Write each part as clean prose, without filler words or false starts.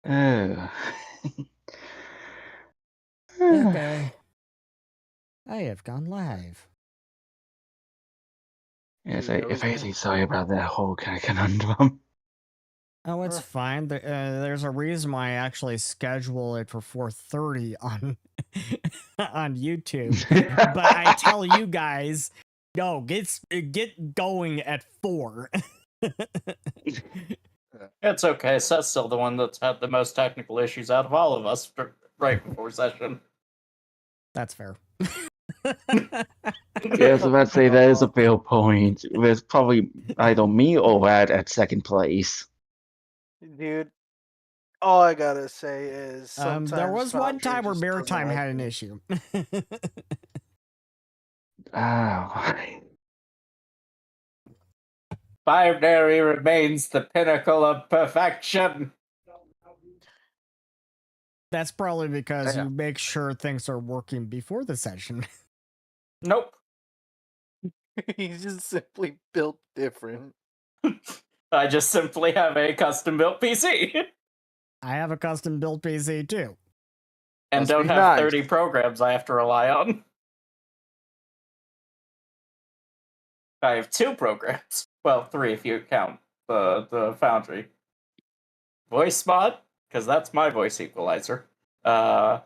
Oh. Okay. I have gone live. Yes, Dude, that if was I say sorry about that whole kind of conundrum. Oh, it's fine. There's a reason why I actually schedule it for 4:30 on on YouTube. But I tell you guys, no, get going at 4. It's okay. Seth's still the one that's had the most technical issues out of all of us right before session. That's fair. Yes, I was about to say that is a fair point. There's probably either me or Rad at second place. Dude, all I gotta say is sometimes There was one Foundry time where just doesn't Maritime like had an me. issue. Oh. Binary remains the pinnacle of perfection. That's probably because Yeah. you make sure things are working before the session. Nope. He's just simply built different. I just simply have a custom-built PC. I have a custom built PC too. And Must don't be have nice. 30 programs I have to rely on. I have 2 programs. Well, 3 if you count the Foundry. Voice mod, because that's my voice equalizer. And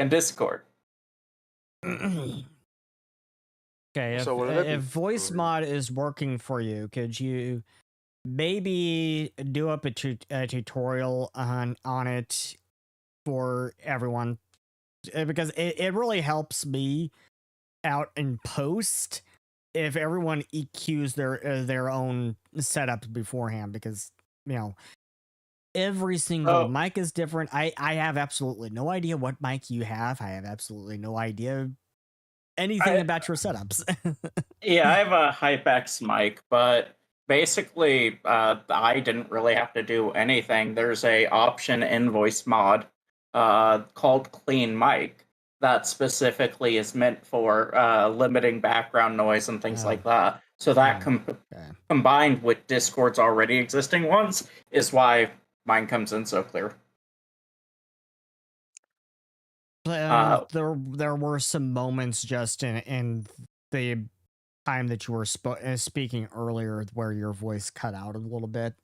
Discord. Okay, So what do that if do? voice mod is working for you, could you maybe do up a tutorial on it for everyone? Because it really helps me out in post if everyone EQs their own setups beforehand, because you know every single mic is different. I have absolutely no idea what mic you have. I have absolutely no idea anything about your setups. Yeah, I have a HypeX mic, but basically, I didn't really have to do anything. There's a option in voice mod called Clean Mic that specifically is meant for limiting background noise and things like that. So that combined with Discord's already existing ones is why mine comes in so clear. There were some moments just in the time that you were speaking earlier where your voice cut out a little bit.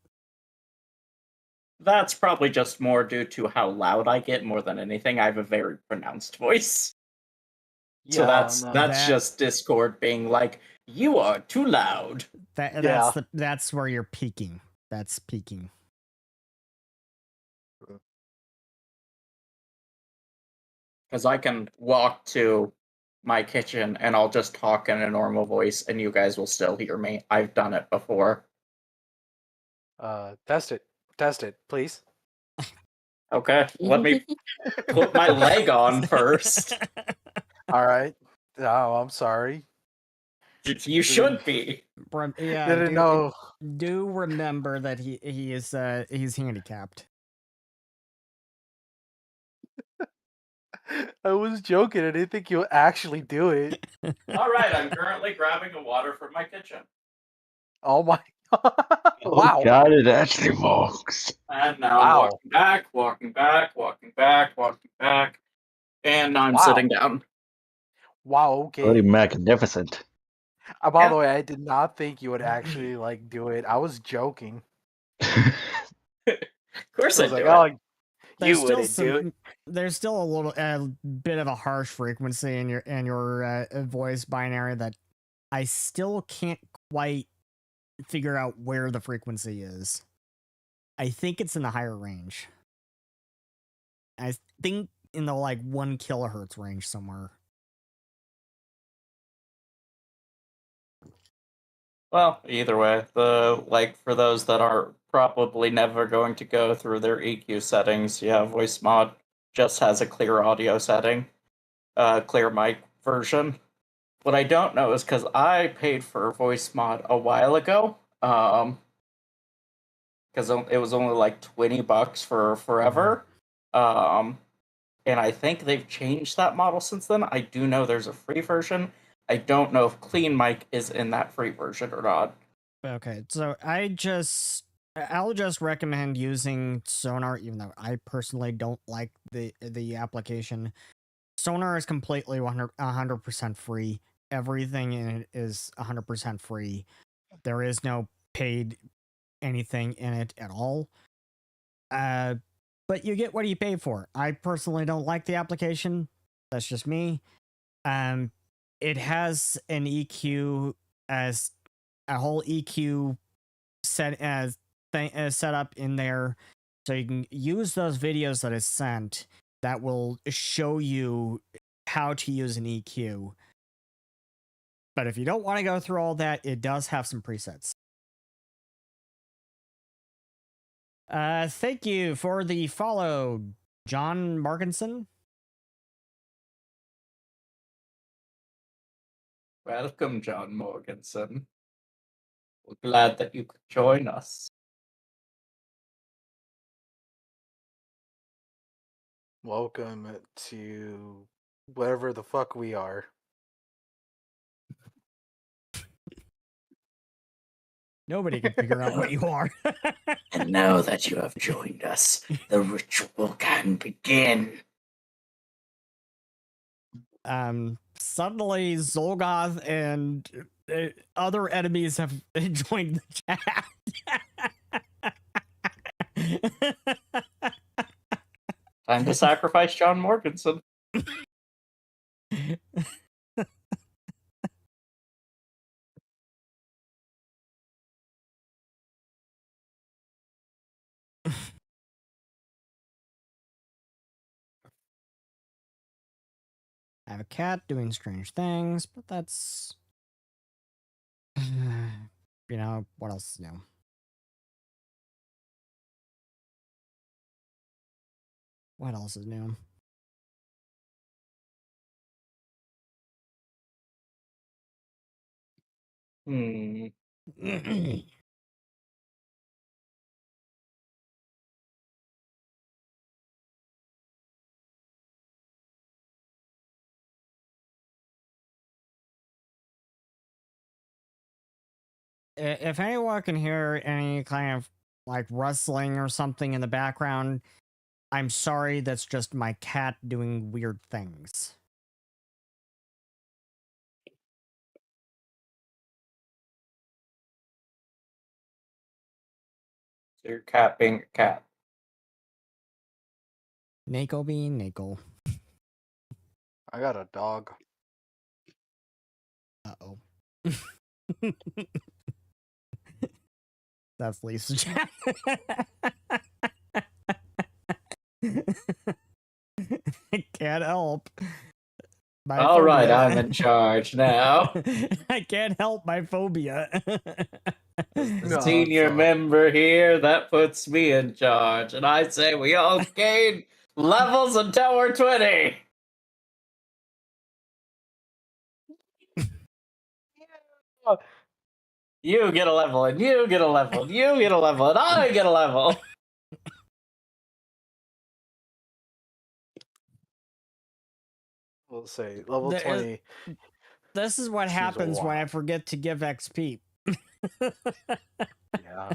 That's probably just more due to how loud I get more than anything. I have a very pronounced voice. Yeah, So that's just Discord being like, you are too loud. That's where you're peaking. That's peaking. Because I can walk to my kitchen and I'll just talk in a normal voice and you guys will still hear me. I've done it before. Test it, please. Okay, let me put my leg on first. All right. Oh, I'm sorry. You should be. Yeah, Didn't know. Do remember that he's handicapped. I was joking. I didn't think you'll actually do it. All right, I'm currently grabbing a water from my kitchen. Oh my! Wow! Oh God, it actually works. And now I'm walking back, and now I'm sitting down. Wow. Okay. Pretty magnificent. By the way, I did not think you would actually like do it. I was joking. Of course, I was like, do oh, there's you wouldn't do it. There's still a bit of a harsh frequency in your voice binary that I still can't quite figure out where the frequency is. I think it's in the higher range. I think in the like 1 kilohertz range somewhere. Well, either way, for those that are probably never going to go through their EQ settings, yeah, voice mod just has a clear audio setting, clear mic version. What I don't know is because I paid for voice mod a while ago, because it was only like $20 for forever, and I think they've changed that model since then. I do know there's a free version. I don't know if Clean Mic is in that free version or not. Okay, so I just I'll just recommend using Sonar, even though I personally don't like the application. Sonar is completely 100% free. Everything in it is 100% free. There is no paid anything in it at all. But you get what you pay for. I personally don't like the application. That's just me. It has an EQ as a whole EQ set as set up in there, so you can use those videos that is sent that will show you how to use an EQ. But if you don't want to go through all that, it does have some presets. Thank you for the follow, John Markinson. Welcome, John Morganson. We're glad that you could join us. Welcome to whatever the fuck we are. Nobody can figure out what you are. And now that you have joined us, the ritual can begin. Suddenly Zolgoth and other enemies have joined the chat. Time to sacrifice John Morganson. I have a cat doing strange things, but that's... you know, what else is new? What else is new? If anyone can hear any kind of like rustling or something in the background, I'm sorry, that's just my cat doing weird things. So your cat being a cat. Nako being Nako. I got a dog. Uh-oh. That's Lisa's chat. I can't help. All right, I'm in charge now. I can't help my phobia. The senior member here, that puts me in charge. And I say we all gain levels until we're 20. You get a level, and you get a level, and you get a level, and I get a level. We'll say level 20. This is what happens when I forget to give XP. Yeah.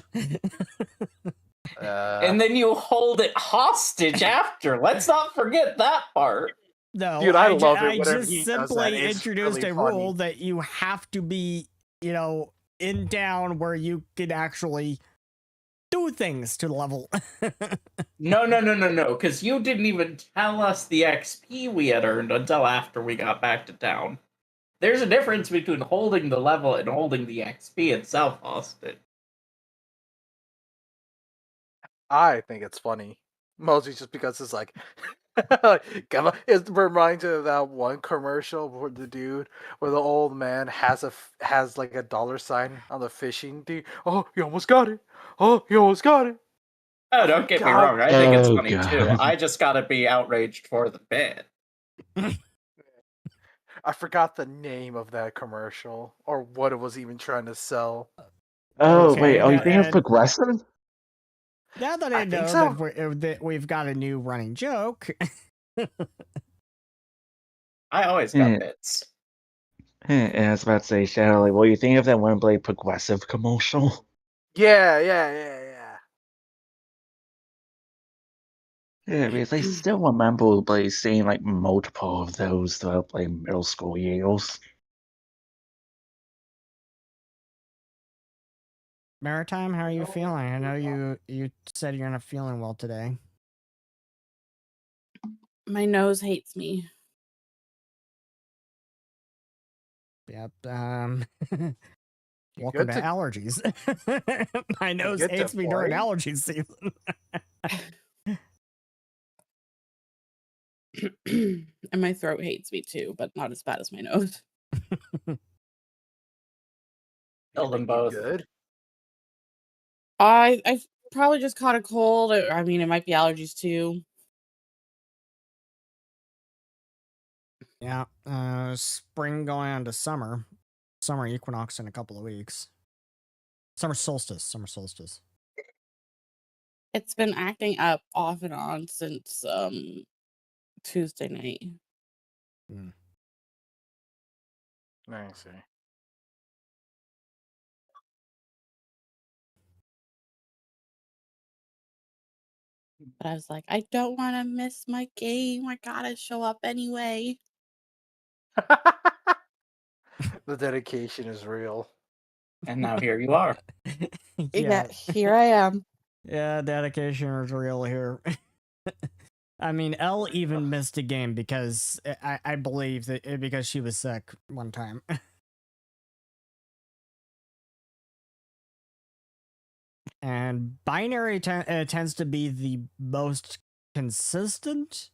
And then you hold it hostage after. Let's not forget that part. No, dude, I love it. I Whenever just he does that. simply It's introduced really a funny. rule that you have to be, you know, in town where you can actually do things to the level. No, because you didn't even tell us the XP we had earned until after we got back to town. There's a difference between holding the level and holding the XP itself hostage. I think it's funny. Mostly just because it's like, it reminds me of that one commercial where the dude, where the old man has like a dollar sign on the fishing dude. Oh, you almost got it. Oh, you almost got it. Oh, don't get me wrong. I think it's funny too. I just gotta be outraged for the bit. I forgot the name of that commercial or what it was even trying to sell. Oh, Okay, wait. Oh, you now- think of progressive? Now that I I know think so. that we've got a new running joke. I always got bits. And I was about to say, Shadow, like, what do you think of that one Blade progressive commercial? Yeah. Yeah, because I still remember like seeing like multiple of those throughout like middle school years. Maritime, how are you feeling? I know you said you're not feeling well today. My nose hates me. Yep. You Welcome good to to- allergies. My nose good to hates me during play? allergy season. And my throat hates me too, but not as bad as my nose. Kill them You both. good? I probably just caught a cold. I mean, it might be allergies too. Yeah. Spring going on to summer. Summer equinox in a couple of weeks. Summer solstice. Summer solstice. It's been acting up off and on since Tuesday night. I see. But I was like, I don't want to miss my game. I gotta show up anyway. The dedication is real. And now here you are. Yeah, here I am. Yeah, dedication is real here. I mean, Elle even missed a game because I believe that because she was sick one time. And binary tends to be the most consistent.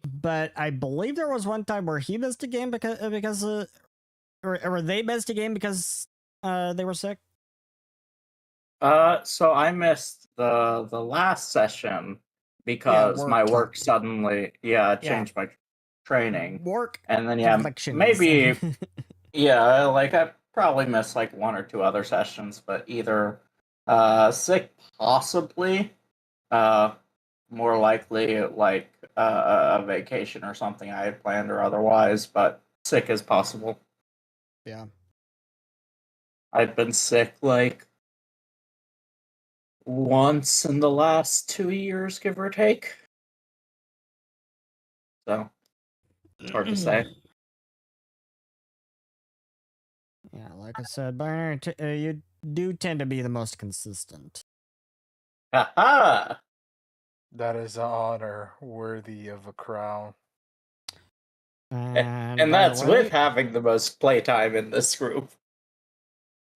But I believe there was one time where he missed a game because or they missed a game because they were sick. So I missed the last session because work my work talk. suddenly changed my training. Work And then afflictions. maybe like I probably missed like one or two other sessions, but either sick possibly, more likely like a vacation or something I had planned or otherwise, but sick is possible. Yeah. I've been sick like once in the last 2 years, give or take. So it's hard to say. Yeah, like I said, binary you do tend to be the most consistent. Ha That is an honor worthy of a crown. And And by that's the way, with having the most playtime in this group.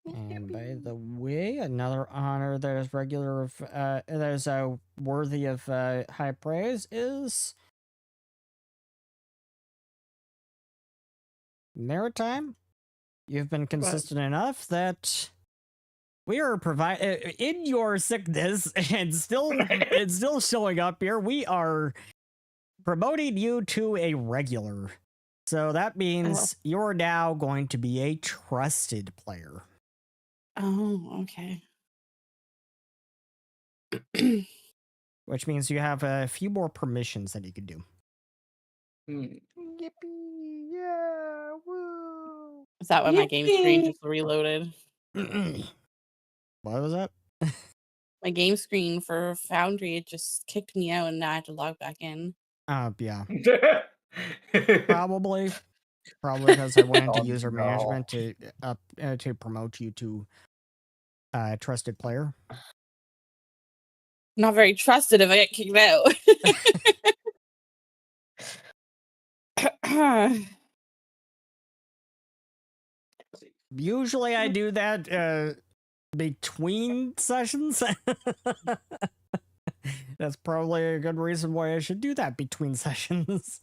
And by the way, another honor that is regular of that is worthy of high praise is Maritime. You've been consistent enough that we are providing in your sickness and still showing up here. We are promoting you to a regular. So that means you're now going to be a trusted player. Oh, okay. Which means you have a few more permissions that you could do. Yippee! Yeah! Woo! Is that why my game screen just reloaded? What was that? My game screen for Foundry, it just kicked me out and now I have to log back in. Yeah. Probably because I went into Oh, user no. management to promote you to trusted player. Not very trusted if I get kicked out. Usually I do that between sessions. That's probably a good reason why I should do that between sessions.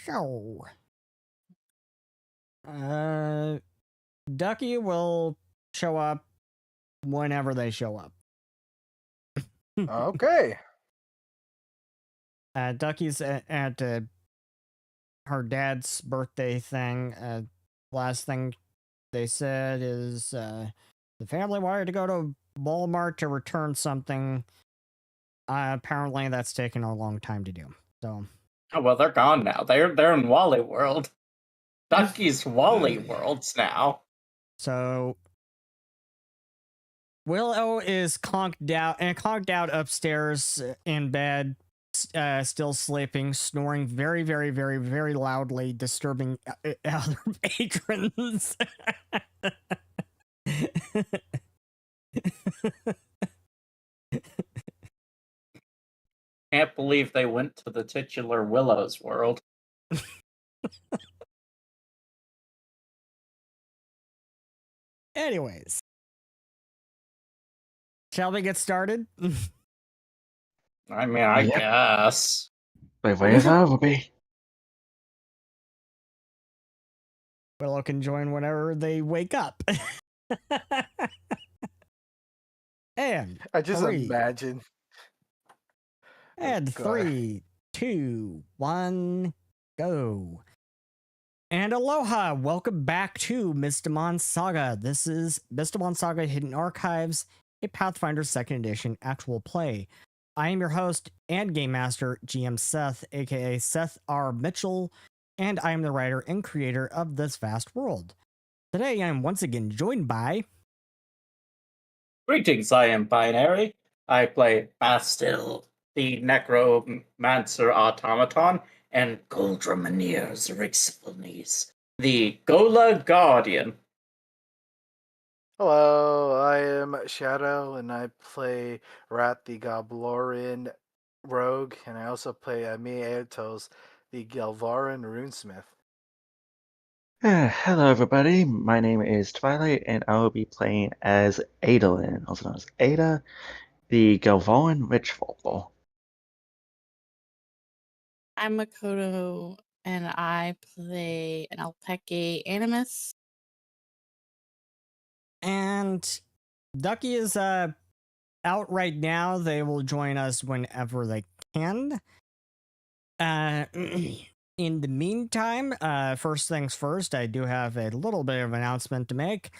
So, Ducky will show up whenever they show up. Okay. Ducky's at her dad's birthday thing. Last thing they said is the family wanted to go to Walmart to return something. Apparently, that's taken a long time to do. So, Oh well, they're gone now. They're in Wally World. Ducky's Wally Worlds now. So Willow is conked out upstairs in bed, still sleeping, snoring very, very, very, very loudly, disturbing other patrons. Can't believe they went to the titular Willow's world. Anyways, shall we get started? I mean, I Yep. guess. Where's Overby? Willow can join whenever they wake up. And I just three. imagine. And Go ahead. 3, 2, 1, go. And aloha! Welcome back to Mystimon Saga. This is Mystimon Saga Hidden Archives, a Pathfinder 2nd Edition actual play. I am your host and game master, GM Seth, aka Seth R. Mitchell, and I am the writer and creator of this vast world. Today I am once again joined by... Greetings, I am Binary. I play Bastil, the Necromancer Automaton, and Goldramaniers Rixiphones, the Gola Guardian. Hello, I am Shadow, and I play Rat the Goblorian Rogue, and I also play Aetos, the Galvaran Runesmith. Hello, everybody. My name is Twilight, and I will be playing as Adolin, also known as Ada, the Galvaran Witchfolk. I'm Makoto, and I play an Alpeke Animus. And Ducky is out right now. They will join us whenever they can. In the meantime, first things first, I do have a little bit of an announcement to make.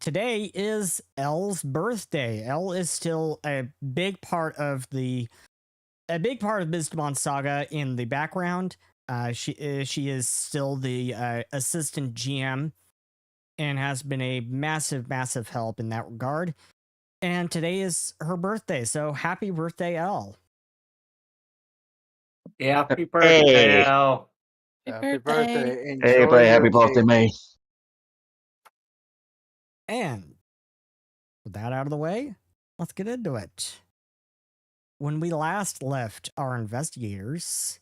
Today is Elle's birthday. Elle is still a big part of Mystimon Saga in the background. She is still the assistant GM and has been a massive, massive help in that regard. And today is her birthday, so happy birthday, Elle. Happy birthday, Al. Happy birthday. Enjoy Hey, everybody, happy your birthday, cake. me. And with that out of the way, let's get into it. When we last left our investigators,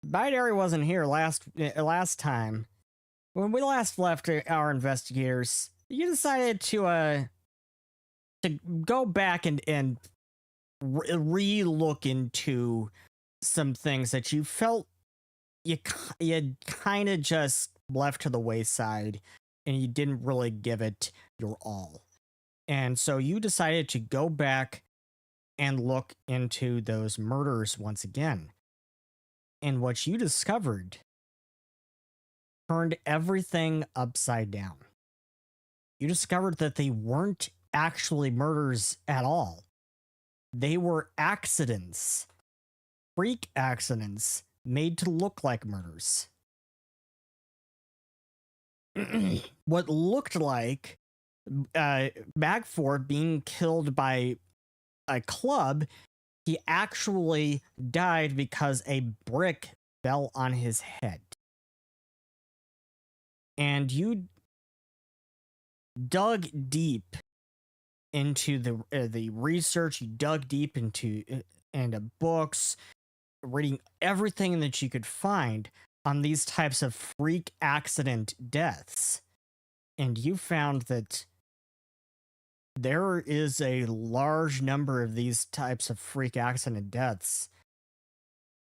Binary wasn't here last time. When we last left our investigators, you decided to go back and re-look into some things that you felt you kind of just left to the wayside, and you didn't really give it your all. And so you decided to go back and look into those murders once again. And what you discovered turned everything upside down. You discovered that they weren't actually murders at all. They were accidents, freak accidents made to look like murders. What looked like Bagford being killed by a club, he actually died because a brick fell on his head. And you dug deep into the research. You dug deep into books, reading everything that you could find on these types of freak accident deaths. And you found that there is a large number of these types of freak accident deaths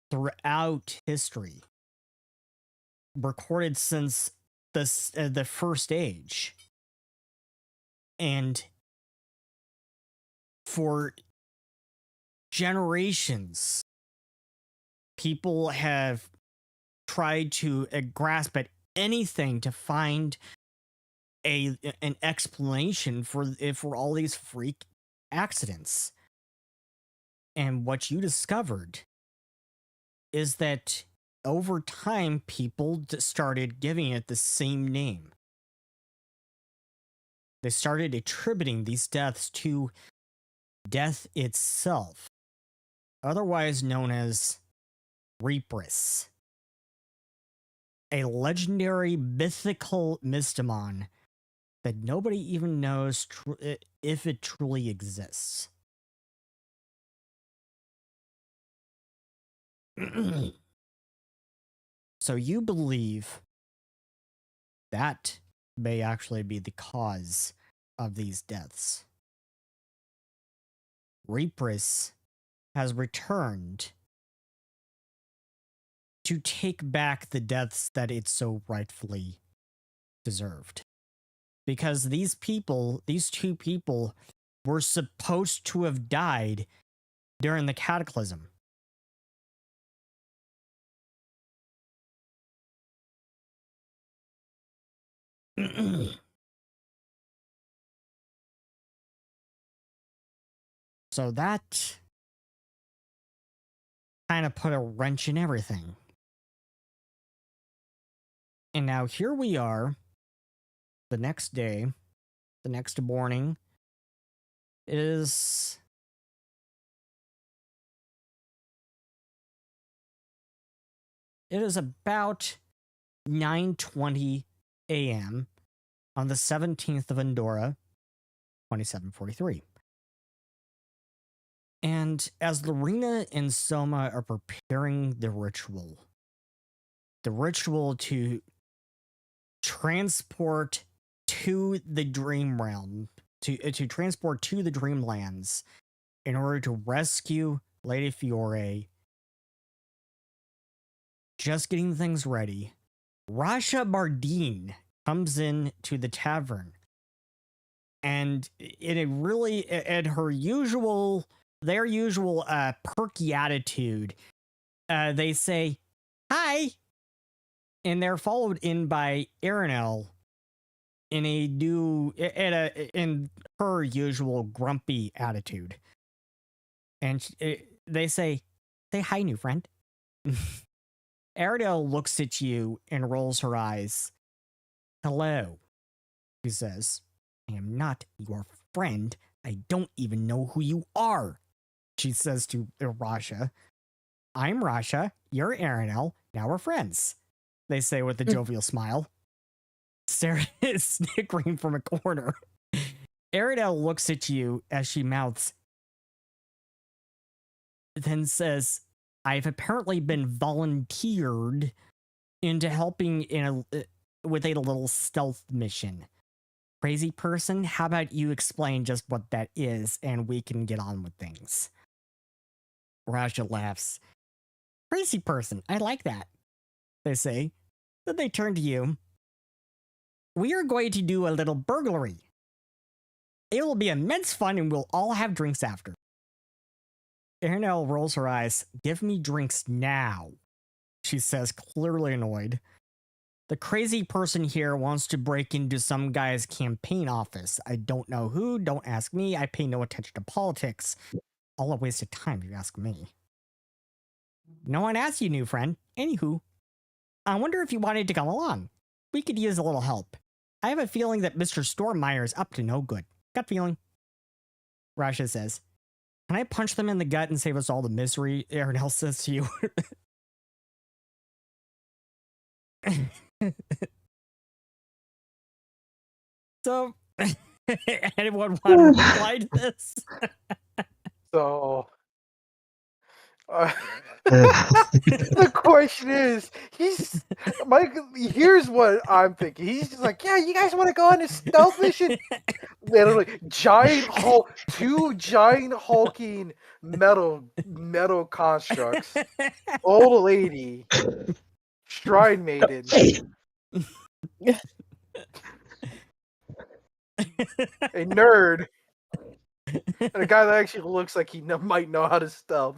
throughout history, recorded since the First Age. And for generations, people have tried to grasp at anything to find an explanation for all these freak accidents. And what you discovered is that over time, people started giving it the same name. They started attributing these deaths to death itself, otherwise known as Reaprus, a legendary mythical Mystimon that nobody even knows if it truly exists. So you believe that may actually be the cause of these deaths. Reaprus has returned to take back the deaths that it so rightfully deserved. Because these two people, were supposed to have died during the cataclysm. So that kind of put a wrench in everything. And now here we are, the next day, the next morning. It is about 9:20 a.m. on the 17th of Endora, 2743. And as Larina and Soma are preparing the ritual to transport to the dream realm, to transport to the Dreamlands in order to rescue Lady Fiore, just getting things ready, Rasha Bardine comes in to the tavern, and in a really, at their usual perky attitude, they say, "Hi," and they're followed in by Aranel in her usual grumpy attitude, and they say, "Say hi, new friend." Aranel looks at you and rolls her eyes. "Hello," she says. "I am not your friend. I don't even know who you are," she says to Rasha. "I'm Rasha, you're Aranel, now we're friends," they say with a jovial smile. Sarah is snickering from a corner. Aranel looks at you as she mouths, then says, "I've apparently been volunteered into helping with a little stealth mission. Crazy person, how about you explain just what that is and we can get on with things?" Rasha laughs. "Crazy person, I like that," they say. Then they turn to you. "We are going to do a little burglary. It will be immense fun and we'll all have drinks after." Aranel rolls her eyes. "Give me drinks now," she says, clearly annoyed. "The crazy person here wants to break into some guy's campaign office. I don't know who, don't ask me, I pay no attention to politics. All a waste of time if you ask me." "No one asked you, new friend. Anywho, I wonder if you wanted to come along. We could use a little help. I have a feeling that Mr. Stormmeyer is up to no good. Gut feeling." Rasha says, "Can I punch them in the gut and save us all the misery?" Aranel says to you. So, anyone want to reply to this? So, the question is, here's what I'm thinking. He's just like, "Yeah, you guys want to go on a stealth mission?" Literally, two giant hulking metal constructs, old lady, shrine maiden, a nerd, and a guy that actually looks like he might know how to stealth.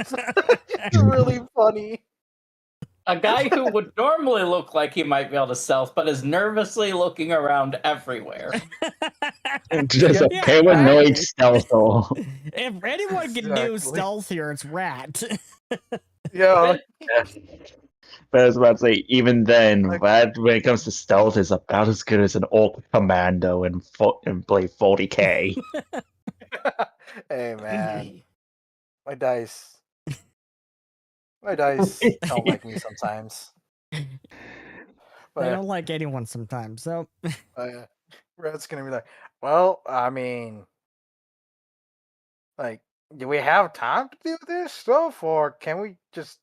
So, it's really funny. A guy who would normally look like he might be able to stealth, but is nervously looking around everywhere. Just a Yeah, paranoid right. stealth. If anyone can do Exactly. stealth here, it's Rat. Yeah, But I was about to say, even then, Like- that when it comes to stealth, is about as good as an old commando in Blade 40k. Hey man, my dice. My dice don't like me sometimes. They But don't like anyone sometimes. So Red's gonna be like, well, I mean, like, do we have time to do this stuff, or can we just?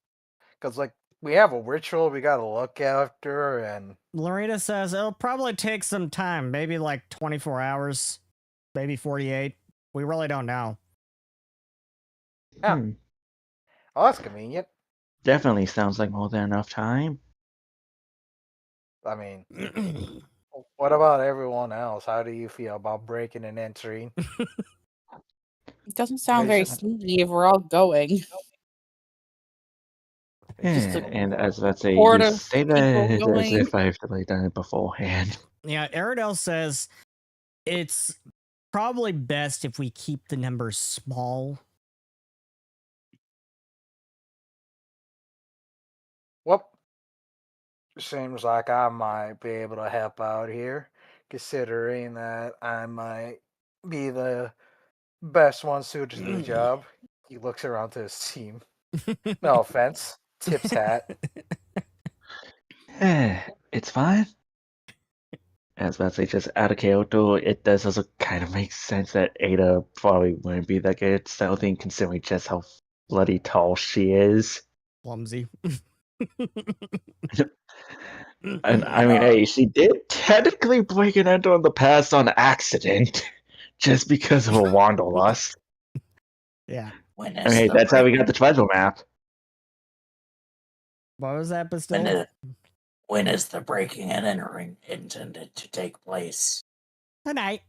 Because like we have a ritual we gotta look after, and Larina says it'll probably take some time, maybe like 24 hours, maybe 48. We really don't know. Yeah. Hmm. oh, that's convenient. Definitely sounds like more than enough time. I mean, what about everyone else? How do you feel about breaking and entering? It doesn't sound very Invasion? sneaky if we're all going. Just Yeah, a and as let's say, horde you of say people that as going. if I've really done it beforehand. Yeah, Aradel says it's probably best if we keep the numbers small. Well, seems like I might be able to help out here, considering that I might be the best one suited to the job. He looks around to his team. No offense. Tip's hat. It's fine. As about to say, just out of Kyoto, it does also kind of make sense that Ada probably wouldn't be that good at stealthing, considering just how bloody tall she is. Clumsy. And I mean, hey, she did technically break an enter in the past on accident, just because of a wanderlust. Yeah. When I is mean, hey, the that's how we break? got the treasure map. What was that, When, Bastille? when is the breaking and entering intended to take place? Tonight.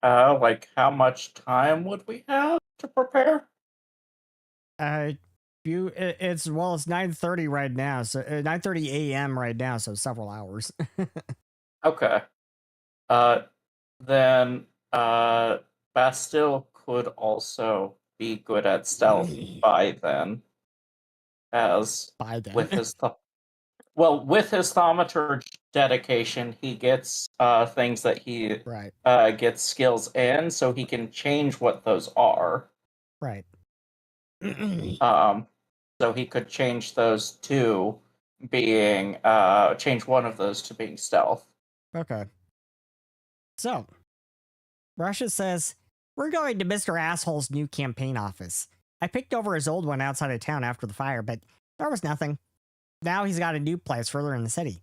Like how much time would we have to prepare? It's 9:30 right now, so 9:30 a.m. right now, so several hours. Okay. Then Bastille could also be good at stealth by then, as By then. with his with his thaumaturge dedication, he gets things that he Right. gets skills in, so he can change what those are. Right. So he could change those to being change one of those to being stealth. Okay. So, Russia says, we're going to Mr. Asshole's new campaign office. I picked over his old one outside of town after the fire, but there was nothing. Now he's got a new place further in the city.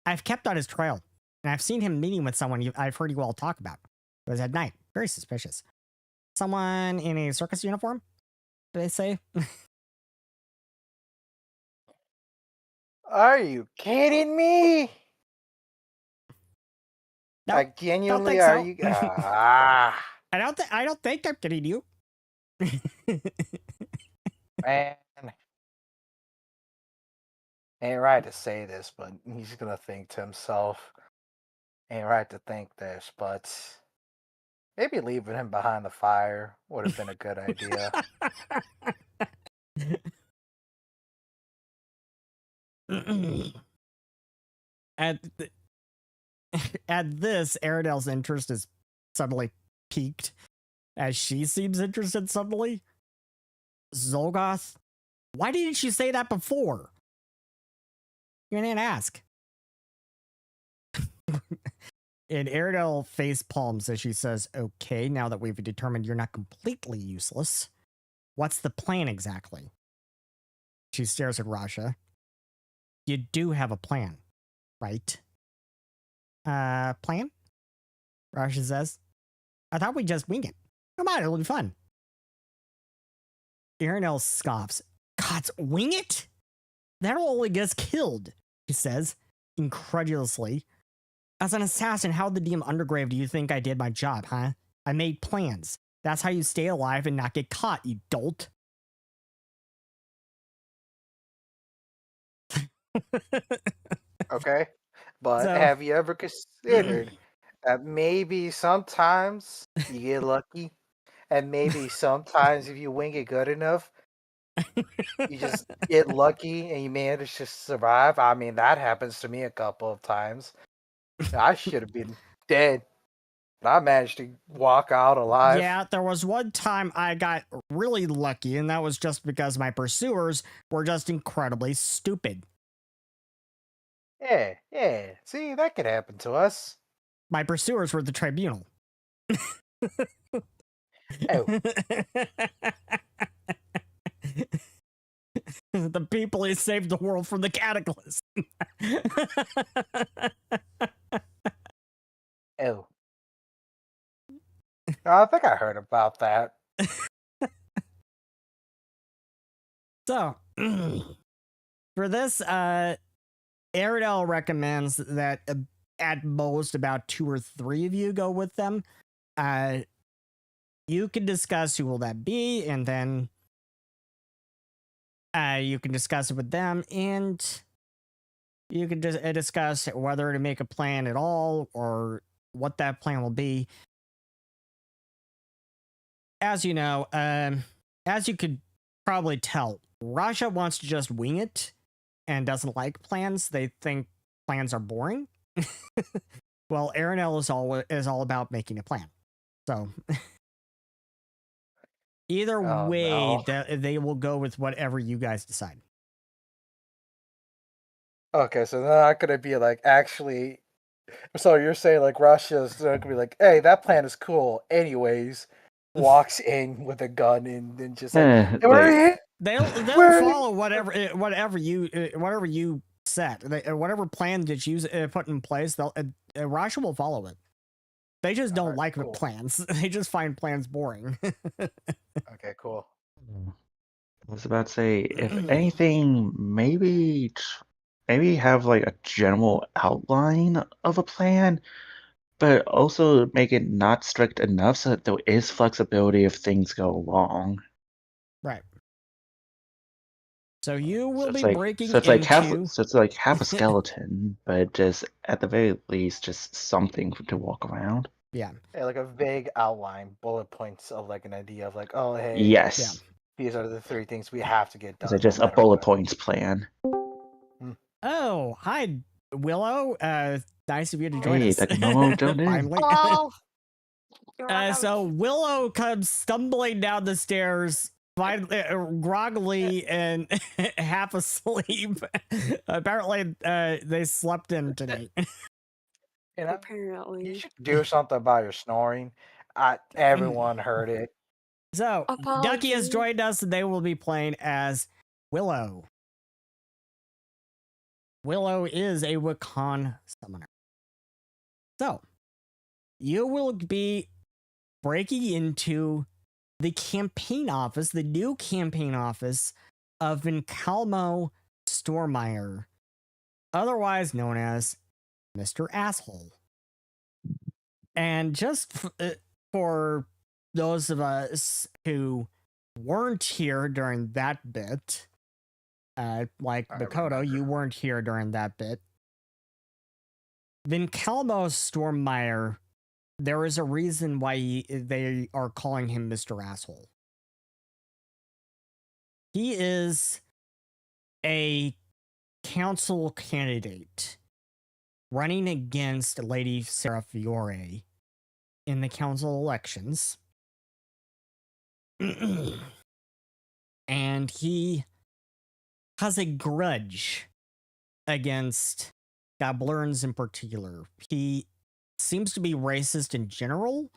I've kept on his trail, and I've seen him meeting with someone I've heard you all talk about. It was at night. Very suspicious. Someone in a circus uniform? Did they say? Are you kidding me? No, Like, genuinely, think are so. you? Ah, I don't think I'm kidding you. man. Ain't right to say this, but he's gonna think to himself. Ain't right to think this, but maybe leaving him behind the fire would have been a good idea. at th- at this, Aradel's interest is suddenly piqued, as she seems interested suddenly. Zolgoth, why didn't you say that before? You didn't ask. And Aradel face palms as she says, okay, now that we've determined you're not completely useless, what's the plan exactly? She stares at Rasha. You do have a plan, right? Plan? Rasha says. I thought we'd just wing it. Come on, it'll be fun. Aranel scoffs. Gods, wing it? That'll only get us killed, he says, incredulously. As an assassin, how the DM Undergrave do you think I did my job, huh? I made plans. That's how you stay alive and not get caught, you dolt. Okay, but So- have you ever considered that maybe sometimes you get lucky, and maybe sometimes if you wing it good enough, You just get lucky and you manage to survive. I mean, that happens to me a couple of times. I should have been dead, but I managed to walk out alive. Yeah, there was one time I got really lucky, and that was just because my pursuers were just incredibly stupid. Yeah, yeah. See, that could happen to us. My pursuers were the tribunal. Oh, The people who saved the world from the cataclysm. oh. I think I heard about that. So, for this, Aridel recommends that at most about 2 or 3 of you go with them. You can discuss who will that be, and then you can discuss it with them, and you can just discuss whether to make a plan at all or what that plan will be. As you know, as you could probably tell, Russia wants to just wing it and doesn't like plans. They think plans are boring. Well, Arinel is all about making a plan. So either way, no. they will go with whatever you guys decide. Okay, so they're not gonna be like actually. So you're saying like Russia's gonna be like, "Hey, that plan is cool." Anyways, walks in with a gun and then just like, Eh, "Hey, where like, are you?" They'll Where- follow whatever you set. Whatever plan that you put in place, Russia will follow it. They just don't Alright, like cool. the plans. They just find plans boring. Okay, cool. I was about to say, if anything, maybe have like a general outline of a plan, but also make it not strict enough so that there is flexibility if things go wrong. Right. So you will be like, breaking so it's like into. half a skeleton, but just at the very least, just something to walk around. Yeah. Yeah, like a vague outline, bullet points of like an idea of like, oh hey, Yes. these are the 3 things we have to get done. So just no a matter bullet what. points plan. Oh, hi, Willow. Nice of you to join Hey, us. that Momo joined in. Finally. Hello. You're welcome. So Willow comes stumbling down the stairs, finally, groggily and half asleep. Apparently, they slept in tonight. You know, you Apparently. should do something about your snoring. Everyone heard it. So Ducky has Apologies. joined us, and they will be playing as Willow. Willow is a Wiccan summoner. So you will be breaking into the campaign office, the new campaign office of Vincalmo Stormire, otherwise known as Mr. Asshole. And just for those of us who weren't here during that bit, like I Makoto, remember. you weren't here during that bit. Vincalmo Stormire, there is a reason why they are calling him Mr. Asshole. He is a council candidate running against Lady Sarah Fiore in the council elections. And he has a grudge against Goblerns in particular. He seems to be racist in general,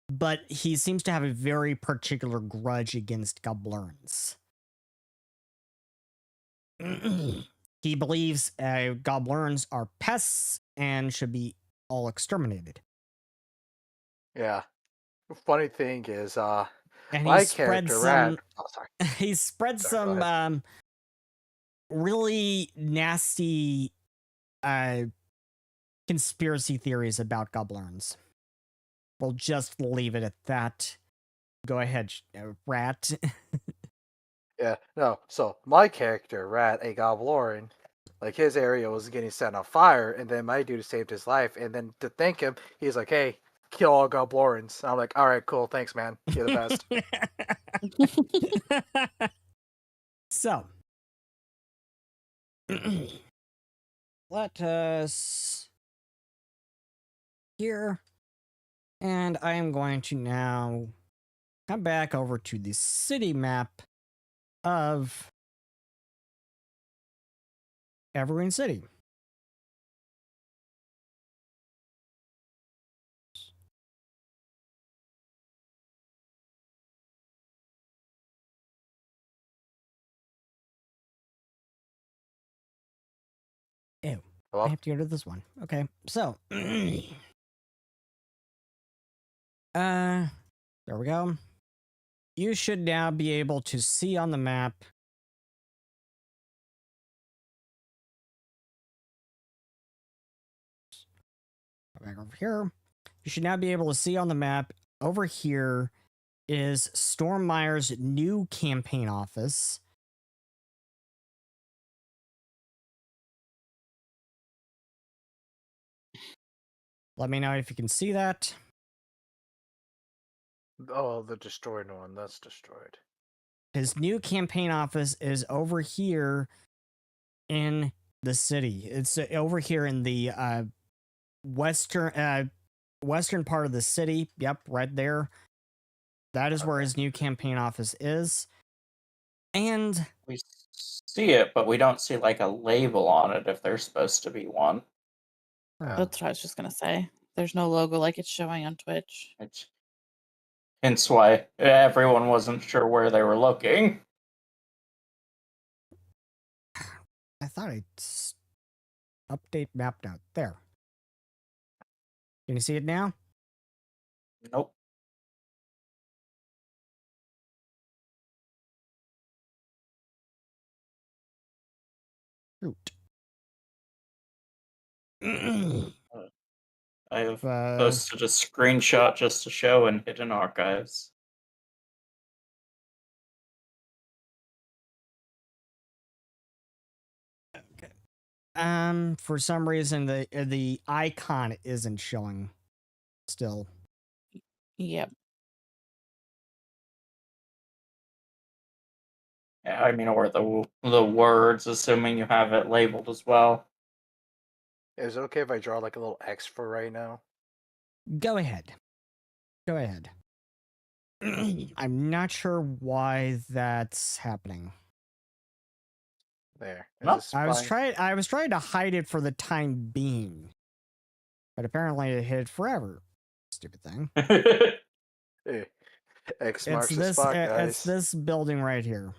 but he seems to have a very particular grudge against Goblerns. He believes Goblerns are pests and should be all exterminated. Yeah. Funny thing is, And my he spread character some. Rat. Oh, sorry. He spread Sorry, go some really nasty conspiracy theories about Goblerns. We'll just leave it at that. Go ahead, Rat. Yeah, no. So my character, Rat, a Goblorin, like his area was getting set on fire, and then my dude saved his life. And then to thank him, he's like, "Hey, kill all Goblorins." I'm like, "All right, cool, thanks, man. You're the best." So, let us here, and I am going to now come back over to the city map of Evergreen City. Ew. I Hello? have to go to this one. Okay, so there we go. You should now be able to see on the map go back over here. You should now be able to see on the map over here is Stormmeyer's new campaign office. Let me know if you can see that. Oh, the destroyed one. That's destroyed. His new campaign office is over here in the city. It's over here in the western part of the city. Yep, right there. That is where Okay. his new campaign office is. And We see it, but we don't see like a label on it if there's supposed to be one. That's what I was just gonna say. There's no logo like it's showing on Twitch. It's hence why everyone wasn't sure where they were looking. I thought I'd update map note. There. Can you see it now? Nope. Shoot. I have posted a screenshot just to show in hidden archives. For some reason the icon isn't showing still. Yep. Yeah, I mean, or the words, assuming you have it labeled as well. Is it okay if I draw like a little X for right now? Go ahead. Go ahead. I'm not sure why that's happening. There. No, I was trying to hide it for the time being. But apparently it hid forever. Stupid thing. Hey, X It's marks the this spot, it's guys. this building right here.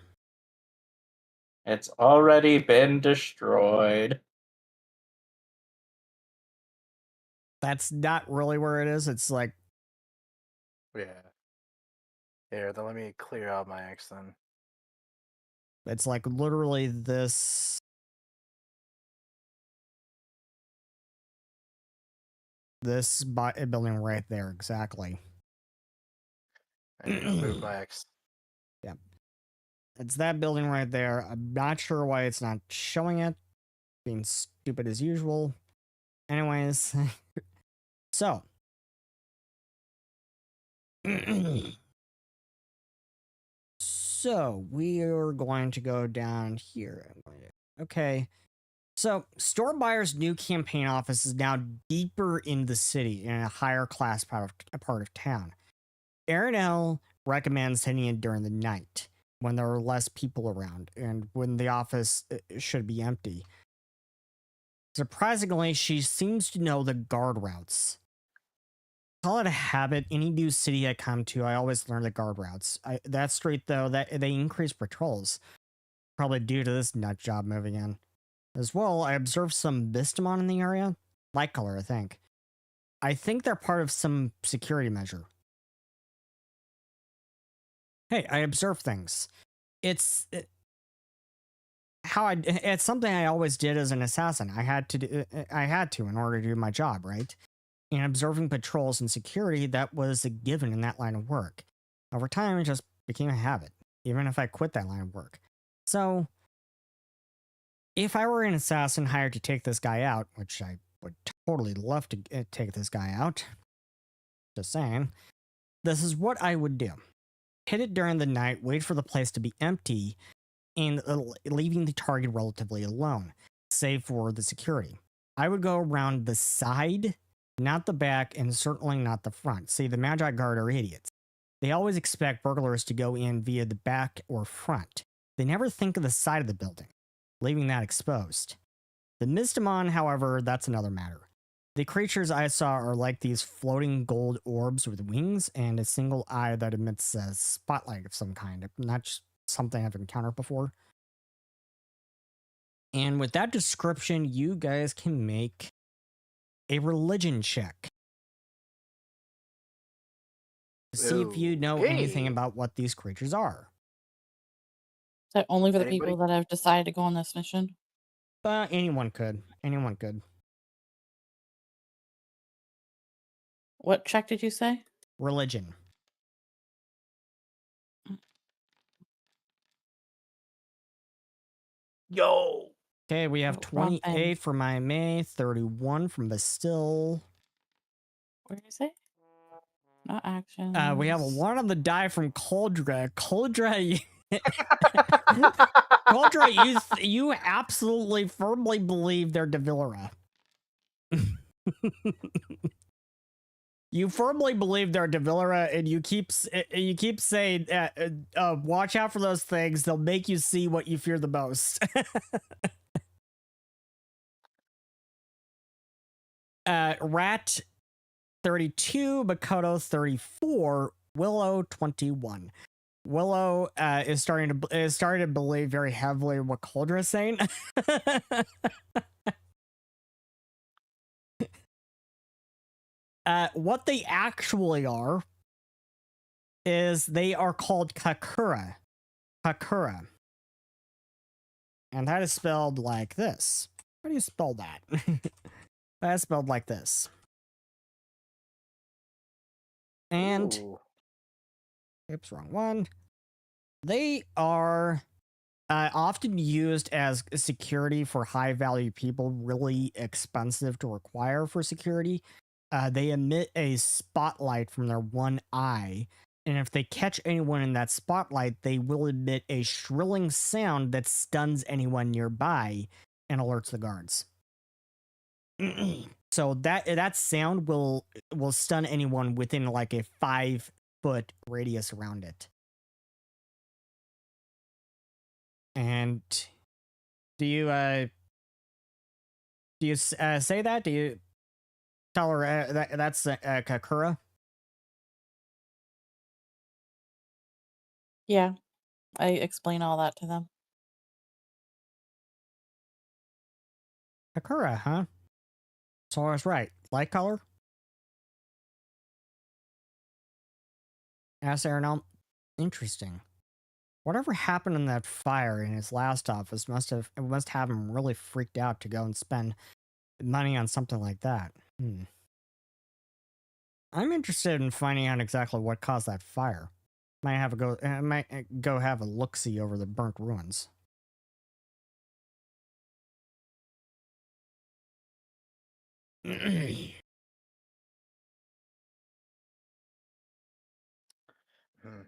It's already been destroyed. That's not really where it is. It's like Yeah. Here, then let me clear out my X then. it's like literally this building right there exactly. I moved my X. Yeah. It's that building right there. I'm not sure why it's not showing it. Being stupid as usual. Anyways. So. So, we are going to go down here. Okay. So, Stormbyre's new campaign office is now deeper in the city in a higher class part of town. Aaron L. recommends heading in during the night when there are less people around and when the office should be empty. Surprisingly, she seems to know the guard routes. Call it a habit. Any new city I come to, I always learn the guard routes. That street, though, that they increase patrols, probably due to this nut job moving in. As well, I observed some Mystimon in the area. Light color, I think. I think they're part of some security measure. Hey, I observe things. It's something I always did as an assassin. I had to in order to do my job, right? And observing patrols and security, that was a given in that line of work. Over time, it just became a habit, even if I quit that line of work. So, if I were an assassin hired to take this guy out, which I would totally love to take this guy out, just saying, this is what I would do. Hit it during the night, wait for the place to be empty, and leaving the target relatively alone, save for the security. I would go around the side, not the back, and certainly not the front. See, the Magi Guard are idiots. They always expect burglars to go in via the back or front. They never think of the side of the building, leaving that exposed. The Mystimon, however, that's another matter. The creatures I saw are like these floating gold orbs with wings and a single eye that emits a spotlight of some kind, not just something I've encountered before. And with that description, you guys can make a religion check to see if you know anything Okay. about what these creatures are. Is that only for the Anybody? people that have decided to go on this mission? Anyone could. Anyone could. What check did you say? Religion. Yo. Okay, we have Oh, wrong thing. 28 for my May, 31 from Bastille. Where is it? Not action. We have a 1 on the die from Coldra. Coldra, Coldra, you absolutely firmly believe they're Devilera. You firmly believe they're Devilera, and you keep saying, watch out for those things. They'll make you see what you fear the most. Rat 32, Makoto 34, Willow 21. Willow is starting to believe very heavily in what Coldra is saying. What they actually are is they are called Kakura. Kakura. And that is spelled like this. How do you spell that? That is spelled like this. And Ooh. oops, wrong one. They are often used as security for high value people, really expensive to acquire for security. They emit a spotlight from their one eye, and if they catch anyone in that spotlight, they will emit a shrilling sound that stuns anyone nearby and alerts the guards. So that sound will stun anyone within like a 5-foot radius around it. And do you say that? Do you tell her that's Kakura? Yeah, I explain all that to them. Kakura, huh? So I was right. Light color? Asked Aeronel. Interesting. Whatever happened in that fire in his last office must have him really freaked out to go and spend money on something like that. I'm interested in finding out exactly what caused that fire. Might go have a look-see over the burnt ruins.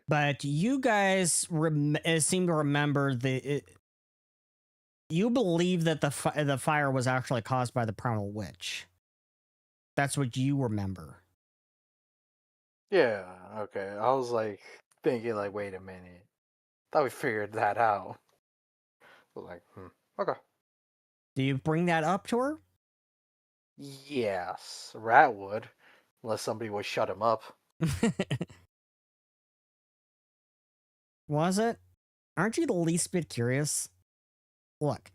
But you guys seem to remember you believe that the fire was actually caused by the Primal Witch. That's what you remember. Yeah. Okay. I was like thinking, like, wait a minute. Thought we figured that out. But like, okay. Do you bring that up to her? Yes, Rat would, unless somebody would shut him up. Was it? Aren't you the least bit curious? Look,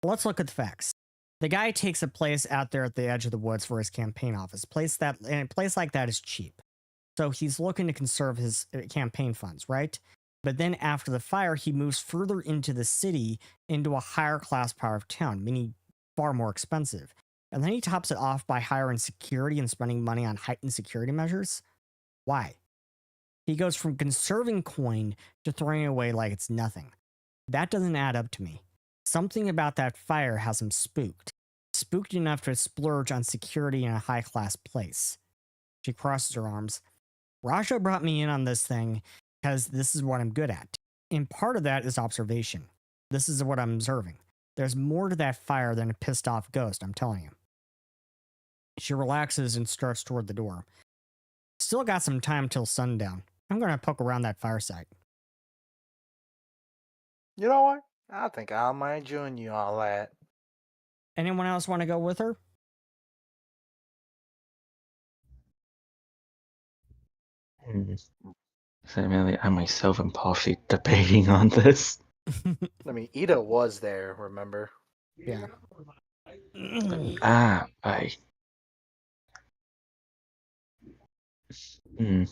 let's look at the facts. The guy takes a place out there at the edge of the woods for his campaign office. A place like that is cheap. So he's looking to conserve his campaign funds, right? But then after the fire, he moves further into the city, into a higher class part of town, meaning far more expensive. And then he tops it off by hiring security and spending money on heightened security measures. Why? He goes from conserving coin to throwing it away like it's nothing. That doesn't add up to me. Something about that fire has him spooked. Spooked enough to splurge on security in a high-class place. She crosses her arms. Raja brought me in on this thing because this is what I'm good at. And part of that is observation. This is what I'm observing. There's more to that fire than a pissed off ghost, I'm telling you. She relaxes and starts toward the door. Still got some time till sundown. I'm going to poke around that fire site. You know what? I think I might join you on that. Anyone else want to go with her? So really, I myself am partially debating on this. I mean, Ida was there, remember? Yeah. I. Hmm.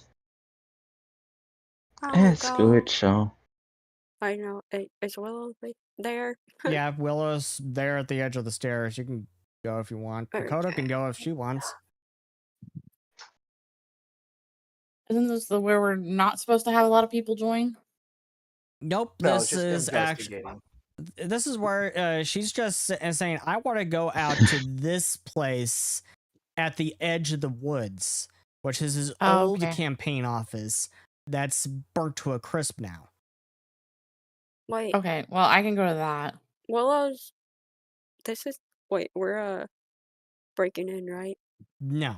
I'll Screw go. it, Shaw. I know. Is Willow there? Yeah, Willow's there at the edge of the stairs. You can go if you want. Dakota can Okay. go if she wants. Isn't this the where we're not supposed to have a lot of people join? Nope. No, it's This just is actually. investigating. This is where she's just saying, I want to go out to this place at the edge of the woods, which is his Oh, old okay. campaign office that's burnt to a crisp now. Wait, Okay, well, I can go to that. Willow's. Wait, we're breaking in, right? No.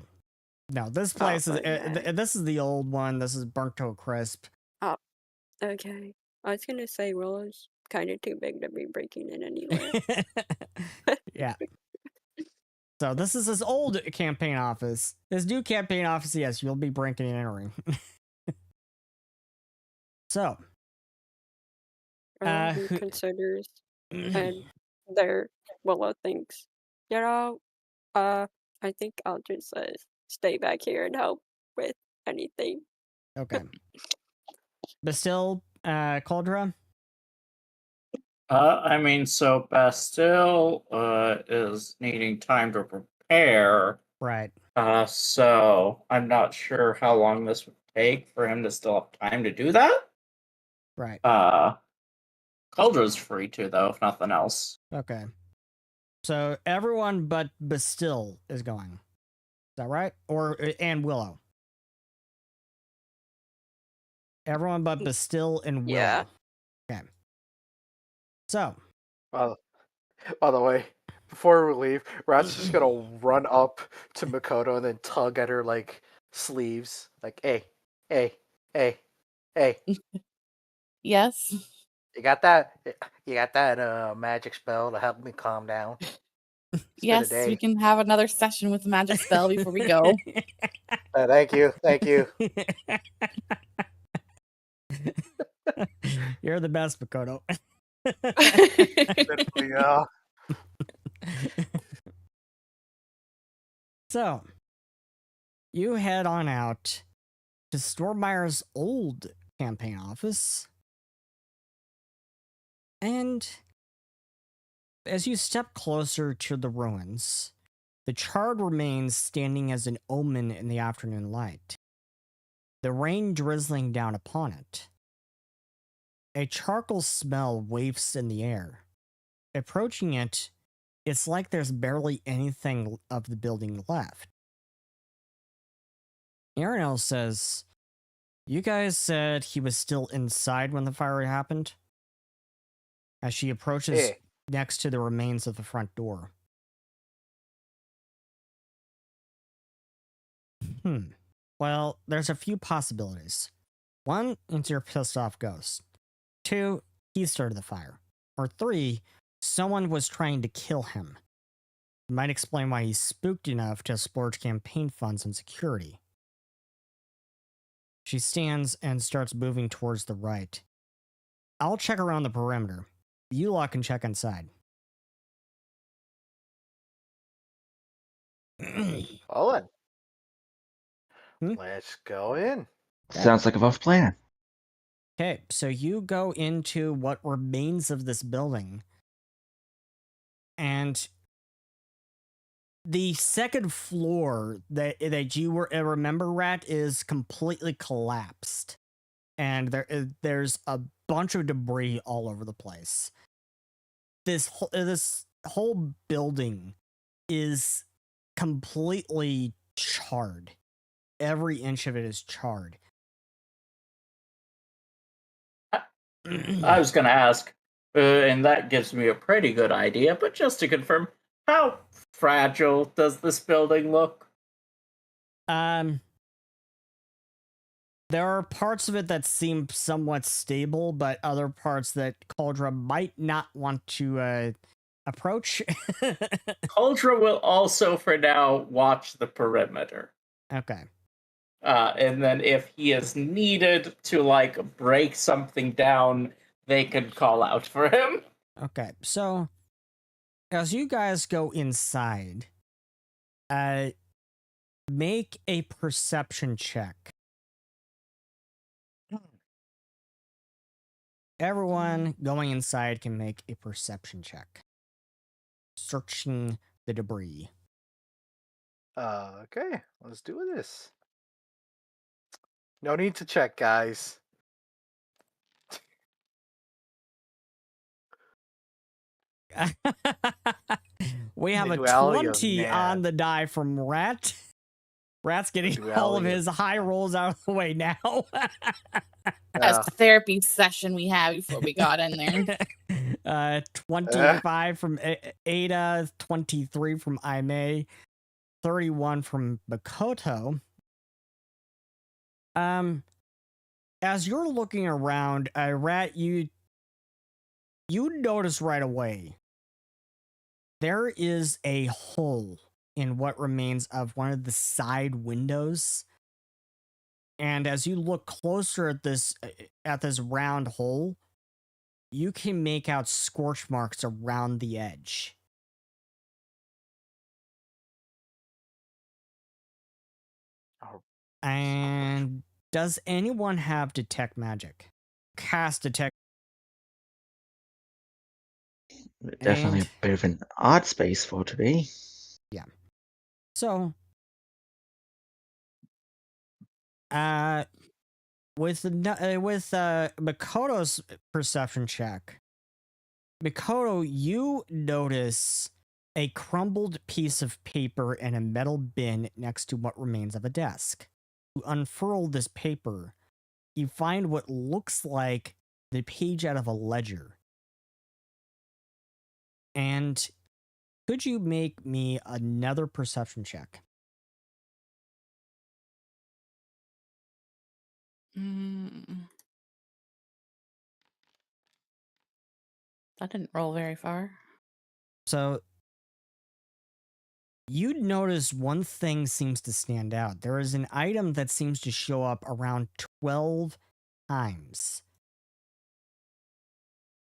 This place is okay. this is the old one. This is burnt to a crisp. Oh, okay. I was gonna say Willow's kind of too big to be breaking in anywhere. Yeah. So this is his old campaign office. His new campaign office, yes, you'll be breaking and entering. So, He considers, and Willow thinks, I think I'll just stay back here and help with anything. okay. Bastille, Cauldron? I mean, so Bastille is needing time to prepare. Right. So I'm not sure how long this would take for him to still have time to do that. Right. Caldra's free too, though, if nothing else. Okay. So everyone but Bastille is going. Is that right? and Willow. Everyone but Bastille and Willow. Yeah. Okay. So. By the way, before we leave, Rat's just gonna run up to Makoto and then tug at her like sleeves, like, hey, Yes. you got that? You got that magic spell to help me calm down? It's Yes, been a we day. can have another session with the magic spell before we go. Thank you. You're the best, Makoto. Yeah. So, you head on out to Stormire's old campaign office. And as you step closer to the ruins, the charred remains standing as an omen in the afternoon light. The rain drizzling down upon it. A charcoal smell wafts in the air. Approaching it, it's like there's barely anything of the building left. Arinel says, "You guys said he was still inside when the fire happened?" As she approaches next to the remains of the front door. Well, there's a few possibilities. 1, it's your pissed off ghost. 2, he started the fire. Or 3, someone was trying to kill him. It might explain why he's spooked enough to splurge campaign funds on security. She stands and starts moving towards the right. I'll check around the perimeter. You lot can check inside. Owen. Hmm? Let's go in. Sounds like a rough plan. Okay, so you go into what remains of this building. And the second floor that you remember, Rat, is completely collapsed. And there's a bunch of debris all over the place. This whole building is completely charred. Every inch of it is charred. I was going to ask, And that gives me a pretty good idea, but just to confirm, how fragile does this building look? There are parts of it that seem somewhat stable, but other parts that Cauldra might not want to approach. Cauldra will also, for now, watch the perimeter. Okay. And then if he is needed to, like, break something down, they could call out for him. Okay. So, as you guys go inside, make a perception check. Everyone going inside can make a perception check. Searching the debris. Okay, let's do this. No need to check, guys. We have The a duality of 20 on man. the die from Rat. Rat's getting all of Duality of- his high rolls out of the way now. That's the therapy session we had before we got in there. 25 from Ada, 23 from Aime, 31 from Makoto. As you're looking around, Rat, you notice right away there is a hole in what remains of one of the side windows. And as you look closer at this round hole, you can make out scorch marks around the edge. Oh, And does anyone have detect magic? Cast detect. Definitely And- a bit of an odd space for it to be. So, with Makoto's perception check, Makoto, you notice a crumbled piece of paper in a metal bin next to what remains of a desk. You unfurl this paper, you find what looks like the page out of a ledger. And could you make me another perception check? That didn't roll very far. So you notice one thing seems to stand out. There is an item that seems to show up around 12 times.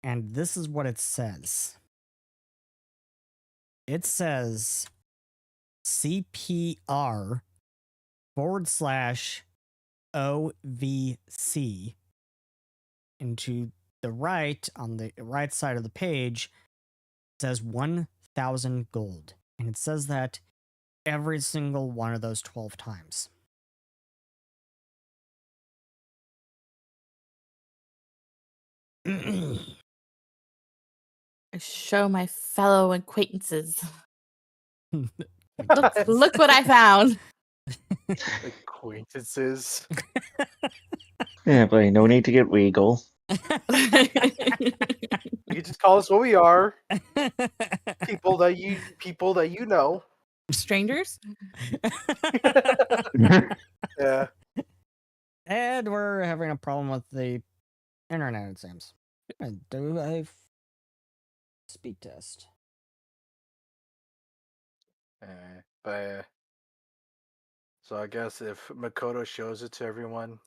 And this is what it says. It says CPR /OVC. And to the right, on the right side of the page, it says 1,000 gold. And it says that every single one of those 12 times. I show my fellow acquaintances. Look what I found. Acquaintances. Yeah, but no need to get regal. You can just call us what we are. People that you know. Strangers? Yeah. And we're having a problem with the internet, it seems. Do a speed test. But so I guess if Makoto shows it to everyone,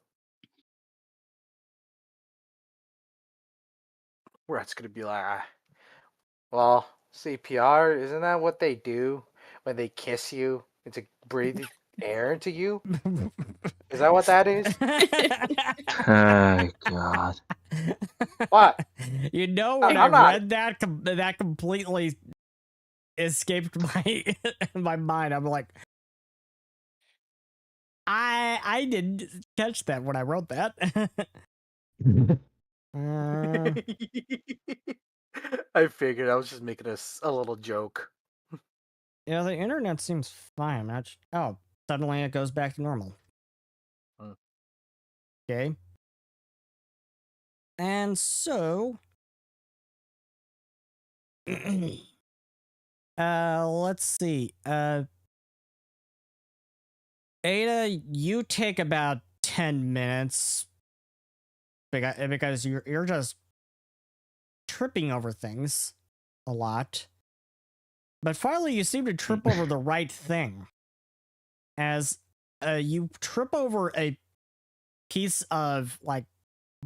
Rat's gonna be like, well, CPR, isn't that what they do when they kiss you? It's to breathe air into you? Is that what that is? Oh, God. What? You know, when I'm I not- read that, that completely escaped my mind. I'm like, I didn't catch that when I wrote that. I figured I was just making a little joke. Yeah, the internet seems fine. Oh, suddenly it goes back to normal. Okay. And so, Let's see. Ada, you take about 10 minutes because you're just tripping over things a lot. But finally, you seem to trip over the right thing. As you trip over a piece of like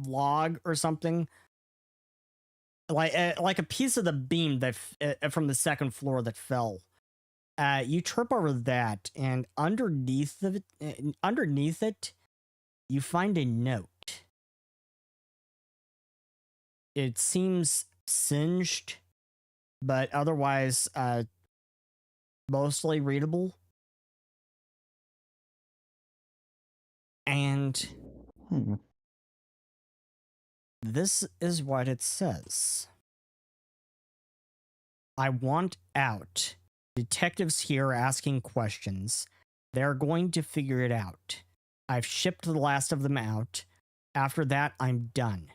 log or something, like a piece of the beam that from the second floor that fell. You trip over that, and underneath it, you find a note. It seems singed, but otherwise mostly readable. And this is what it says. I want out. Detectives here are asking questions. They're going to figure it out. I've shipped the last of them out. After that, I'm done.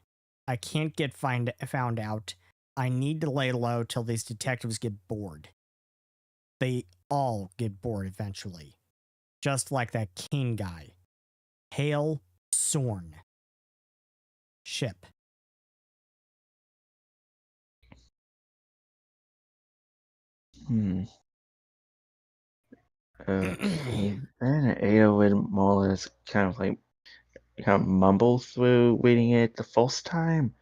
I can't get found out. I need to lay low till these detectives get bored. They all get bored eventually. Just like that Kane guy. Hail Sorn. Ship. Okay, then Ada would more or less kind of mumble through reading it the first time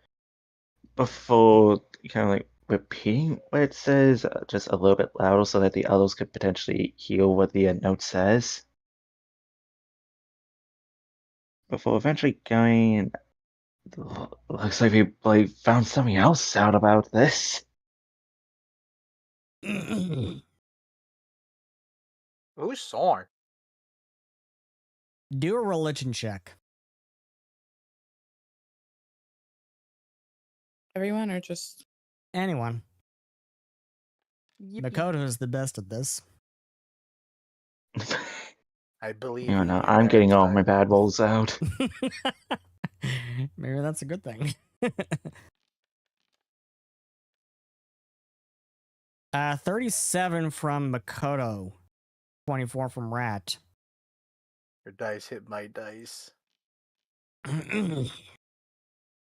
before kind of like repeating what it says just a little bit louder so that the others could potentially hear what the note says. Before eventually going, looks like we like found something else out about this. Who's Sorn? Do a religion check. Everyone or just Anyone. Yippee. Makoto is the best at this. I believe You you. know, You I'm getting all my bastard. bad rolls out. Maybe that's a good thing. 37 from Makoto. 24 from Rat. Your dice hit my dice.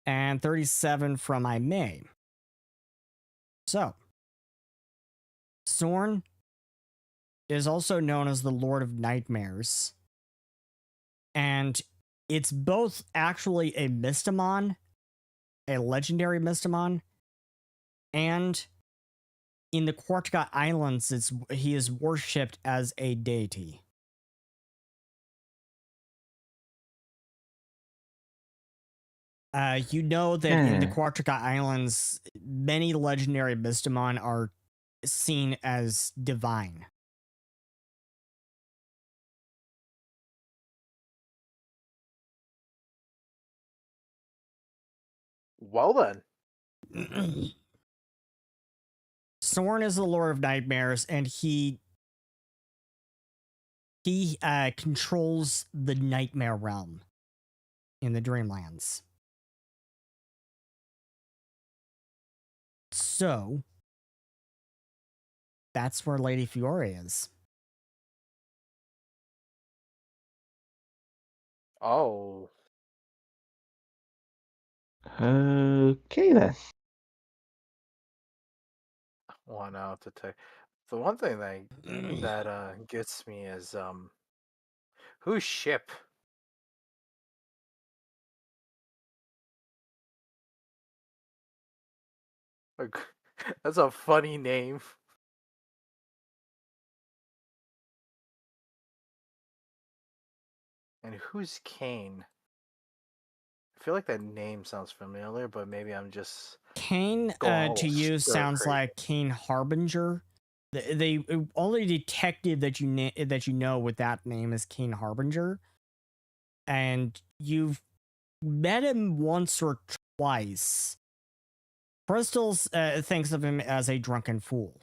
And 37 from I May. So, Sorn is also known as the Lord of Nightmares. And it's both actually a Mystimon, a legendary Mystimon, and in the Quartica Islands, he is worshipped as a deity. You know that in the Quartica Islands, many legendary Mystimon are seen as divine. Well then. Sorn is the Lord of Nightmares, and he controls the Nightmare Realm in the Dreamlands. So, that's where Lady Fiore is. Oh. Okay then. One out to take. The one thing that gets me is whose ship? Like, that's a funny name. And who's Kane? I feel like that name sounds familiar, but maybe I'm just Kane, going a to little you, stir sounds crazy. like Kane Harbinger. The only detective that you know with that name is Kane Harbinger, and you've met him once or twice. Crystals thinks of him as a drunken fool.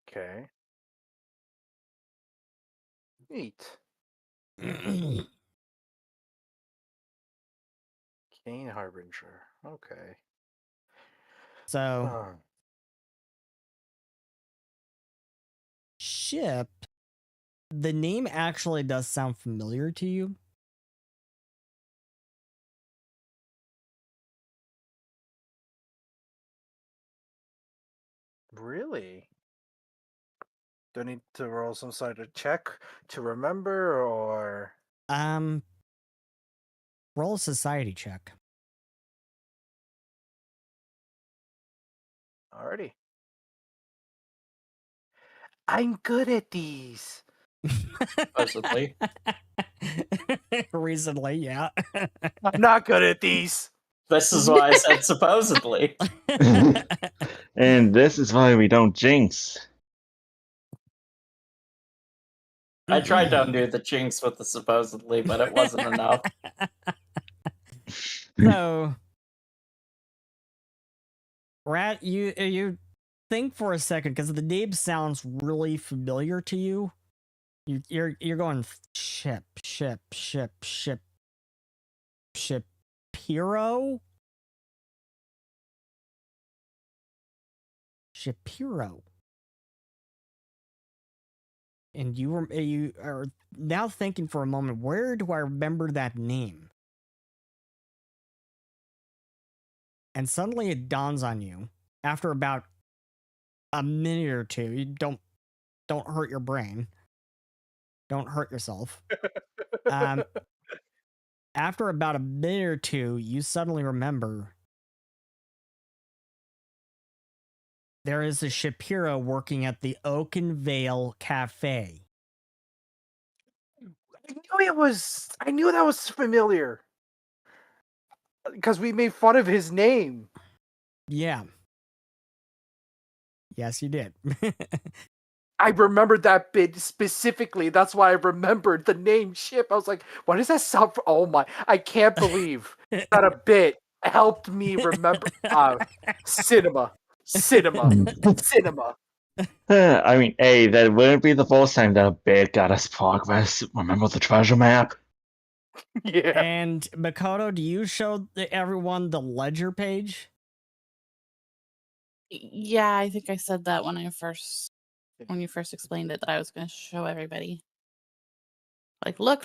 Okay. Neat. Kane Harbinger. Okay. So, Huh. ship, the name actually does sound familiar to you. Really? Do I need to roll some sort of check to remember, or Roll a society check. already? I'm good at these. Supposedly. Recently, yeah. I'm not good at these. This is why I said supposedly. And this is why we don't jinx. I tried to undo the jinx with the supposedly, but it wasn't enough. So, Rat, you think for a second because the name sounds really familiar to you. You're going ship. Shapiro. And you are now thinking for a moment, where do I remember that name? And suddenly it dawns on you after about a minute or two. You don't hurt your brain. Don't hurt yourself. After about a minute or two, you suddenly remember there is a Shapiro working at the Oakenvale Cafe. I knew that was familiar. Because we made fun of his name. Yeah. Yes, you did. I remembered that bit specifically. That's why I remembered the name Ship. I was like, what does that sound for? Oh my, I can't believe that a bit helped me remember. Cinema. I mean, hey, that wouldn't be the first time that a bit got us progress. Remember the treasure map? Yeah. And Makoto, do you show everyone the ledger page? Yeah, I think I said that when you first explained it, that I was going to show everybody. Like, look.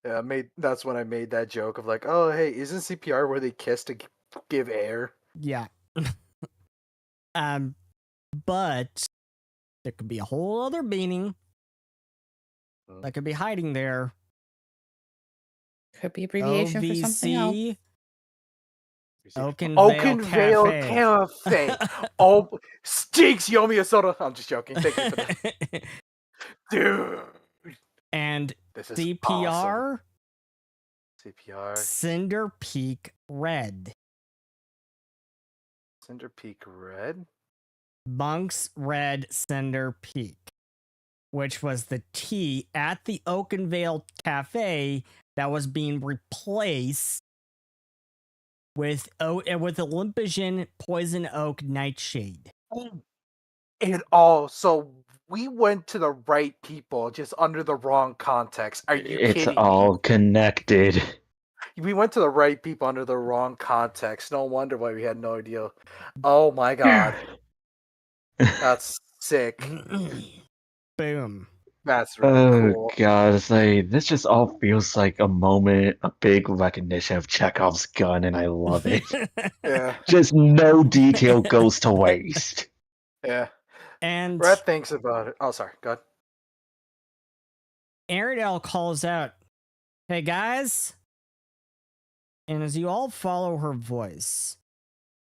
Yeah, that's when I made that joke of like, oh hey, isn't CPR where they kiss to give air? Yeah. But there could be a whole other meaning that could be hiding there. Could be abbreviation for something else. OVC. Oakenvale Cafe. Oh, stinks, Yomi a soda. I'm just joking. Thank you for that. Dude. And This is CPR. awesome. CPR. Cinder Peak Red. Cinder Peak Red? Monk's Red Cinder Peak, which was the tea at the Oakenvale Cafe that was being replaced with Olympian Poison Oak Nightshade. So we went to the right people, just under the wrong context. Are you It's kidding all me? connected. We went to the right people under the wrong context. No wonder why we had no idea. Oh my god. That's sick. Boom. That's really cool. God, it's like, this just all feels like a moment, a big recognition of Chekhov's gun, and I love it. Yeah. Just no detail goes to waste. Yeah. And Brett thinks about it. Oh, sorry. Go ahead. Ariel calls out, "Hey guys!" And as you all follow her voice,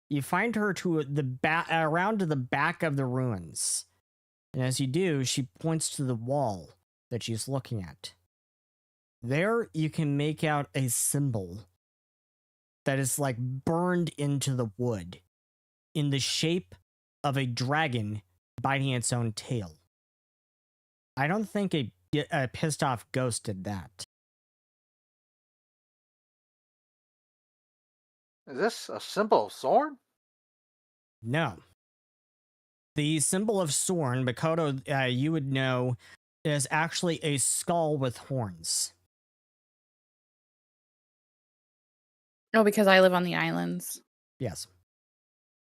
you find her to the around to the back of the ruins. And as you do, she points to the wall that she's looking at. There, you can make out a symbol that is like burned into the wood in the shape of a dragon biting its own tail. I don't think a pissed off ghost did that. Is this a symbol of Sorn? No. The symbol of Sorn, Makoto, you would know, is actually a skull with horns. Oh, because I live on the islands. Yes.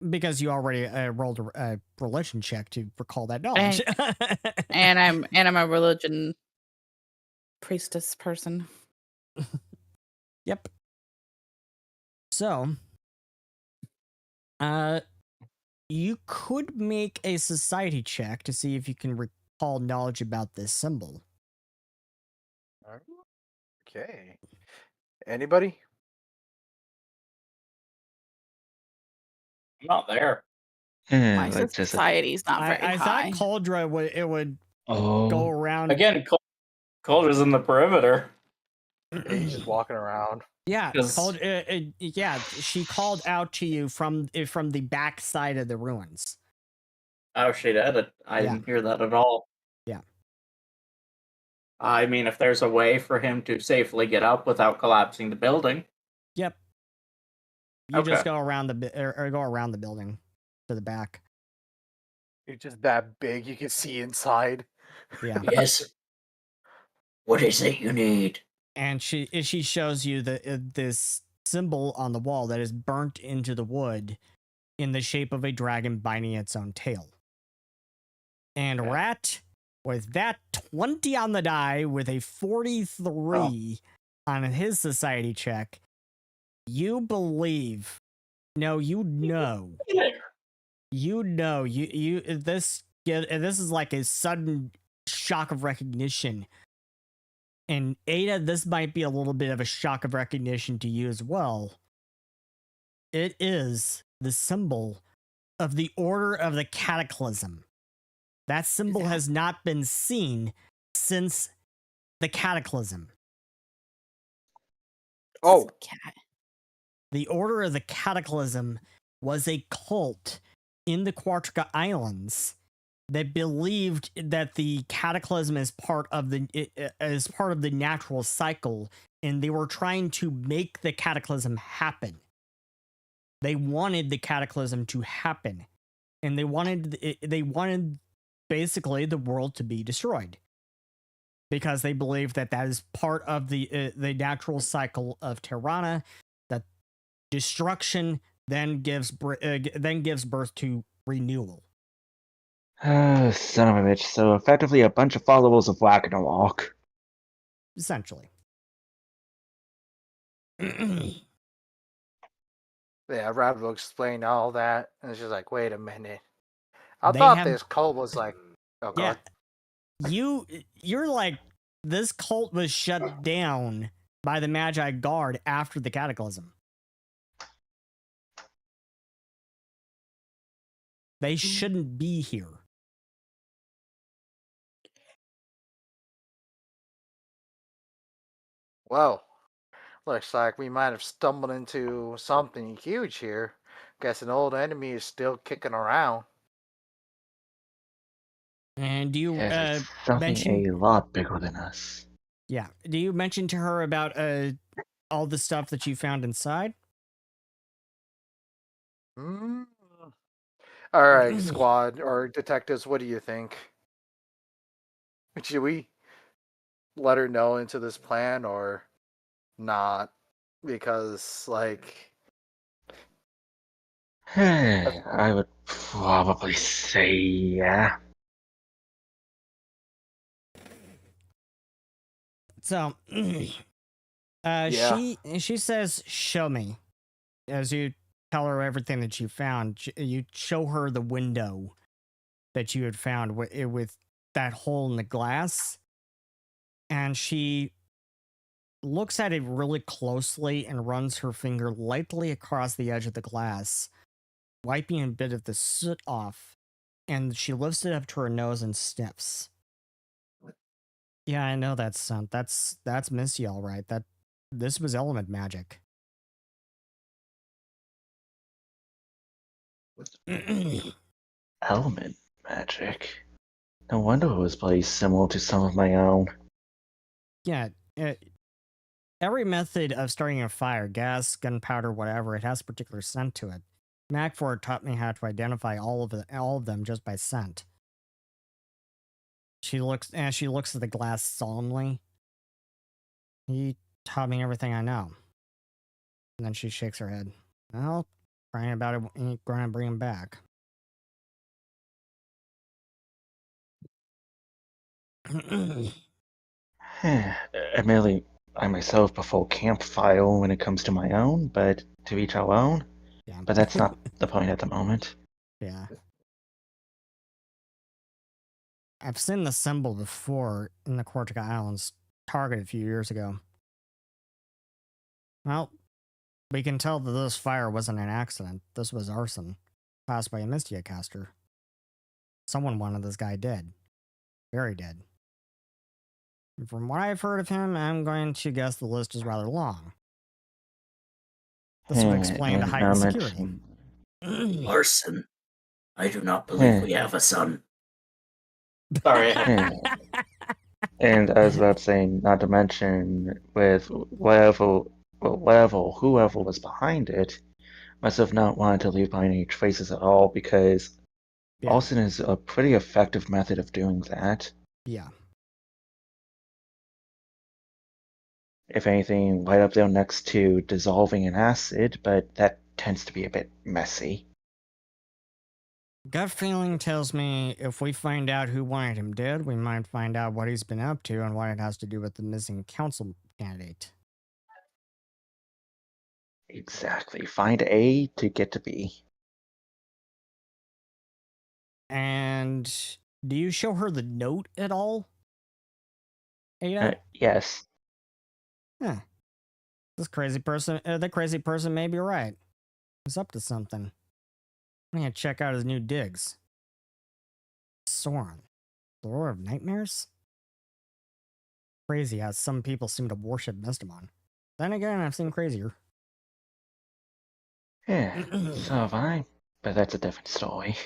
Because you already rolled a religion check to recall that knowledge. And I'm a religion priestess person. Yep. So, you could make a society check to see if you can recall knowledge about this symbol. Okay. Anybody? I'm not there. My Like just a, society's not very I thought high. Cauldra would go oh, around. Again, Calder's in the perimeter. He's just walking around. Yeah, 'Cause- yeah. She called out to you from the back side of the ruins. Oh, she did. I Yeah. didn't hear that at all. Yeah. I mean, if there's a way for him to safely get up without collapsing the building. Yep. You just Okay. go around or go around the building to the back. You're just that big you can see inside. Yeah. Yes. What is it you need? And she shows you this symbol on the wall that is burnt into the wood in the shape of a dragon biting its own tail. And Okay. Rat, with that 20 on the die with a 43 on his society check, you believe. No, you know. You know. This is like a sudden shock of recognition. And Ada, this might be a little bit of a shock of recognition to you as well. It is the symbol of the Order of the Cataclysm. That symbol has not been seen since the Cataclysm. Oh, The Order of the Cataclysm was a cult in the Quartica Islands that believed that the Cataclysm is part of the natural cycle, and they were trying to make the Cataclysm happen. They wanted the Cataclysm to happen, and they wanted basically the world to be destroyed, because they believe that is part of the natural cycle of Tirana. That destruction then gives birth to renewal. son of a bitch. So effectively a bunch of followers of Whack and a Walk. Essentially. yeah, Rad will explain all that. And it's just like, wait a minute. I They thought have- this cult was like, oh Yeah, god. you're like, this cult was shut down by the Magi Guard after the Cataclysm. They shouldn't be here. Well, looks like we might have stumbled into something huge here. Guess an old enemy is still kicking around. And do you Yes, it's something mention? a lot bigger than us. Yeah. Do you mention to her about all the stuff that you found inside? Hmm. All right, squad or detectives, what do you think? Should we let her know into this plan or not? Because, like, I would probably say yeah. So, Yeah. she says, "Show me." As you tell her everything that you found, you show her the window that you had found with that hole in the glass, and she looks at it really closely and runs her finger lightly across the edge of the glass, wiping a bit of the soot off, and she lifts it up to her nose and sniffs. Yeah, I know that's Missy, all right. This was element magic. Element magic. No wonder it was probably similar to some of my own. Yeah, every method of starting a fire, gas, gunpowder, whatever, it has a particular scent to it. Macford taught me how to identify all of them just by scent. She looks at the glass solemnly. He taught me everything I know. And then she shakes her head. Well, crying about it ain't gonna bring him back. Admittedly, I myself prefer campfire when it comes to my own, but to each our own. Yeah. But that's not the point at the moment. Yeah. I've seen the symbol before in the Corsica Islands, targeted a few years ago. Well, we can tell that this fire wasn't an accident. This was arson, caused by a Mystia caster. Someone wanted this guy dead. Very dead. And from what I've heard of him, I'm going to guess the list is rather long. This would explain the And heightened not security. mention- Larson, I do not believe we have a son. Sorry. And I was about to say, not to mention, with whoever was behind it, must have not wanted to leave behind any traces at all, because Yeah. arson is a pretty effective method of doing that. Yeah. If anything, right up there next to dissolving in acid, but that tends to be a bit messy. Gut feeling tells me if we find out who wanted him dead, we might find out what he's been up to and what it has to do with the missing council candidate. Exactly. Find A to get to B. And do you show her the note at all, Ada? Yes. Huh. This crazy person, the crazy person may be right. He's up to something. I'm gonna check out his new digs. Sorn, the Lord of Nightmares? Crazy how some people seem to worship Mystimon. Then again, I've seen crazier. Yeah, so have I. But that's a different story.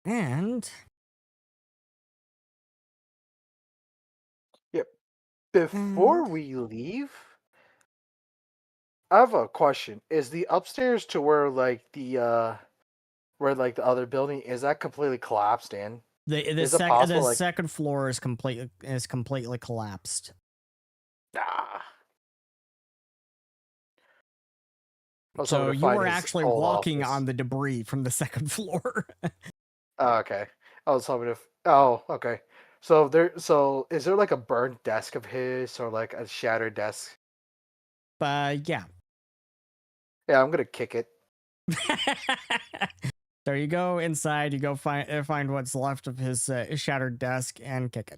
And Before we leave, I have a question. Is the upstairs to where the other building, is that completely collapsed in? Is it possible, the like- second floor is completely collapsed. Ah. I was So hoping to you find were his actually old walking office. on the debris from the second floor. Oh, okay. I was hoping to. Oh, okay. So is there like a burned desk of his, or like a shattered desk? Yeah. Yeah, I'm gonna kick it. So you go inside, you go find what's left of his shattered desk and kick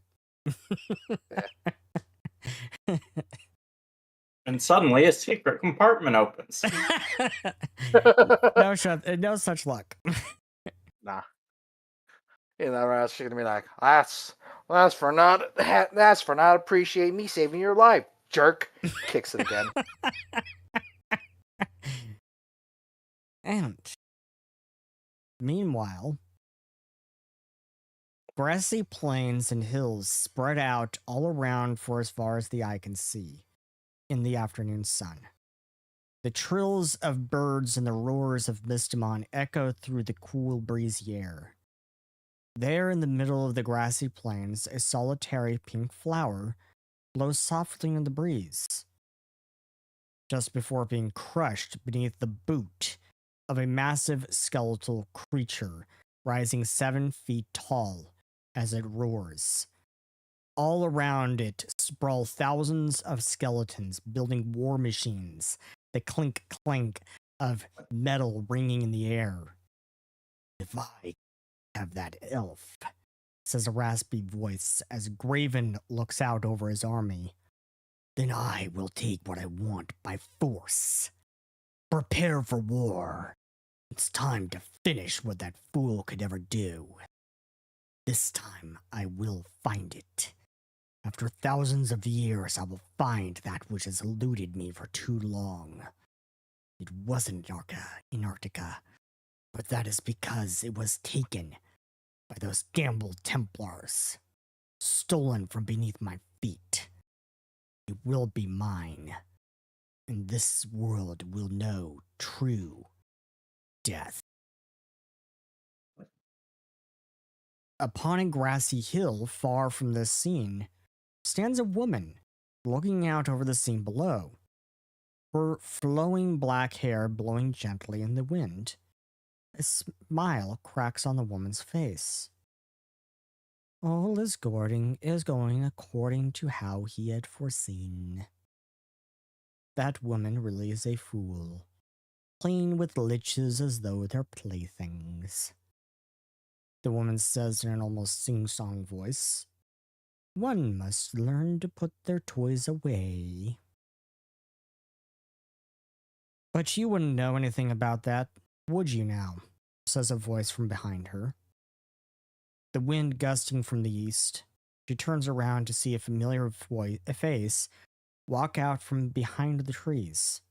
it. And suddenly a secret compartment opens. No such luck. Nah. You know, right? She's gonna be like, that's for not appreciating me saving your life, jerk. Kicks it again. And meanwhile, grassy plains and hills spread out all around for as far as the eye can see in the afternoon sun. The trills of birds and the roars of Mystimon echo through the cool, breezy air. There in the middle of the grassy plains, a solitary pink flower blows softly in the breeze, just before being crushed beneath the boot of a massive skeletal creature rising 7 feet tall as it roars. All around it sprawl thousands of skeletons building war machines, the clink of metal ringing in the air. If I have that elf, says a raspy voice as Graven looks out over his army, then I will take what I want by force. Prepare for war. It's time to finish what that fool could ever do. This time I will find it. After thousands of years, I will find that which has eluded me for too long. It wasn't Antarctica, but that is because it was taken by those gambled Templars, stolen from beneath my feet. It will be mine, and this world will know true death. Upon a grassy hill far from this scene stands a woman looking out over the scene below. her flowing black hair blowing gently in the wind. A smile cracks on the woman's face. All is going according to how he had foreseen. That woman really is a fool, playing with liches as though they're playthings. The woman says in an almost sing-song voice, "One must learn to put their toys away." "But you wouldn't know anything about that, would you now?" says a voice from behind her. The wind gusting from the east, she turns around to see a familiar face walk out from behind the trees,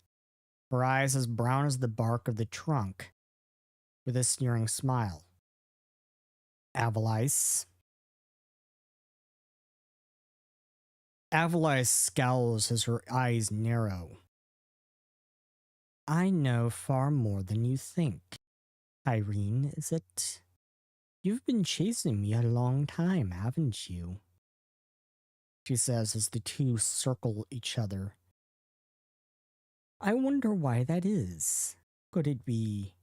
her eyes as brown as the bark of the trunk, with a sneering smile. Avalice. Avalice scowls as her eyes narrow. "I know far more than you think. Irene, is it? You've been chasing me a long time, haven't you?" she says as the two circle each other. "I wonder why that is. Could it be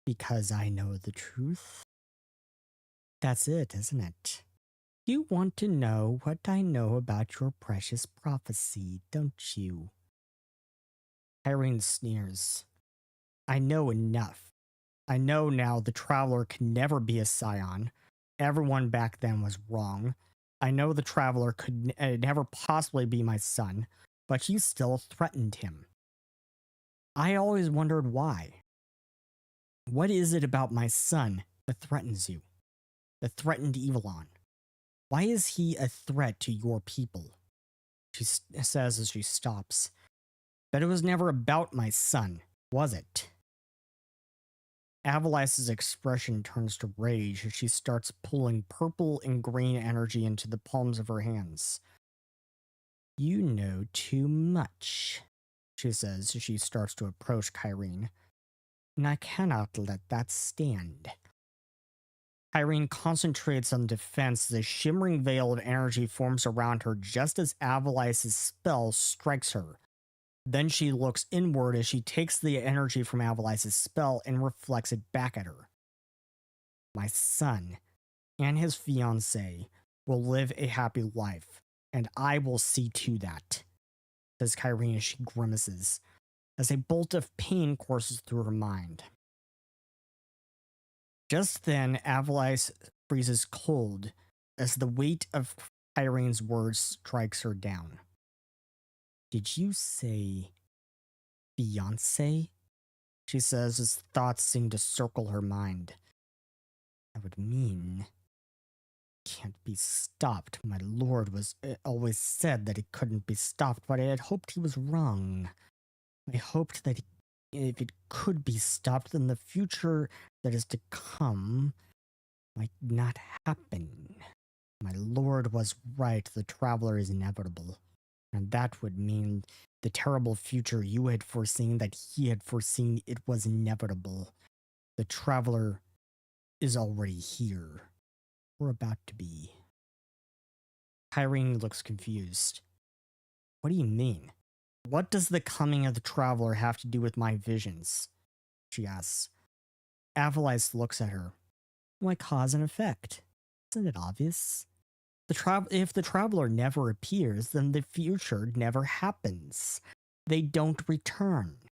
because I know the truth?" "That's it, isn't it? You want to know what I know about your precious prophecy, don't you?" Irene sneers. "I know enough. I know now the Traveler can never be a scion. Everyone back then was wrong. I know the Traveler could never possibly be my son, but you still threatened him. I always wondered why. What is it about my son that threatens you? That threatened Evelon? Why is he a threat to your people?" She says as she stops. "But it was never about my son, was it?" Avalice's expression turns to rage as she starts pulling purple and green energy into the palms of her hands. "You know too much," she says as she starts to approach Carii, "and I cannot let that stand." Carii concentrates on defense as a shimmering veil of energy forms around her just as Avalice's spell strikes her. Then she looks inward as she takes the energy from Avalice's spell and reflects it back at her. "My son and his fiancée will live a happy life, and I will see to that," says Carii as she grimaces, as a bolt of pain courses through her mind. Just then, Avalice freezes cold as the weight of Cairine's words strikes her down. "Did you say fiancé?" she says as thoughts seem to circle her mind. "That would mean can't be stopped. My lord was always said that it couldn't be stopped, but I had hoped he was wrong. I hoped that if it could be stopped, then the future that is to come might not happen. My lord was right, the Traveler is inevitable, and that would mean the terrible future you had foreseen, that he had foreseen, it was inevitable. The Traveler is already here. We're about to be." Carii looks confused. "What do you mean? What does the coming of the Traveler have to do with my visions?" she asks. Avalice looks at her. "Why, cause and effect. Isn't it obvious? If the Traveler never appears, then the future never happens. They don't return."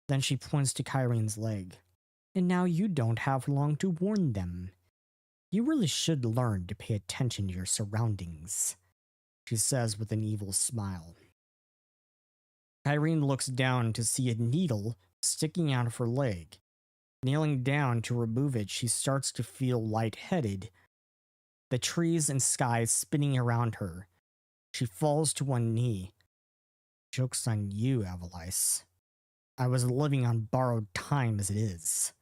Then she points to Cairine's leg. "And now you don't have long to warn them. You really should learn to pay attention to your surroundings," she says with an evil smile. Carii looks down to see a needle sticking out of her leg. Kneeling down to remove it, she starts to feel lightheaded, the trees and sky spinning around her. She falls to one knee. "Joke's on you, Avalice. I was living on borrowed time as it is,"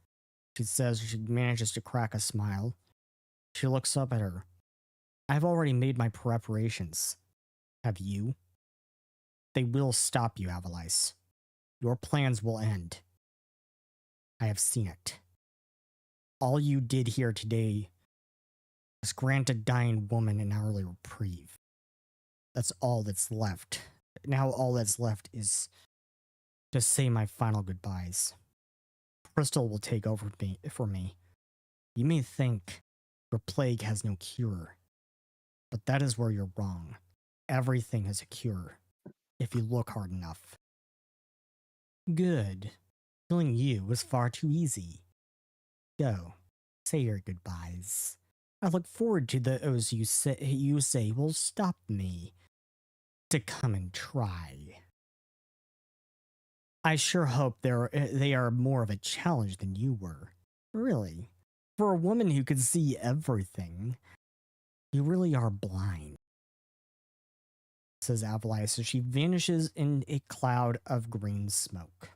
she says as she manages to crack a smile. She looks up at her. "I've already made my preparations. Have you? They will stop you, Avalice. Your plans will end. I have seen it. All you did here today was grant a dying woman an hourly reprieve. That's all that's left. Now all that's left is to say my final goodbyes. Crystal will take over for me. You may think your plague has no cure, but that is where you're wrong. Everything has a cure, if you look hard enough. Good. Killing you was far too easy. Go. Say your goodbyes. I look forward to those you say will stop me to come and try. I sure hope they are more of a challenge than you were. Really. For a woman who could see everything, you really are blind, says Avalice as she vanishes in a cloud of green smoke.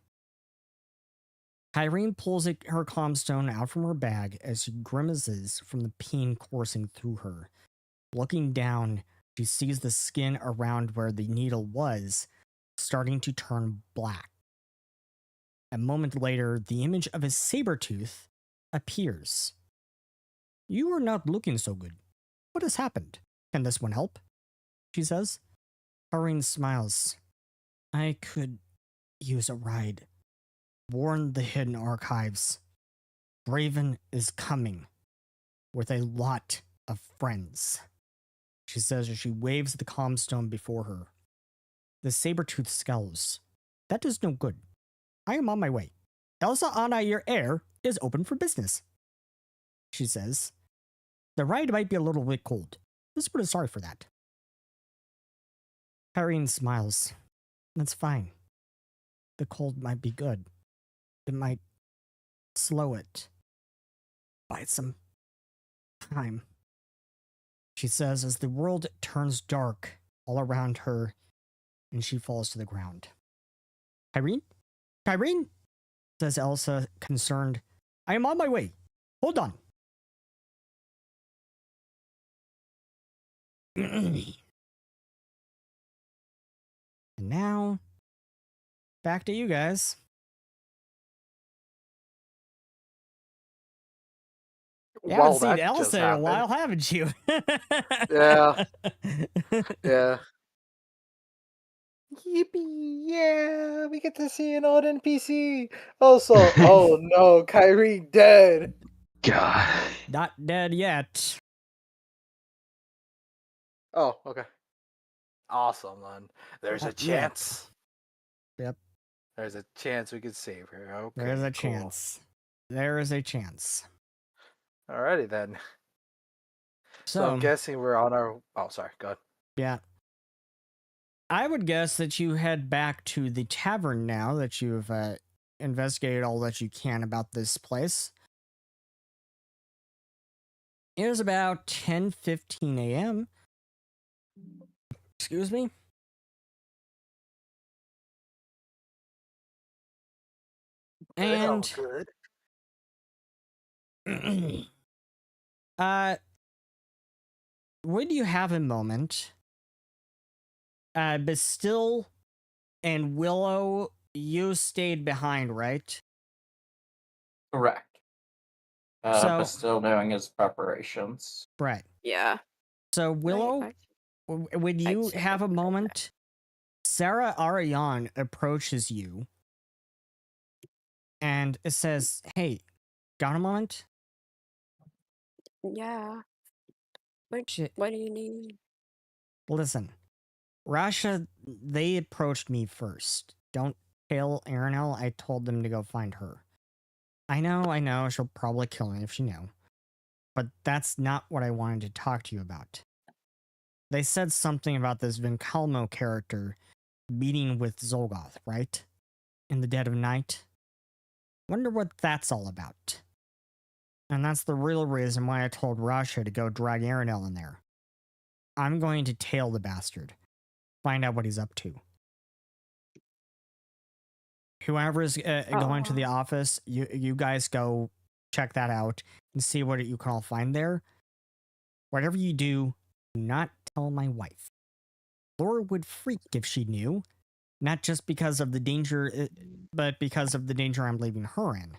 Irene pulls her comstone out from her bag as she grimaces from the pain coursing through her. Looking down, she sees the skin around where the needle was starting to turn black. A moment later, the image of a saber tooth appears. You are not looking so good. What has happened? Can this one help? She says. Irene smiles. I could use a ride. Warn the hidden archives. Raven is coming with a lot of friends, she says as she waves the comstone before her. The saber-tooth scowls. That is no good. I am on my way. Elsa Anna, your heir, is open for business, she says. The ride might be a little bit cold. This one is sorry for that. Irene smiles. That's fine. The cold might be good. It might slow it. Buy some time, she says as the world turns dark all around her and she falls to the ground. Irene? Irene? Says Elsa, concerned. I am on my way. Hold on. And now, back to you guys. You haven't seen Elsa in a while, haven't you? Yeah. Yeah. Yippee! Yeah, we get to see an old NPC. Also, oh no, Carii dead. God. Not dead yet. Oh, okay. Awesome, then. There's a chance. Yep. There's a chance we could save her. Okay. There's a cool. chance. There is a chance. Alrighty then. So I'm So, guessing we're on our. Oh, sorry. Go ahead. yeah. I would guess that you head back to the tavern now that you've investigated all that you can about this place. It is about 10:15 a.m. Excuse me. And good. When you have a moment, Bastille and Willow, you stayed behind, right? Correct. So- But still doing his preparations. Right. Yeah. So Willow, I- when you say have a something like that. moment, Sarah Ariane approaches you and it says, "Hey, got a moment?" Yeah. Shit. What do you need? Listen, Rasha, they approached me first. Don't tell Aranel I told them to go find her. I know, she'll probably kill me if she knew. But that's not what I wanted to talk to you about. They said something about this Vincalmo character meeting with Zolgoth, right? In the dead of night? Wonder what that's all about. And that's the real reason why I told Rasha to go drag Aranel in there. I'm going to tail the bastard. Find out what he's up to. Whoever is going to the office, you guys go check that out and see what you can all find there. Whatever you do not tell my wife. Laura would freak if she knew. Not just because of the danger, but because of the danger I'm leaving her in.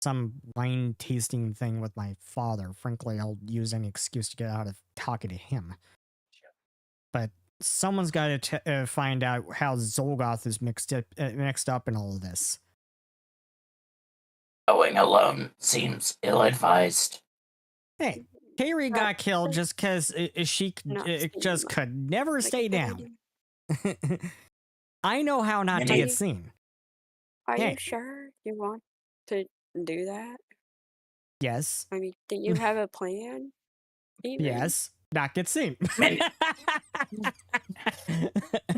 Some wine tasting thing with my father. Frankly, I'll use any excuse to get out of talking to him. But someone's got to find out how Zolgoth is mixed up in all of this. Going alone seems ill-advised. Hey, Carii got killed just because she Not just seem could never like stay a good down. idea. I know how not to Many- get seen. Are Hey. you sure you want to do that? Yes, I mean, do you have a plan? Even? yes, not get seen. Many-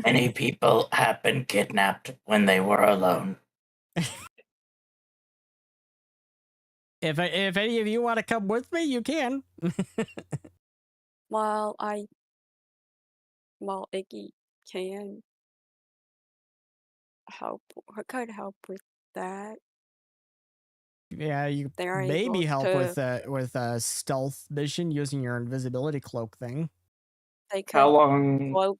Many people have been kidnapped when they were alone. If any of you want to come with me, you can. While Iggy can help, I could help with that. Yeah, you They are maybe able help to. with a stealth mission using your invisibility cloak thing. They could How long? cloak.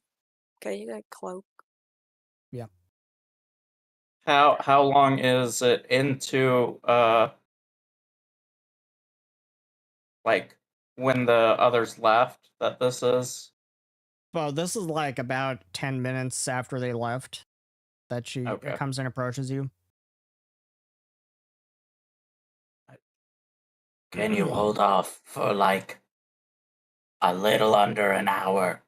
Okay, you got cloak. How long is it into like when the others left that this is? Well, this is like about 10 minutes after they left that she Okay. comes and approaches you. Can you hold off for like a little under an hour?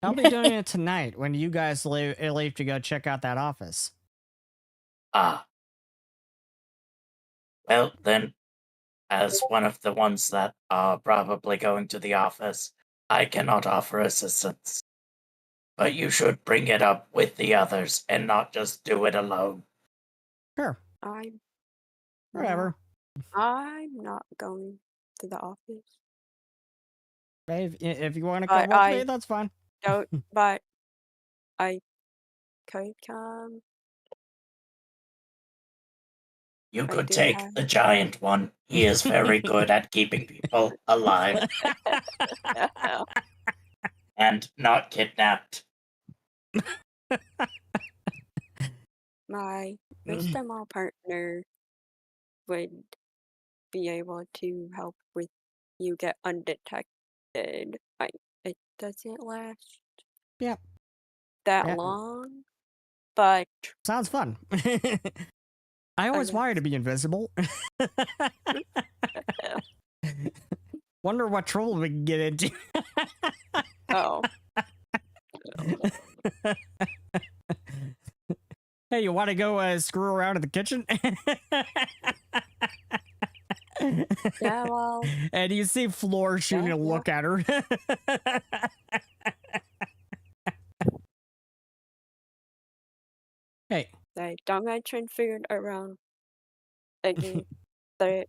I'll be doing it tonight when you guys leave to go check out that office. Ah. Well, then, as one of the ones that are probably going to the office, I cannot offer assistance. But you should bring it up with the others and not just do it alone. Sure, I'm whatever. I'm not going to the office. If you want to But come with me, that's fine. Don't. But I could come. You I could do take have- the giant one. He is very good at keeping people alive and not kidnapped. My Mystimon partner would be able to help with you get undetected. It doesn't last Yep. that Yeah. long, but Sounds fun. I always guess. wanted to be invisible. Wonder what trouble we can get into. oh, Hey, you want to go screw around in the kitchen? yeah, well, And you see Floor shooting Yeah, a look at her. Hey, they don't mention food around again. They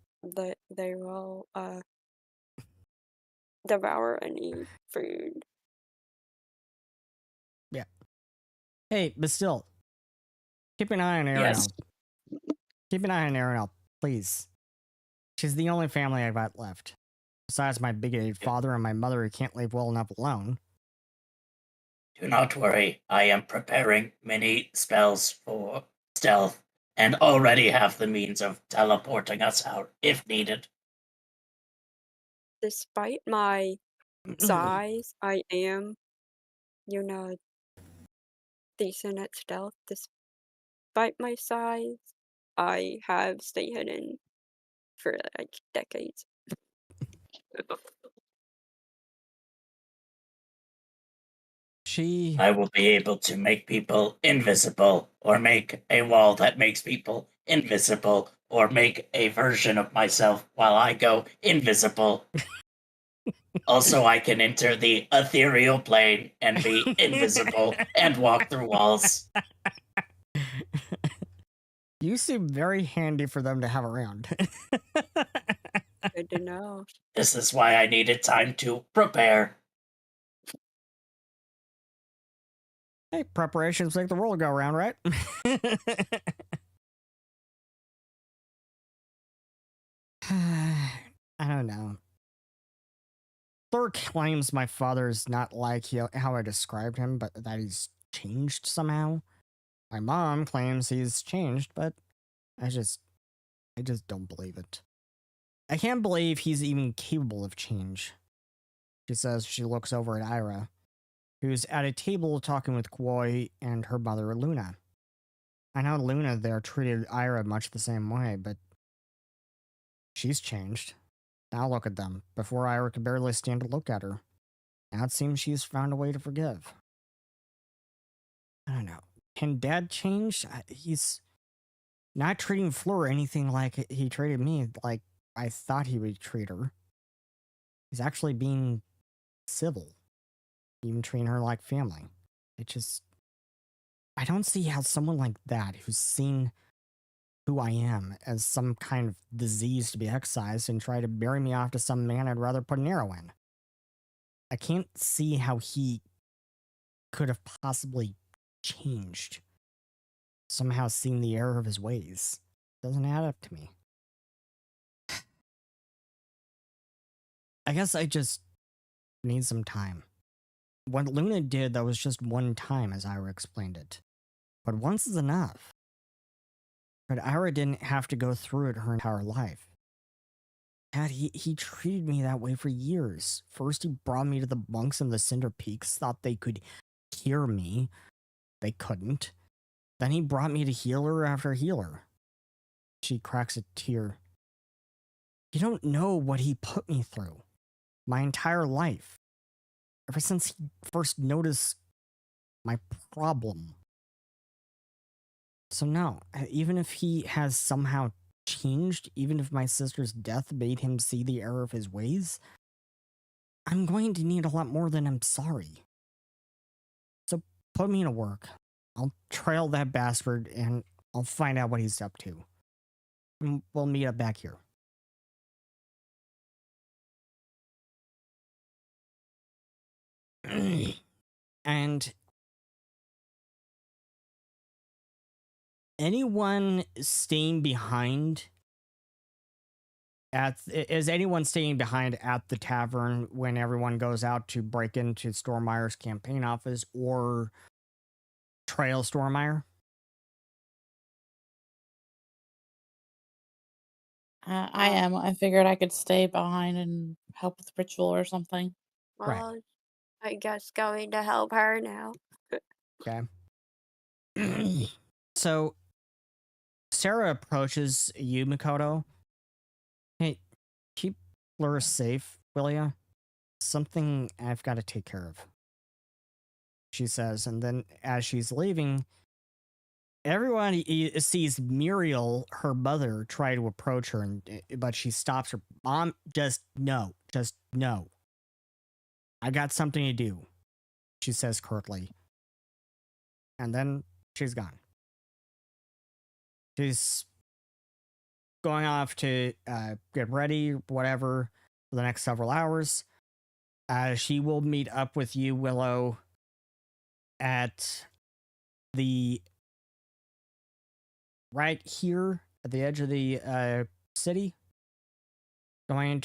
will devour any food. hey, but still, keep an eye on Ariel. Yes. Keep an eye on Ariel, please. She's the only family I've got left. Besides my bigoted father and my mother who can't leave well enough alone. Do not worry. I am preparing many spells for stealth and already have the means of teleporting us out if needed. Despite my size, I am, decent at stealth. Despite my size, I have stayed hidden for like decades. I will be able to make people invisible, or make a wall that makes people invisible, or make a version of myself while I go invisible. Also, I can enter the ethereal plane and be invisible and walk through walls. You seem very handy for them to have around. Good to know. This is why I needed time to prepare. Hey, preparations make the world go round, right? I don't know. Thor claims my father's not like how I described him, but that he's changed somehow. My mom claims he's changed, but I just don't believe it. I can't believe he's even capable of change. She says she looks over at Ira. who's at a table talking with Koi and her mother, Luna. I know Luna there treated Ira much the same way, but she's changed. Now look at them. Before, Ira could barely stand to look at her. Now it seems she's found a way to forgive. I don't know. Can Dad change? He's not treating Fleur anything like he treated me, like I thought he would treat her. He's actually being civil, even treating her like family. I don't see how someone like that, who's seen who I am as some kind of disease to be excised and try to bury me off to some man I'd rather put an arrow in. I can't see how he could have possibly changed. Somehow seen the error of his ways. Doesn't add up to me. I guess I just need some time. What Luna did, that was just one time, as Ira explained it. But once is enough. But Ira didn't have to go through it her entire life. Dad, he treated me that way for years. First, he brought me to the monks in the Cinder Peaks, thought they could hear me. They couldn't. Then he brought me to healer after healer. She cracks a tear. You don't know what he put me through. My entire life. Ever since he first noticed my problem. So no, even if he has somehow changed, even if my sister's death made him see the error of his ways, I'm going to need a lot more than I'm sorry. So put me to work. I'll trail that bastard and I'll find out what he's up to. And we'll meet up back here. And anyone staying behind is anyone staying behind at the tavern when everyone goes out to break into Stormire's campaign office or trail Stormire? I am. I figured I could stay behind and help with ritual or something. Well, I guess going to help her now. Okay. So Sarah approaches you, Mikoto. Hey, keep Fleur safe, will ya? Something I've got to take care of. She says, and then as she's leaving, everyone sees Muriel, her mother, try to approach her, but she stops her. Mom, just no. I got something to do, she says curtly. And then she's gone. She's going off to get ready, whatever, for the next several hours. She will meet up with you, Willow, at the right here at the edge of the city, going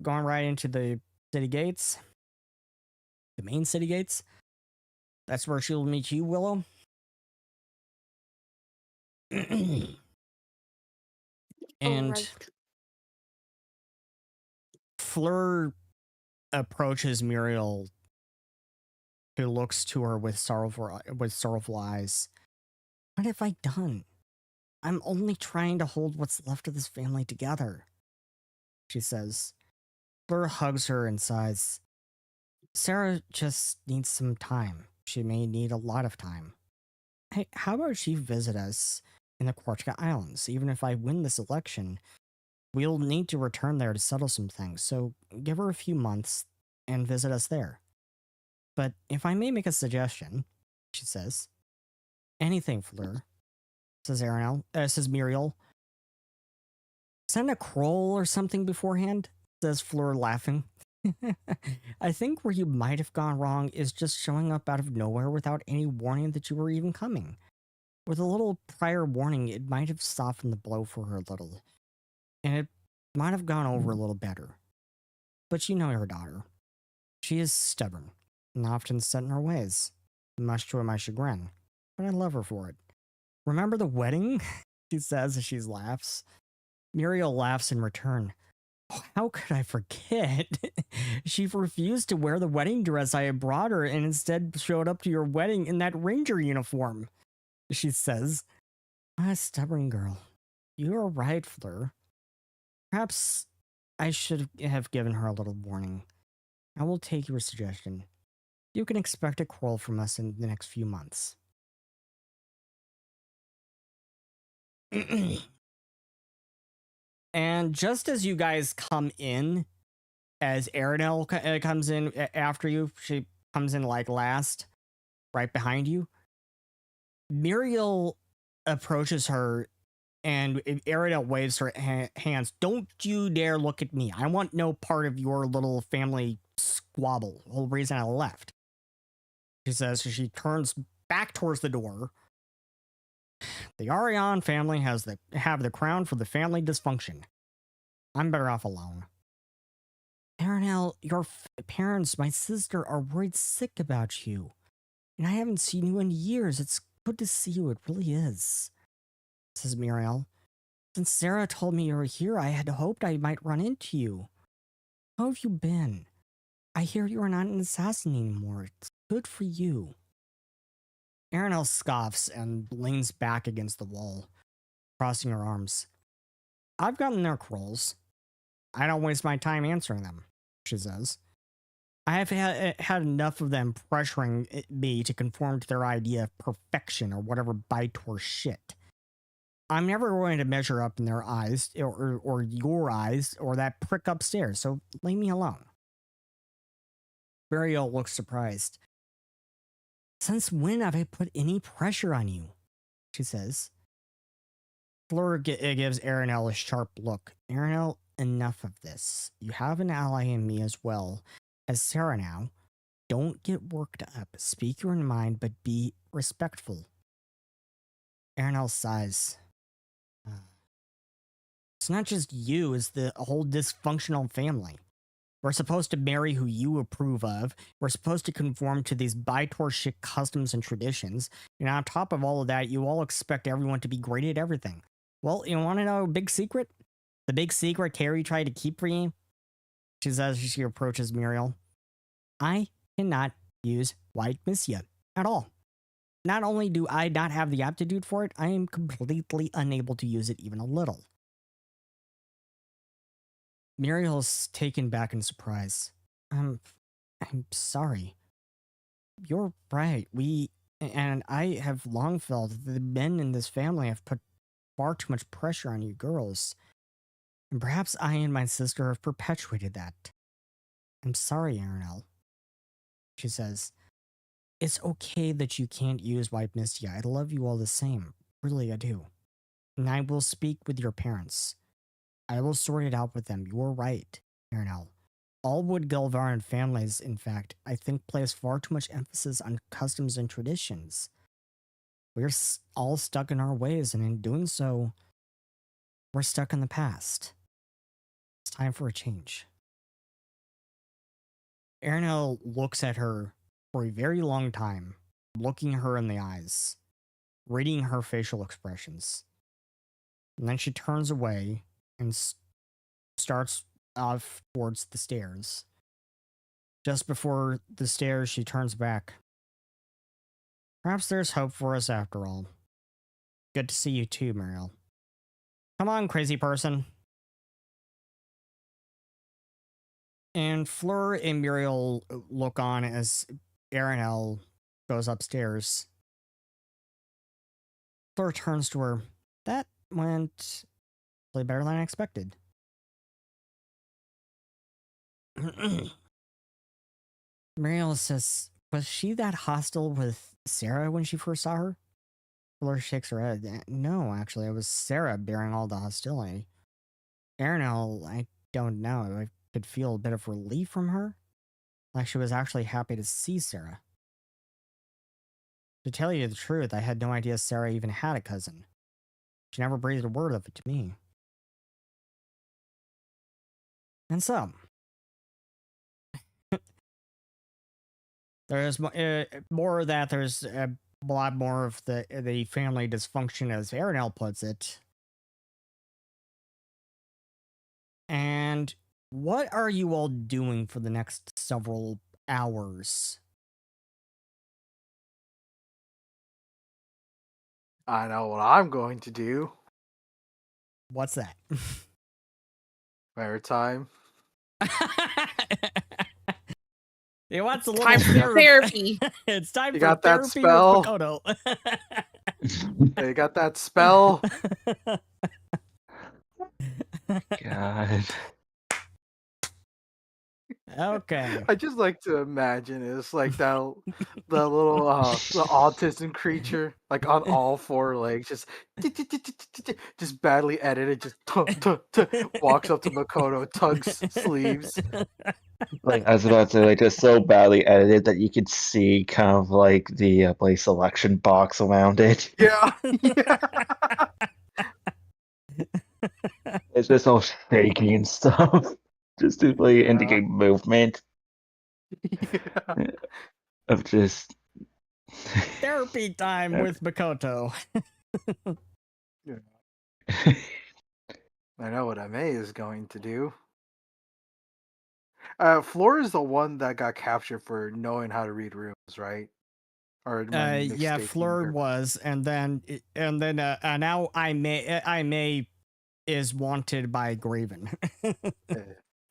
right into the city gates, the main city gates. That's where she'll meet you, Willow. And Alright. Fleur approaches Muriel, who looks to her with sorrowful eyes. What have I done? I'm only trying to hold what's left of this family together, she says. Fleur hugs her and sighs. Sarah just needs some time. She may need a lot of time. Hey, how about she visit us in the Quarchka Islands? Even if I win this election, we'll need to return there to settle some things, so give her a few months and visit us there. But if I may make a suggestion, she says. Anything, Fleur, says Muriel. Send a croll or something beforehand, says Fleur, laughing. I think where you might have gone wrong is just showing up out of nowhere without any warning that you were even coming. With a little prior warning, it might have softened the blow for her a little, and it might have gone over a little better. But you know your daughter. She is stubborn, and often set in her ways, much to my chagrin, but I love her for it. Remember the wedding? She says as she laughs. Muriel laughs in return. Oh, how could I forget? She refused to wear the wedding dress I had brought her and instead showed up to your wedding in that ranger uniform, she says. Ah, stubborn girl. You are right, Fleur. Perhaps I should have given her a little warning. I will take your suggestion. You can expect a quarrel from us in the next few months. And just as you guys come in, as Arinel comes in after you, she comes in like last, right behind you. Muriel approaches her and Arinel waves her hands. Don't you dare look at me. I want no part of your little family squabble. The whole reason I left. She says, so she turns back towards the door. The Arion family have the crown for the family dysfunction. I'm better off alone. Arinel, your parents, my sister, are worried sick about you. And I haven't seen you in years. It's good to see you. It really is, says Muriel. Since Sarah told me you were here, I had hoped I might run into you. How have you been? I hear you are not an assassin anymore. It's good for you. Arinel scoffs and leans back against the wall, crossing her arms. I've gotten their quarrels. I don't waste my time answering them, she says. I have had enough of them pressuring me to conform to their idea of perfection or whatever Bytor shit. I'm never going to measure up in their eyes, or your eyes, or that prick upstairs, so leave me alone. Burial looks surprised. Since when have I put any pressure on you? She says. Fleur gives Arinel a sharp look. Arinel, enough of this. You have an ally in me as well as Sarah now. Don't get worked up. Speak your mind, but be respectful. Arinel sighs. It's not just you, it's the whole dysfunctional family. We're supposed to marry who you approve of. We're supposed to conform to these Bytor shit customs and traditions. And on top of all of that, you all expect everyone to be great at everything. Well, you want to know a big secret? The big secret Carii tried to keep for you? She says as she approaches Muriel. I cannot use White Missia at all. Not only do I not have the aptitude for it, I am completely unable to use it even a little. Muriel's taken back in surprise. I'm sorry. You're right. And I have long felt that the men in this family have put far too much pressure on you girls. And perhaps I and my sister have perpetuated that. I'm sorry, Arinel. She says, it's okay that you can't use White Mistia. I love you all the same. Really, I do. And I will speak with your parents. I will sort it out with them. You're right, Arinel. All Wood-Gelvaran families, in fact, I think place far too much emphasis on customs and traditions. We're all stuck in our ways, and in doing so, we're stuck in the past. It's time for a change. Arinel looks at her for a very long time, looking her in the eyes, reading her facial expressions. And then she turns away and starts off towards the stairs. Just before the stairs, she turns back. Perhaps there's hope for us after all. Good to see you too, Muriel. Come on, crazy person. And Fleur and Muriel look on as Arinel goes upstairs. Fleur turns to her. That went way better than I expected. Muriel says, was she that hostile with Sarah when she first saw her? Fleur shakes her head. No, actually, it was Sarah bearing all the hostility. Arinel, I don't know. I could feel a bit of relief from her. Like she was actually happy to see Sarah. To tell you the truth, I had no idea Sarah even had a cousin. She never breathed a word of it to me. And so, there's more of that. There's a lot more of the family dysfunction, as Arinel puts it. And what are you all doing for the next several hours? I know what I'm going to do. What's that? Maritime. He wants a little Time for therapy. It's time You for got that therapy spell? with Makoto. You got that spell? God. Okay. I just like to imagine it's like that the little the autism creature, like on all four legs, just badly edited, just walks up to Makoto, tugs sleeves. Like I was about to say, like just so badly edited that you could see kind of like the place selection box around it. Yeah. Yeah. It's just all shaky and stuff, just to like Yeah. indicate movement Yeah. of just. Therapy time with Makoto. I know what May is going to do. Flora is the one that got captured for knowing how to read runes, right? Or am I Yeah, mistaking Fleur her? was, and then now I may is wanted by Graven. Yeah.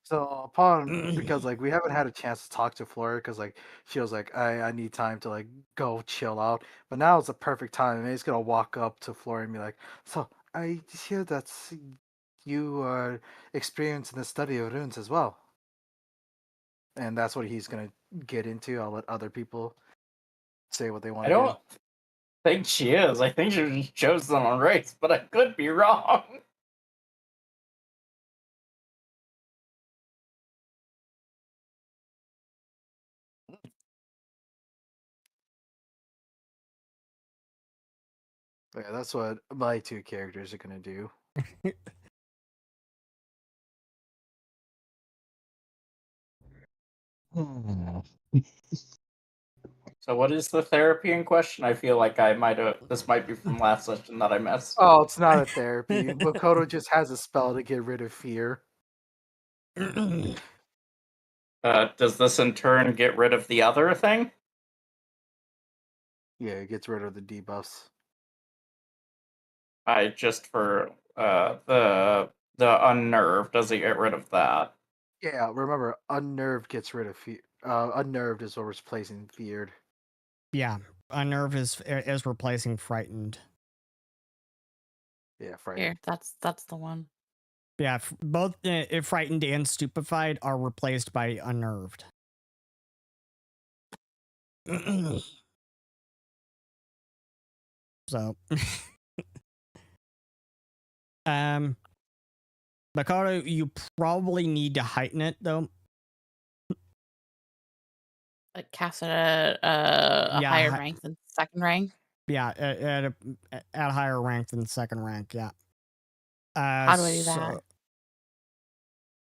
So upon because like we haven't had a chance to talk to Flora because like she was like I need time to like go chill out, but now it's the perfect time. And he's gonna walk up to Flora and be like, "So I hear that you are experienced in the study of runes as well," and that's what he's gonna get into. I'll let other people say what they want I to do. don't think she is. I think she just chose them on race, but I could be wrong. Yeah, that's what my two characters are gonna do. So what is the therapy in question? I feel like I might have. This might be from last session that I missed. Oh, it's not a therapy. Makoto just has a spell to get rid of fear. Does this in turn get rid of the other thing? Yeah, it gets rid of the debuffs. I just for the unnerved. Does it get rid of that? Yeah, remember, unnerved gets rid of fear. Unnerved is what replacing feared. Yeah, unnerve is replacing frightened. Yeah, frightened. Here, that's the one. Yeah, both frightened and stupefied are replaced by unnerved. So, Makoto, you probably need to heighten it though. Like cast it at a Yeah, higher rank than second rank. Yeah, at a higher rank than second rank. Yeah. How do I do that? So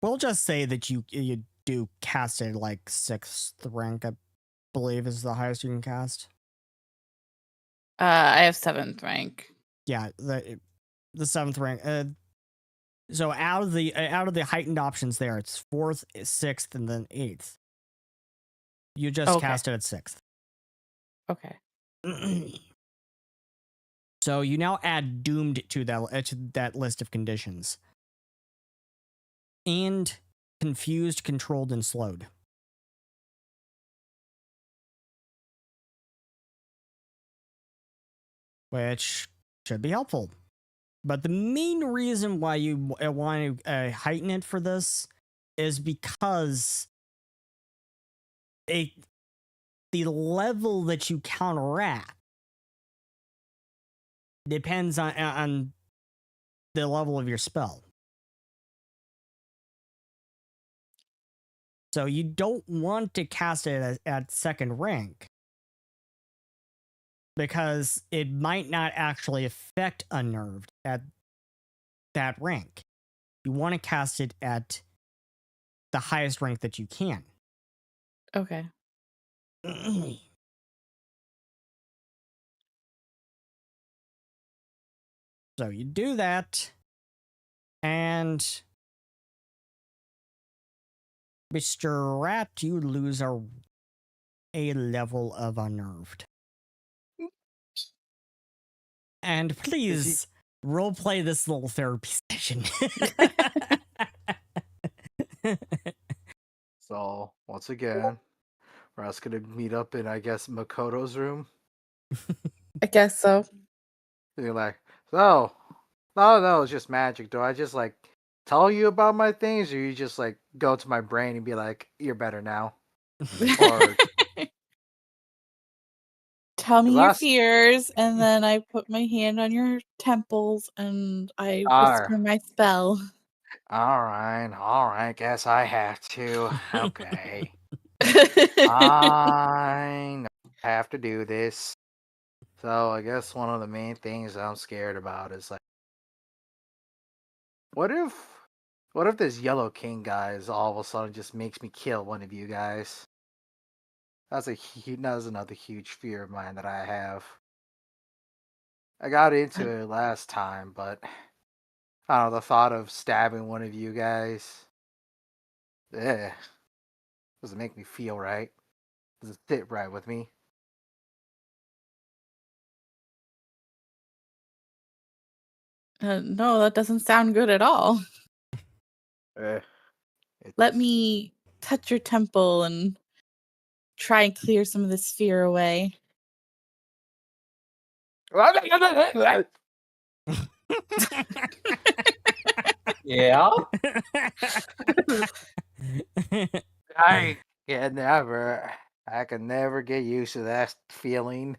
we'll just say that you do cast it like 6th rank. I believe is the highest you can cast. I have 7th rank. Yeah, the 7th rank. So out of the heightened options there, it's 4th, 6th, and then 8th. You just Okay. cast it at 6th. Okay. So you now add doomed to that list of conditions. And confused, controlled, and slowed. Which should be helpful. But the main reason why you want to heighten it for this is because the level that you counteract depends on the level of your spell. So you don't want to cast it at second rank because it might not actually affect unnerved at that rank. You want to cast it at the highest rank that you can. Okay. So you do that, and Mr. Rat, you lose a level of unnerved. And please roleplay this little therapy session. So once again, we're just gonna meet up in, I guess, Makoto's room. I guess so. You're like, so, no, it's just magic. Do I just like tell you about my things, or you just like go to my brain and be like, you're better now? Or Tell me your last, fears, and then I put my hand on your temples and I whisper my spell. all right. Guess I have to. Okay, I have to do this. So I guess one of the main things I'm scared about is like, what if this Yellow King guy is all of a sudden just makes me kill one of you guys? That's another huge fear of mine that I have. I got into it last time, but I don't know, the thought of stabbing one of you guys, doesn't make me feel right. Doesn't sit right with me. No, that doesn't sound good at all. Let me touch your temple and try and clear some of this fear away. Yeah. I can never get used to that feeling.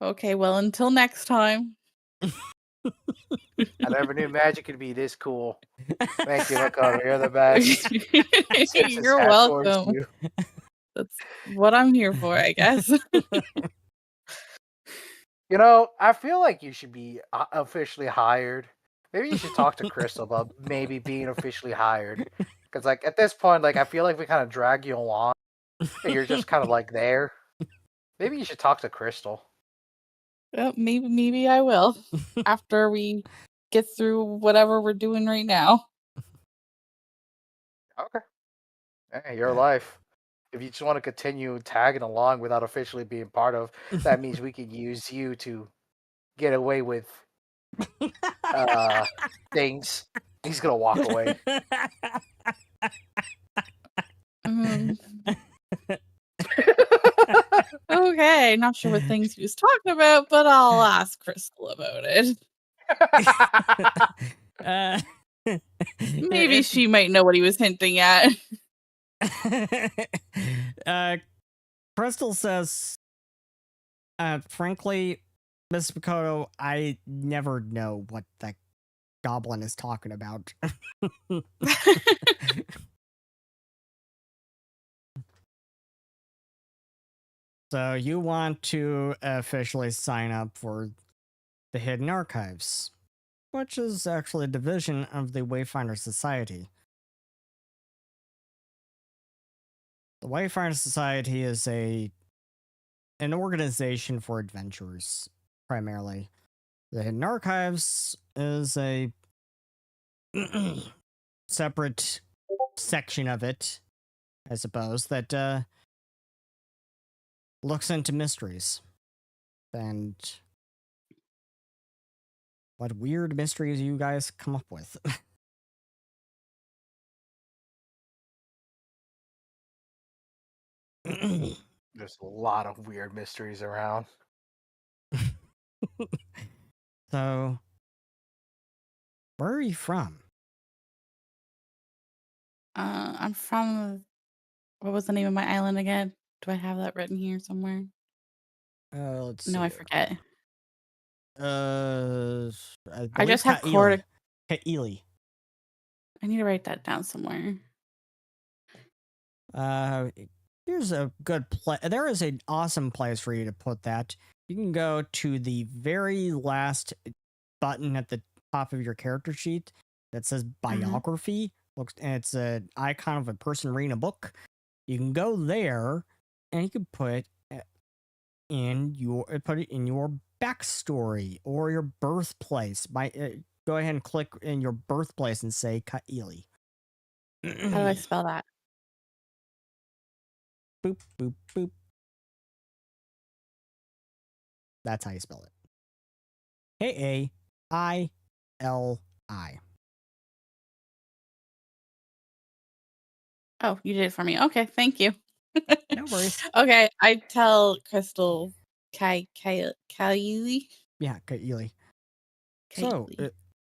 Okay, well, until next time. I never knew magic could be this cool. Thank you, Makoto. You're the best. You're welcome. That's what I'm here for, I guess. You know, I feel like you should be officially hired. Maybe you should talk to Crystal about maybe being officially hired. Because, like, at this point, like, I feel like we kind of drag you along. And you're just kind of, like, there. Maybe you should talk to Crystal. Well, maybe I will. After we get through whatever we're doing right now. Okay. Hey, your life. If you just want to continue tagging along without officially being part of, that means we could use you to get away with things. He's gonna walk away. Okay, not sure what things he was talking about, but I'll ask Crystal about it. Maybe she might know what he was hinting at. Crystal says, frankly, Miss Makoto, I never know what that goblin is talking about. So you want to officially sign up for the Hidden Archives, which is actually a division of the Wayfinder Society. The Wayfinder Society is an organization for adventurers, primarily. The Hidden Archives is a separate section of it, I suppose, that looks into mysteries. And what weird mysteries you guys come up with. There's a lot of weird mysteries around. So, where are you from? I'm from, what was the name of my island again? Do I have that written here somewhere? Let's see. No, I forget. I just have Carii. I need to write that down somewhere. Here's a good place. There is an awesome place for you to put that. You can go to the very last button at the top of your character sheet that says biography. Looks, and it's an icon of a person reading a book. You can go there, and you can put it in your backstory or your birthplace. Go ahead and click in your birthplace and say Carii. How do I spell that? Boop, boop, boop. That's how you spell it. Kaili. Oh, you did it for me. Okay, thank you. No worries. Okay, I tell Crystal Kaili. Yeah, Kaili. So,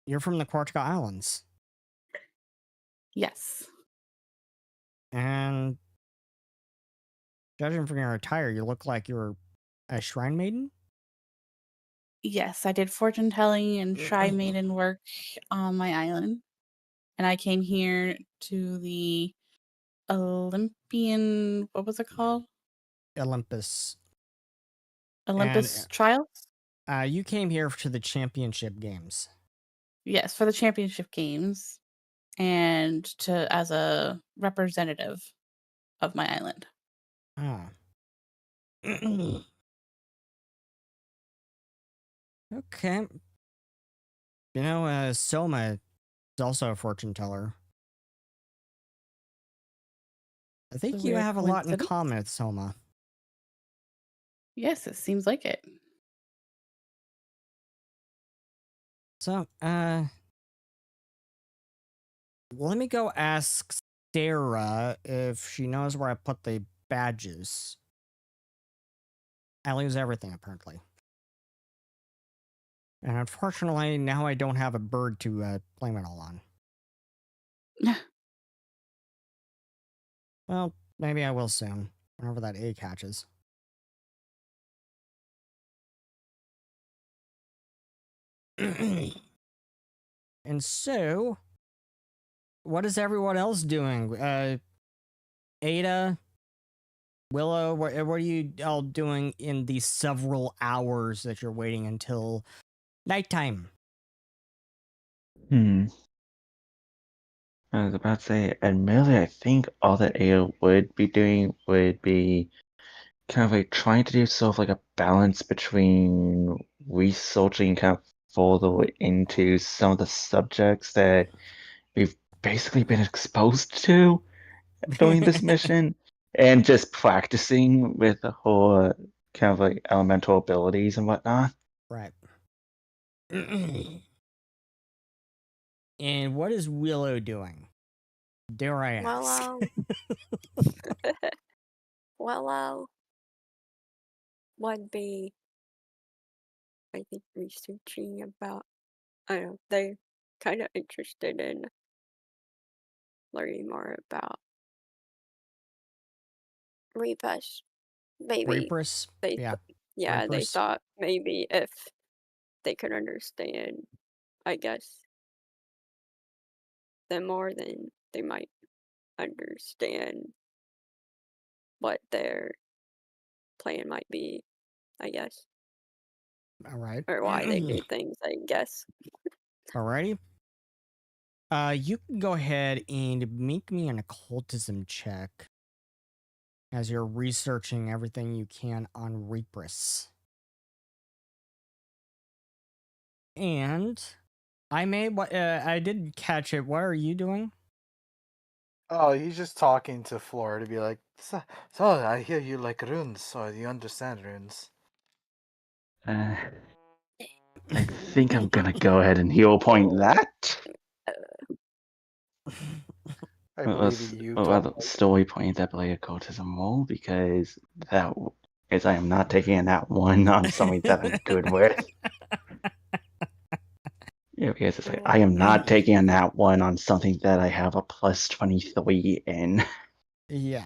you're from the Korchka Islands. Yes. And judging from your attire, you look like you're a shrine maiden? Yes, I did fortune telling and shrine maiden work on my island. And I came here to the Olympian, what was it called? Olympus. Olympus Trials? You came here to the championship games. Yes, for the championship games and as a representative of my island. Ah. Okay. You know, Soma is also a fortune teller. I think you weird have a lot in coincidence. common with Soma. Yes, it seems like it. So, let me go ask Sarah if she knows where I put the badges. I lose everything, apparently. And unfortunately, now I don't have a bird to blame it all on. Well, maybe I will soon, whenever that egg hatches. And so, what is everyone else doing? Ada, Willow, what are you all doing in the several hours that you're waiting until nighttime? I was about to say, admittedly, I think all that Ada would be doing would be kind of like trying to do sort of like a balance between researching kind of further into some of the subjects that we've basically been exposed to during this mission, and just practicing with the whole kind of like elemental abilities and whatnot. Right. And what is Willow doing? Dare I ask? Willow would be, I think, researching about, I don't know, they're kind of interested in learning more about Reaprus. Maybe Reaprus? they, Yeah. yeah, they Reaprus. thought maybe if they could understand, I guess, them more, then they might understand what their plan might be, I guess, All right. or why they do things, I guess. Alrighty. You can go ahead and make me an occultism check as you're researching everything you can on Reaprus. And I did catch it. What are you doing? Oh, he's just talking to Floor to be like, so I hear you like runes, so you understand runes. I think I'm gonna go ahead and hero point that. I Well, believe you well, told rather story point that play occultism role, because that is I am not taking a nat one on something that I'm good with. Yeah, because it's like I am not taking a nat one on something that I have a plus 23 in. Yeah.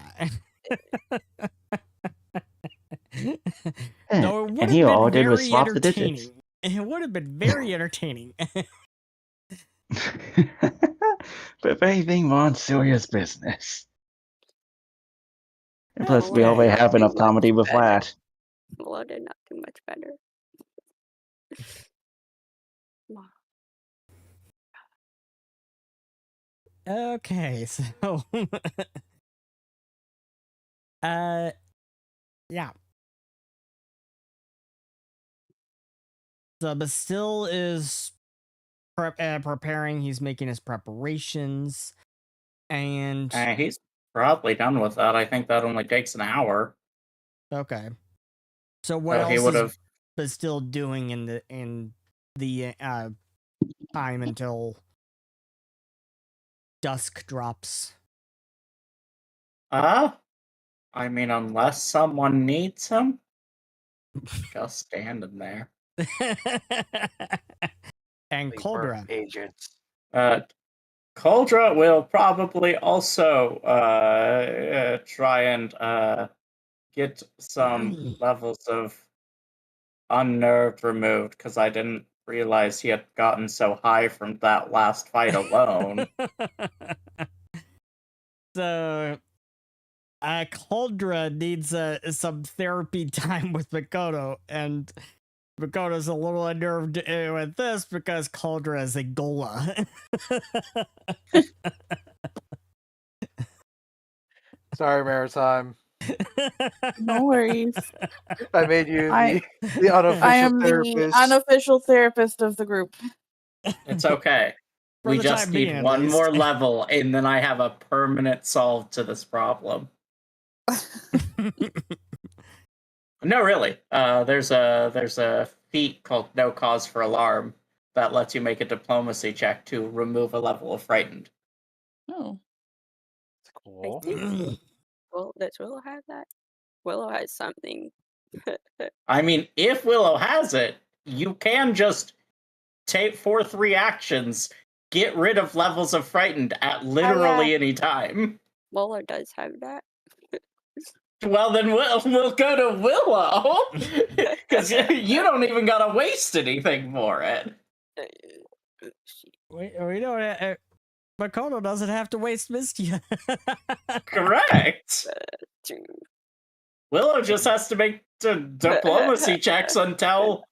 And, Though it would and have he all been did was very swap the digits. entertaining. It would have been very entertaining. But if anything, we're on serious business. And No, plus, we Willow already not have too enough much comedy with better. that. Willow did not too much better. Wow. Okay, so yeah. So Bastille is preparing, he's making his preparations. And He's probably done with that. I think that only takes an hour. okay. So what He else would is have. but still doing in the time until dusk drops? I mean, unless someone needs him, just standing there. And They were Coldra. agents. Coldra will probably also try and get some levels of unnerved removed, because I didn't realize he had gotten so high from that last fight alone. So Coldra needs some therapy time with Makoto, and Makoto's a little unnerved with this because Coldra is a Gola. Sorry, Maritime. No worries. I made you I- the unofficial I am therapist. the unofficial therapist of the group. It's okay. For We the just time being, need at one least. more level, and then I have a permanent solve to this problem. No, really. There's a feat called No Cause for Alarm that lets you make a diplomacy check to remove a level of frightened. Oh. It's cool. I think well, does Willow have that? Willow has something. I mean, if Willow has it, you can just take 3 actions, get rid of levels of frightened at literally any time. Willow does have that. Well, then we'll go to Willow, because you don't even gotta waste anything for it. we don't. Makoto doesn't have to waste Mystia. Correct. Willow just has to make diplomacy checks until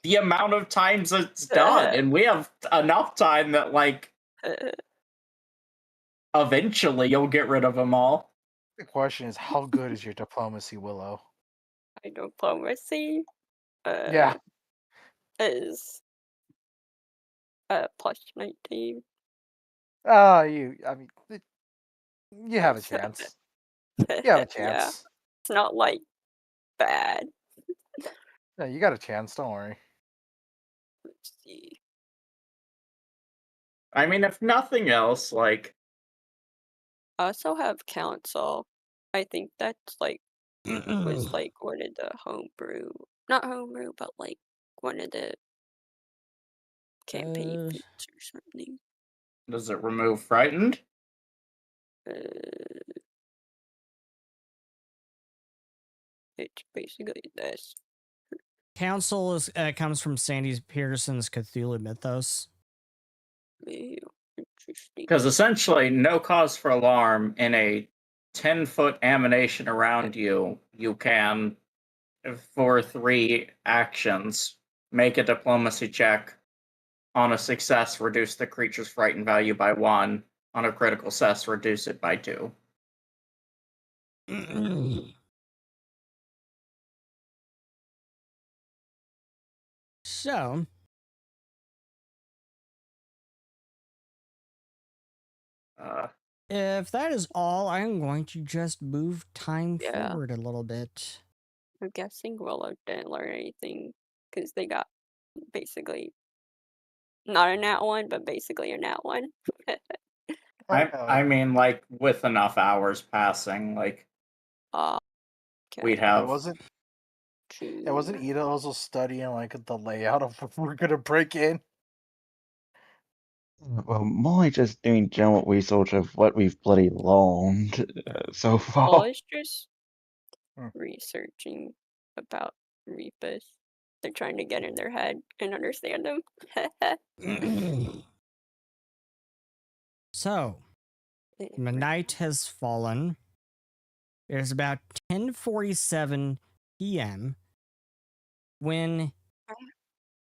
the amount of times it's done, and we have enough time that, like, eventually you'll get rid of them all. The question is, how good is your diplomacy, Willow? My diplomacy Yeah. is plus 19. I mean, you have a chance. You have a chance. Yeah. It's not like bad. Yeah, you got a chance. Don't worry. Let's see. I mean, if nothing else, like, I also have council. I think that's like was like one of the homebrew, not homebrew, but like one of the campaign feats or something. does it remove frightened? It's basically this. Council comes from Sandy Peterson's Cthulhu Mythos. Ew, interesting. Because essentially, no cause for alarm in a 10-foot emanation around you, you can, for 3 actions, make a diplomacy check. On a success, reduce the creature's frightened value by 1. On a critical success, reduce it by 2. So, if that is all, I'm going to just move time forward a little bit. I'm guessing Willow didn't learn anything because they got basically not a nat 1, but basically a nat 1. I mean, like, with enough hours passing, like, we'd have. Wasn't Ida also studying like the layout of what we're gonna break in? Well, Molly just doing general research of what we've bloody learned so far. Well, it's just researching about Reaprus. They're trying to get in their head and understand them. So, the night has fallen. It is about 10:47 p.m. when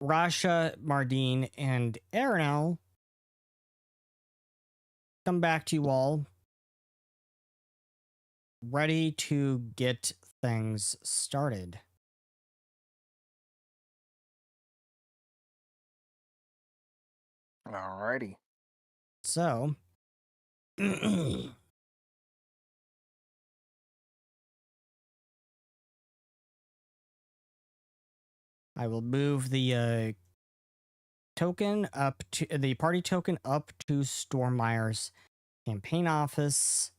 Rasha, Mardine, and Arenal come back to you all, ready to get things started. Alrighty. So, I will move the token up to the party token up to Stormire's campaign office,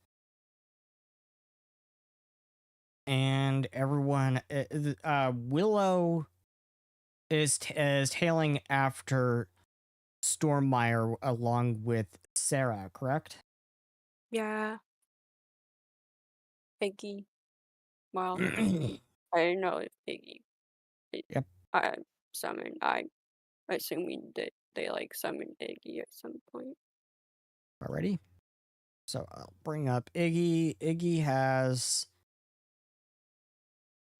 and everyone. Willow is tailing after Stormire along with Sarah. Correct? Yeah. Iggy. Well, Yep. I didn't know if Iggy. I summoned. I assuming that they like summoned Iggy at some point. Already. So I'll bring up Iggy. Iggy has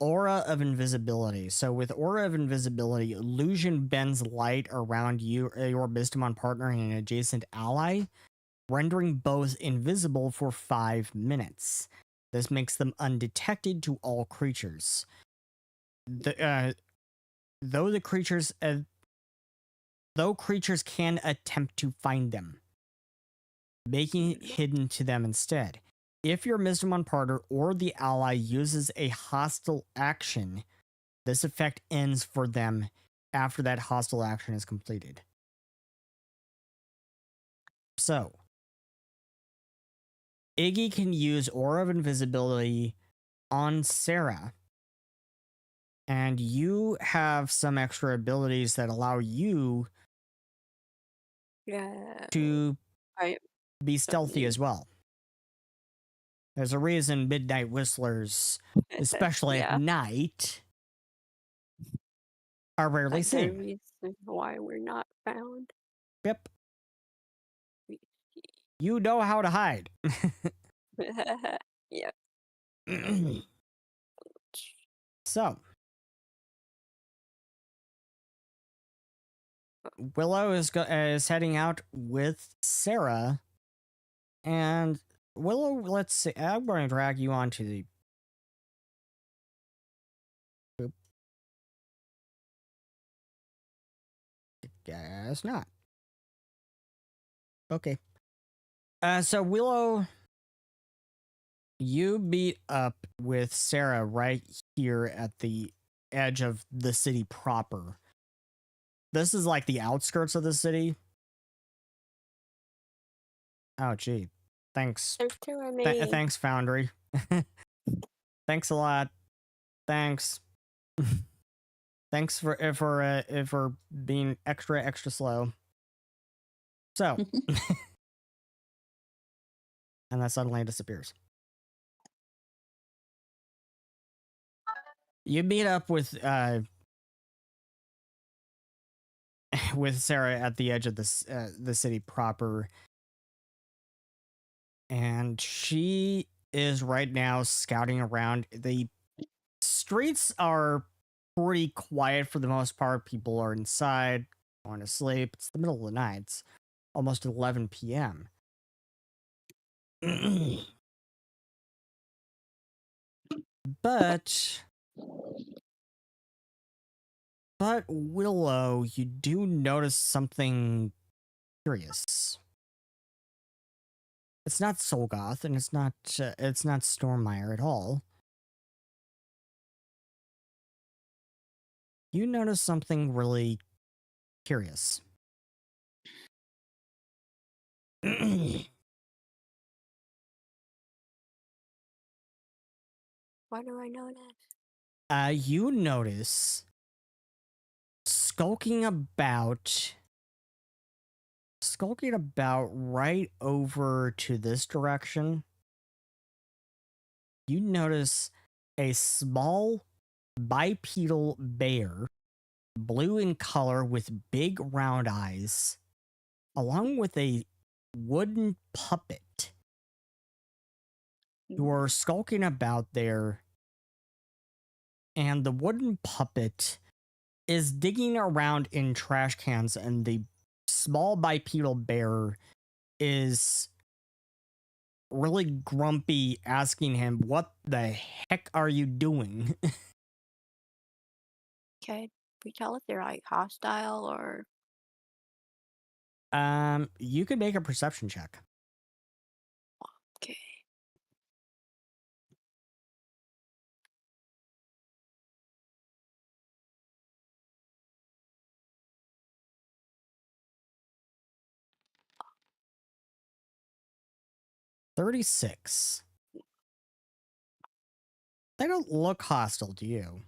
Aura of Invisibility. So with Aura of Invisibility, illusion bends light around you, your Mystimon partner, and an adjacent ally, rendering both invisible for 5 minutes. This makes them undetected to all creatures. Though creatures can attempt to find them, making it hidden to them instead. If your Mystimon partner or the ally uses a hostile action, this effect ends for them after that hostile action is completed. So, Iggy can use Aura of Invisibility on Sarah, and you have some extra abilities that allow you to be stealthy as well. There's a reason midnight whistlers, especially at night, are rarely That's the seen. reason why we're not found. Yep. You know how to hide. Yep. So, Willow is heading out with Sarah, and Willow, let's see, I'm going to drag you onto the... Oop. Guess not. Okay. So Willow, you meet up with Sarah right here at the edge of the city proper. This is like the outskirts of the city. Oh, gee. Thanks. There's two of me. Thanks, Foundry. Thanks a lot. Thanks. Thanks for being extra slow. So, and that suddenly disappears. You meet up with Sarah at the edge of the city proper, and she is right now scouting around. The streets are pretty quiet for the most part. People are inside, going to sleep. It's the middle of the night. It's almost 11 p.m. But Willow, you do notice something curious. It's not Solgoth, and it's not Stormire at all. You notice something really curious. Why do I know that? You notice skulking about right over to this direction. You notice a small bipedal bear, blue in color with big round eyes, along with a wooden puppet who are skulking about there. And the wooden puppet is digging around in trash cans, and the small bipedal bear is really grumpy, asking him, "What the heck are you doing?" Can we tell if they're like hostile or? You can make a perception check. 36. They don't look hostile to you.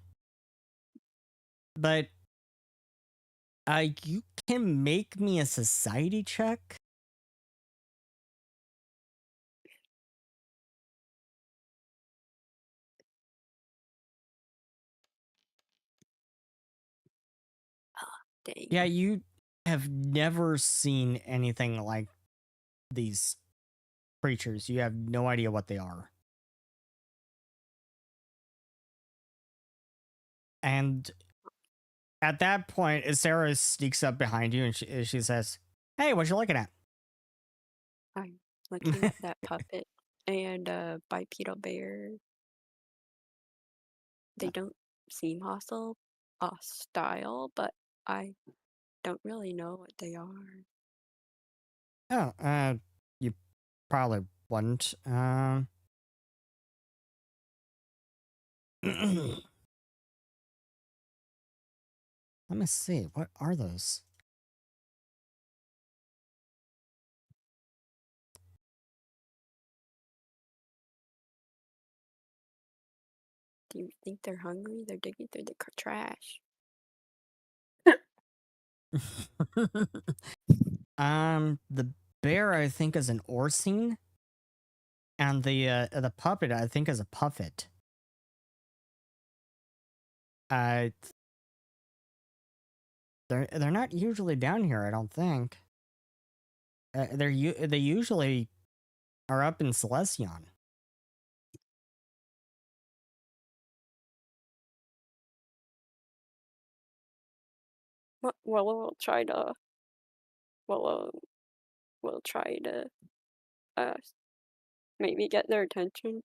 But you can make me a society check. Dang. Yeah, you have never seen anything like these creatures. You have no idea what they are. And at that point, Sarah sneaks up behind you and she says, "Hey, what you looking at?" I'm looking at that puppet and bipedal bear. They don't seem hostile, but I don't really know what they are. Oh, you probably wouldn't. Let me see. What are those? Do you think they're hungry? They're digging through the trash. The bear I think is an Orsine, and the puppet I think is a puffet. They're not usually down here, I don't think. They usually are up in Celestion. Well, we'll try to. We'll try to maybe get their attention.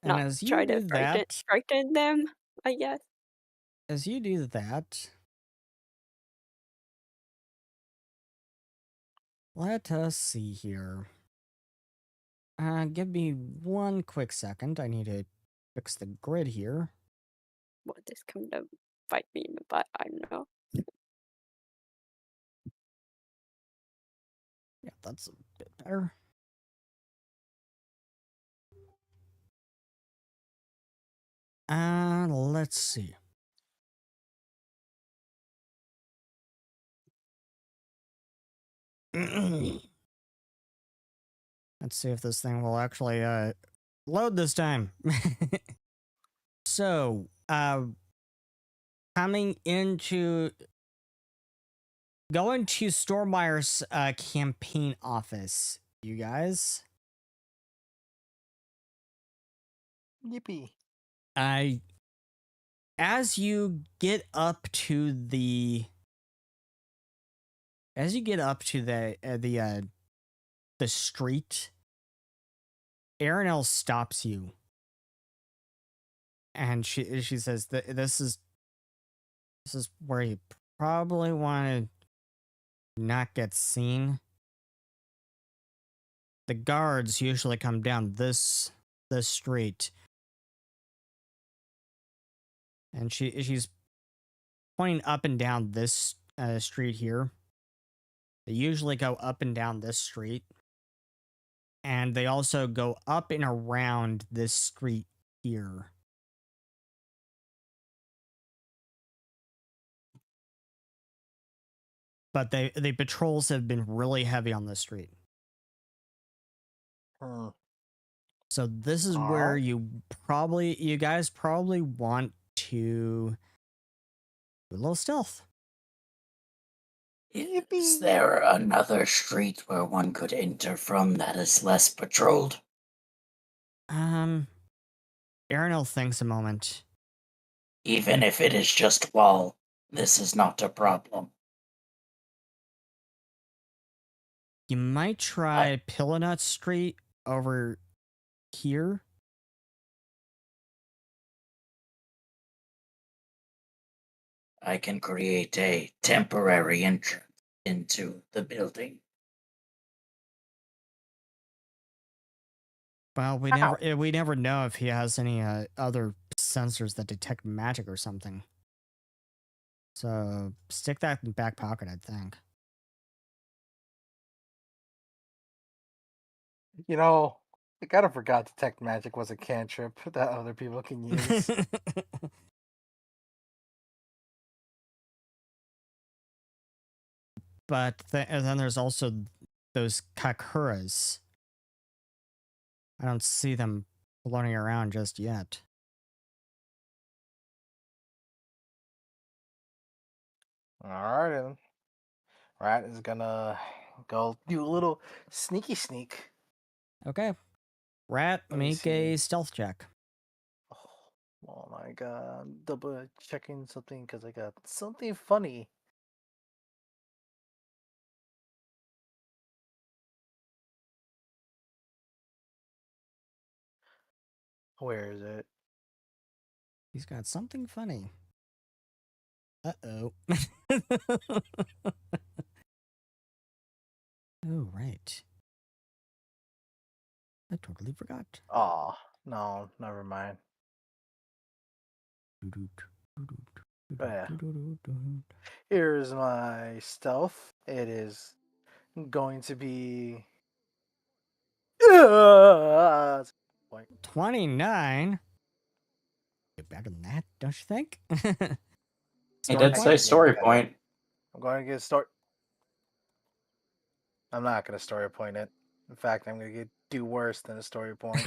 And Not as you try do to that, frighten them, I guess. as you do that, let us see here. Give me one quick second. I need to fix the grid here. Will this come to bite me in the butt? I don't know. Yeah, that's a bit better. Let's see. Let's see if this thing will actually load this time. So, coming into going to Stormire's campaign office, you guys. Yippee. As you get up to the street, Arinel stops you, and she says that this is where you probably want to not get seen. The guards usually come down this street, and she's pointing up and down this street here. They usually go up and down this street, and they also go up and around this street here. But the patrols have been really heavy on this street. So this is where you guys probably want to do a little stealth. Is there another street where one could enter from that is less patrolled? Arinel thinks a moment. Even if it is just wall, this is not a problem. You might try Pillanut Street over here. I can create a temporary entrance into the building. Well, we never know if he has any other sensors that detect magic or something. So stick that in the back pocket, I think. You know, I kind of forgot detect magic was a cantrip that other people can use. But and then there's also those kakuras. I don't see them floating around just yet. Alright, then. Rat is gonna go do a little sneaky sneak. Okay. Rat, Let me make a see. stealth check. Oh my god, I'm double checking something because I got something funny. Where is it? He's got something funny. Uh-oh. Oh, right. I totally forgot. Oh, no, never mind. But yeah, here's my stealth. It is going to be. Point. 29? Get better than that, don't you think? He Story did say point? story better. point. I'm going to get a story. I'm not going to story point it. In fact, I'm going to do worse than a story point.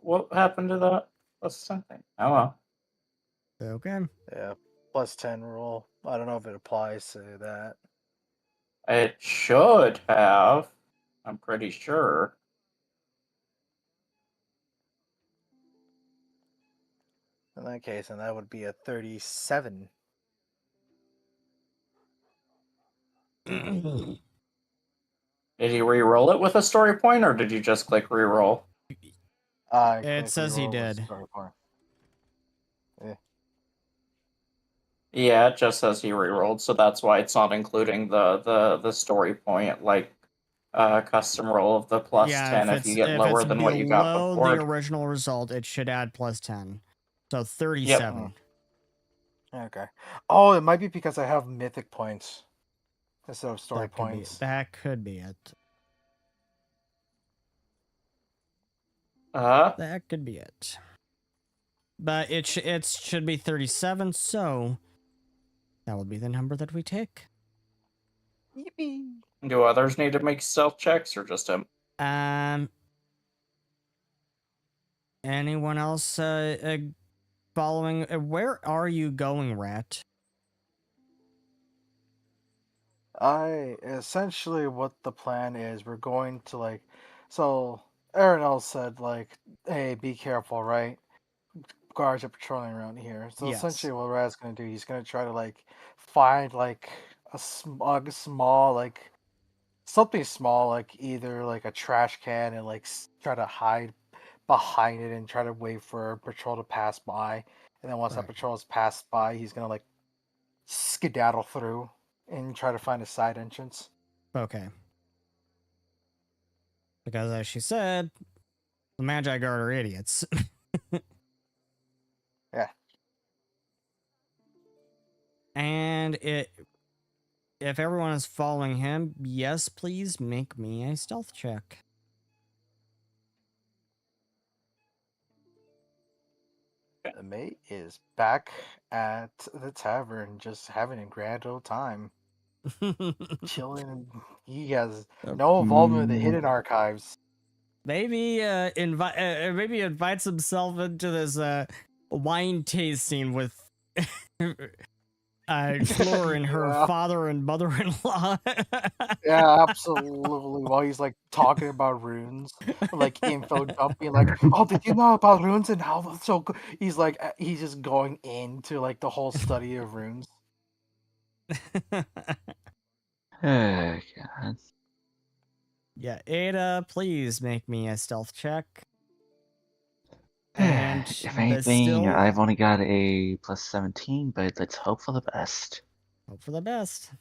What happened to that? What's something? Oh well. Okay. Yeah, plus 10 rule. I don't know if it applies to that. It should have. I'm pretty sure. In that case, and that would be a 37. Did he re-roll it with a story point, or did you just click re-roll? I It click says he reroll with did. story point. Yeah, it just says he re-rolled, so that's why it's not including the story point, like custom roll of the plus Yeah, 10 if you get if it's lower than what you got below the before. original result, it should add plus 10. So Yep. 37. Okay. Oh, it might be because I have mythic points instead of story That could be points. that could be it. That could be it. But it should be 37, so that will be the number that we take. Yippee! Do others need to make stealth checks, or just him? Anyone else following? Where are you going, Rat? Essentially what the plan is, we're going to so Aaron else said hey, be careful, right? Guards are patrolling around here. So Yes. essentially what Rad's gonna do, he's gonna try to find a small something small, either a trash can, and try to hide behind it and try to wait for a patrol to pass by. And then once that Right. patrol has passed by, he's gonna skedaddle through and try to find a side entrance. Okay. Because as she said, the Magi Guard are idiots. Yeah. And if everyone is following him, yes, please make me a stealth check. The mate is back at the tavern, just having a grand old time, chilling. And he has no involvement with the hidden archives. Maybe maybe invites himself into this wine tasting with Fleur and her Yeah. father and mother-in-law. Yeah, absolutely. While he's talking about runes, info dumping, oh, did you know about runes and how that's so good? He's just going into the whole study of runes. Oh, God. Yeah, Ada, please make me a stealth check. And If anything, still, I've only got a plus 17, but let's hope for the best. hope for the best.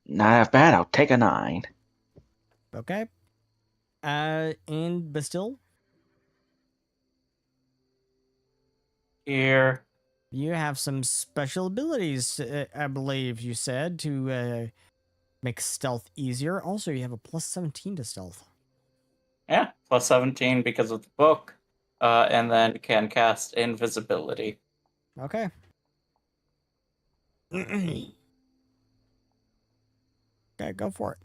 Not half bad, I'll take a 9. Okay. And Bastille, Here. you have some special abilities, I believe you said, to Makes stealth easier. Also, you have a plus 17 to stealth. Yeah, plus 17 because of the book, and then can cast invisibility. Okay. Okay, go for it.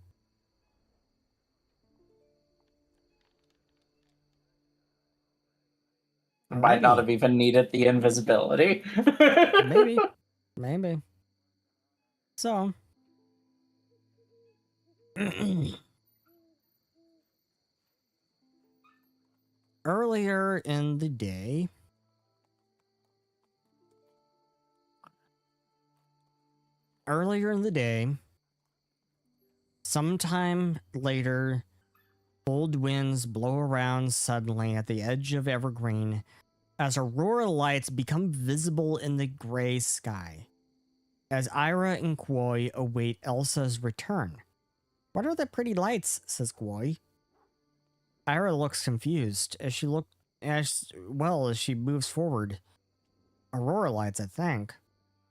Might not Alrighty. have even needed the invisibility. Maybe. Maybe. So. Earlier in the day. Sometime later, cold winds blow around suddenly at the edge of Evergreen as aurora lights become visible in the gray sky. As Ira and Koi await Elsa's return. What are the pretty lights? Says Koi. Ira looks confused as she moves forward. Aurora lights, I think.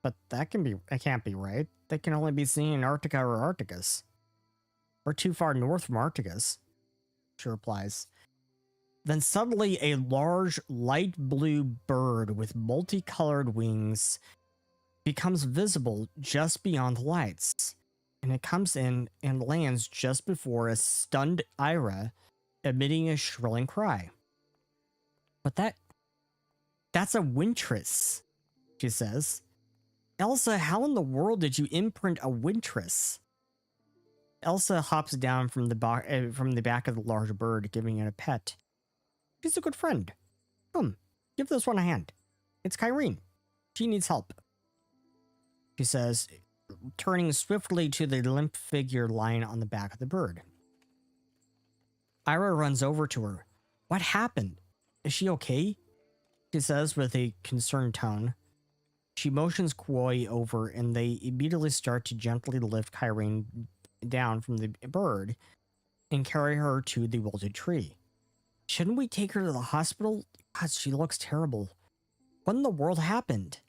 But it can't be right. They can only be seen in Arctica or Arcticus. We're too far north from Arcticus, she replies. Then suddenly a large light blue bird with multicolored wings becomes visible just beyond the lights. And it comes in and lands just before a stunned Ira, emitting a shrilling cry. But that's a Wintress, she says. Elsa, how in the world did you imprint a Wintress? Elsa hops down from the back of the large bird, giving it a pet. She's a good friend. Come, give this one a hand. It's Carii. She needs help, she says, turning swiftly to the limp figure lying on the back of the bird. Ira runs over to her. What happened? Is she okay? She says with a concerned tone. She motions Koi over and they immediately start to gently lift Carii down from the bird and carry her to the wilted tree. Shouldn't we take her to the hospital? God, she looks terrible. What in the world happened?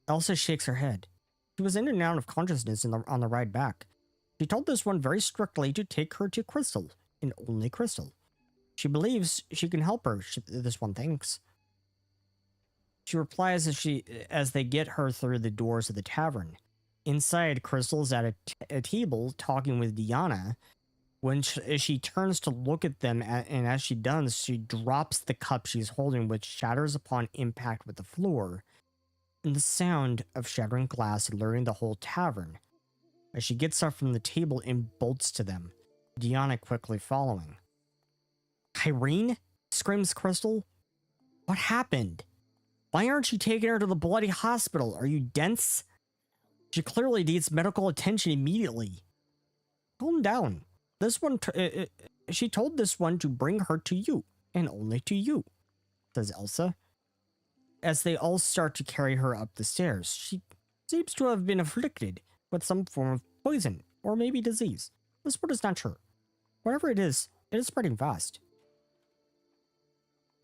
Elsa shakes her head. She was in and out of consciousness on the ride back. She told this one very strictly to take her to Crystal, and only Crystal. She believes she can help her, this one thinks. She replies as they get her through the doors of the tavern. Inside, Crystal's at a table talking with Diana. When she turns to look at them, and as she does, she drops the cup she's holding, which shatters upon impact with the floor, and the sound of shattering glass alerting the whole tavern. As she gets up from the table and bolts to them, Diana quickly following. Carii? Screams Crystal. What happened? Why aren't you taking her to the bloody hospital? Are you dense? She clearly needs medical attention immediately. Calm down. This one, she told this one to bring her to you, and only to you, says Elsa. As they all start to carry her up the stairs, she seems to have been afflicted with some form of poison, or maybe disease. This one is not sure. Whatever it is spreading fast.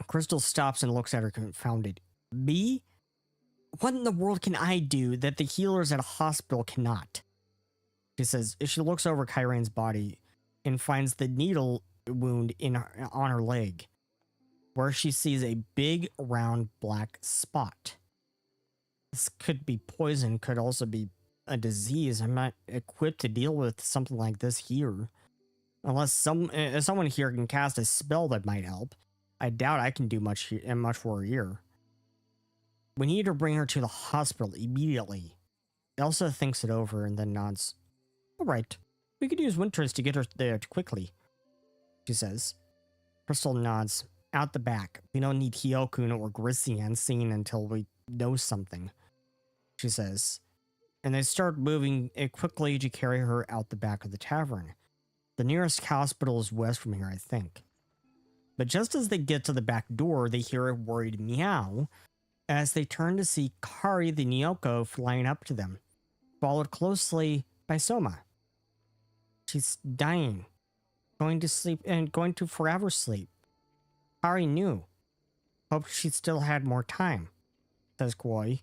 Crystal stops and looks at her confounded. Me? What in the world can I do that the healers at a hospital cannot? She says, as she looks over Cairi's body and finds the needle wound on her leg, where she sees a big, round, black spot. This could be poison, could also be a disease. I'm not equipped to deal with something like this here. Unless someone here can cast a spell that might help. I doubt I can do much for her here. We need to bring her to the hospital immediately. Elsa thinks it over and then nods. Alright, we could use Winters to get her there quickly, she says. Crystal nods. Out the back. We don't need Hyokun or Grissian seen until we know something, she says. And they start moving quickly to carry her out the back of the tavern. The nearest hospital is west from here, I think. But just as they get to the back door, they hear a worried meow as they turn to see Carii the Naekos flying up to them, followed closely by Soma. She's dying, going to sleep, and going to forever sleep. Carii knew. Hoped she still had more time, says Koi.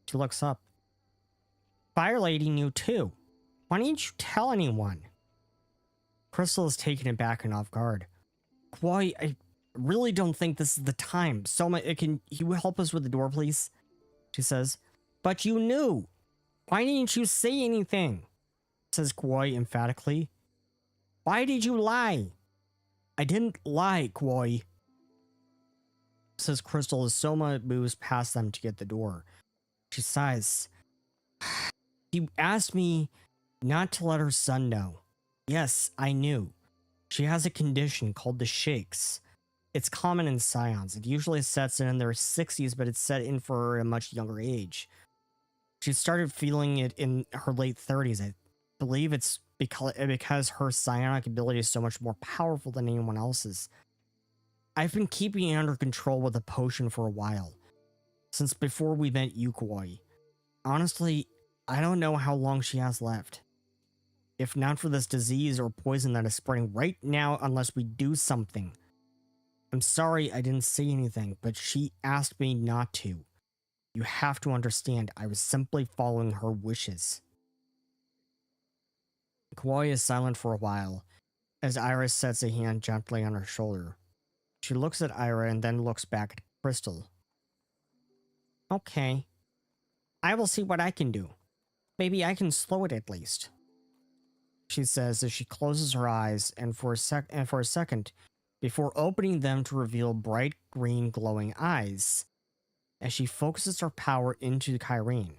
She looks up. Fire Lady knew too. Why didn't you tell anyone? Crystal is taken aback and off guard. Why, I really don't think this is the time. Soma, can you help us with the door, please? She says. But you knew. Why didn't you say anything? Says Kwoi emphatically. Why did you lie? I didn't lie, Kwoi. Says Crystal as Soma moves past them to get the door. She sighs. She asked me not to let her son know. Yes, I knew. She has a condition called the shakes. It's common in scions. It usually sets in their 60s, but it's set in for a much younger age. She started feeling it in her late 30s. I believe it's because her psionic ability is so much more powerful than anyone else's. I've been keeping it under control with a potion for a while. Since before we met Yukoi. Honestly, I don't know how long she has left. If not for this disease or poison that is spreading right now unless we do something. I'm sorry I didn't say anything, but she asked me not to. You have to understand, I was simply following her wishes. Kwoi is silent for a while, as Iris sets a hand gently on her shoulder. She looks at Ira and then looks back at Crystal. Okay. I will see what I can do. Maybe I can slow it at least. She says as she closes her eyes and for a second, before opening them to reveal bright green glowing eyes, as she focuses her power into Carii.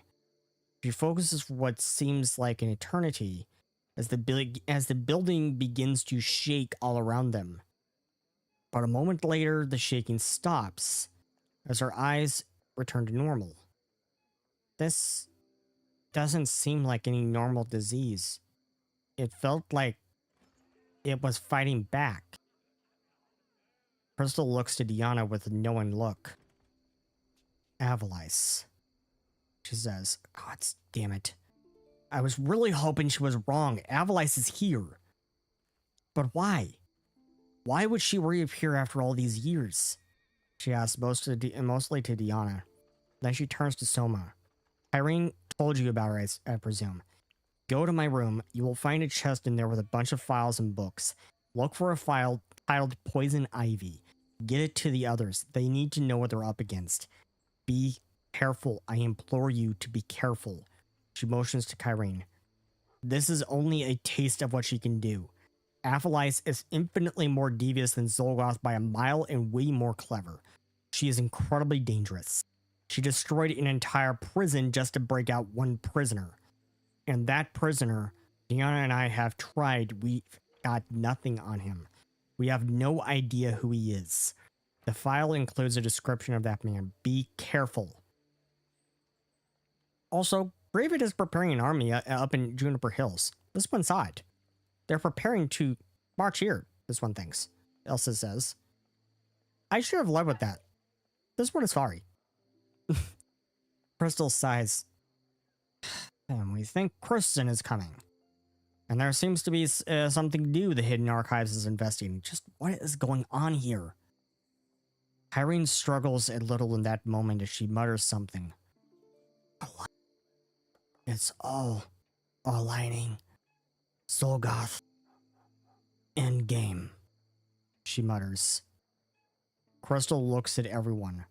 She focuses for what seems like an eternity as the building begins to shake all around them. But a moment later, the shaking stops as her eyes return to normal. This doesn't seem like any normal disease. It felt like it was fighting back. Crystal looks to Diana with a knowing look. Avalice, she says. God damn it. I was really hoping she was wrong. Avalice is here. But why? Why would she reappear after all these years? She asks mostly to Diana. Then she turns to Soma. Irene told you about her, I presume. Go to my room. You will find a chest in there with a bunch of files and books. Look for a file titled Poison Ivy. Get it to the others. They need to know what they're up against. Be careful. I implore you to be careful. She motions to Carii. This is only a taste of what she can do. Avalice is infinitely more devious than Zolgoth by a mile and way more clever. She is incredibly dangerous. She destroyed an entire prison just to break out one prisoner. And that prisoner, Diana and I have tried. We've got nothing on him. We have no idea who he is. The file includes a description of that man. Be careful. Also, Gravid is preparing an army up in Juniper Hills. This one saw it. They're preparing to march here, this one thinks. Elsa says. I should have led with that. This one is sorry. Crystal sighs. And we think Kristen is coming. And there seems to be something new the Hidden Archives is investigating. Just what is going on here? Irene struggles a little in that moment as she mutters something. It's all aligning. Zolgoth. Endgame. She mutters. Crystal looks at everyone.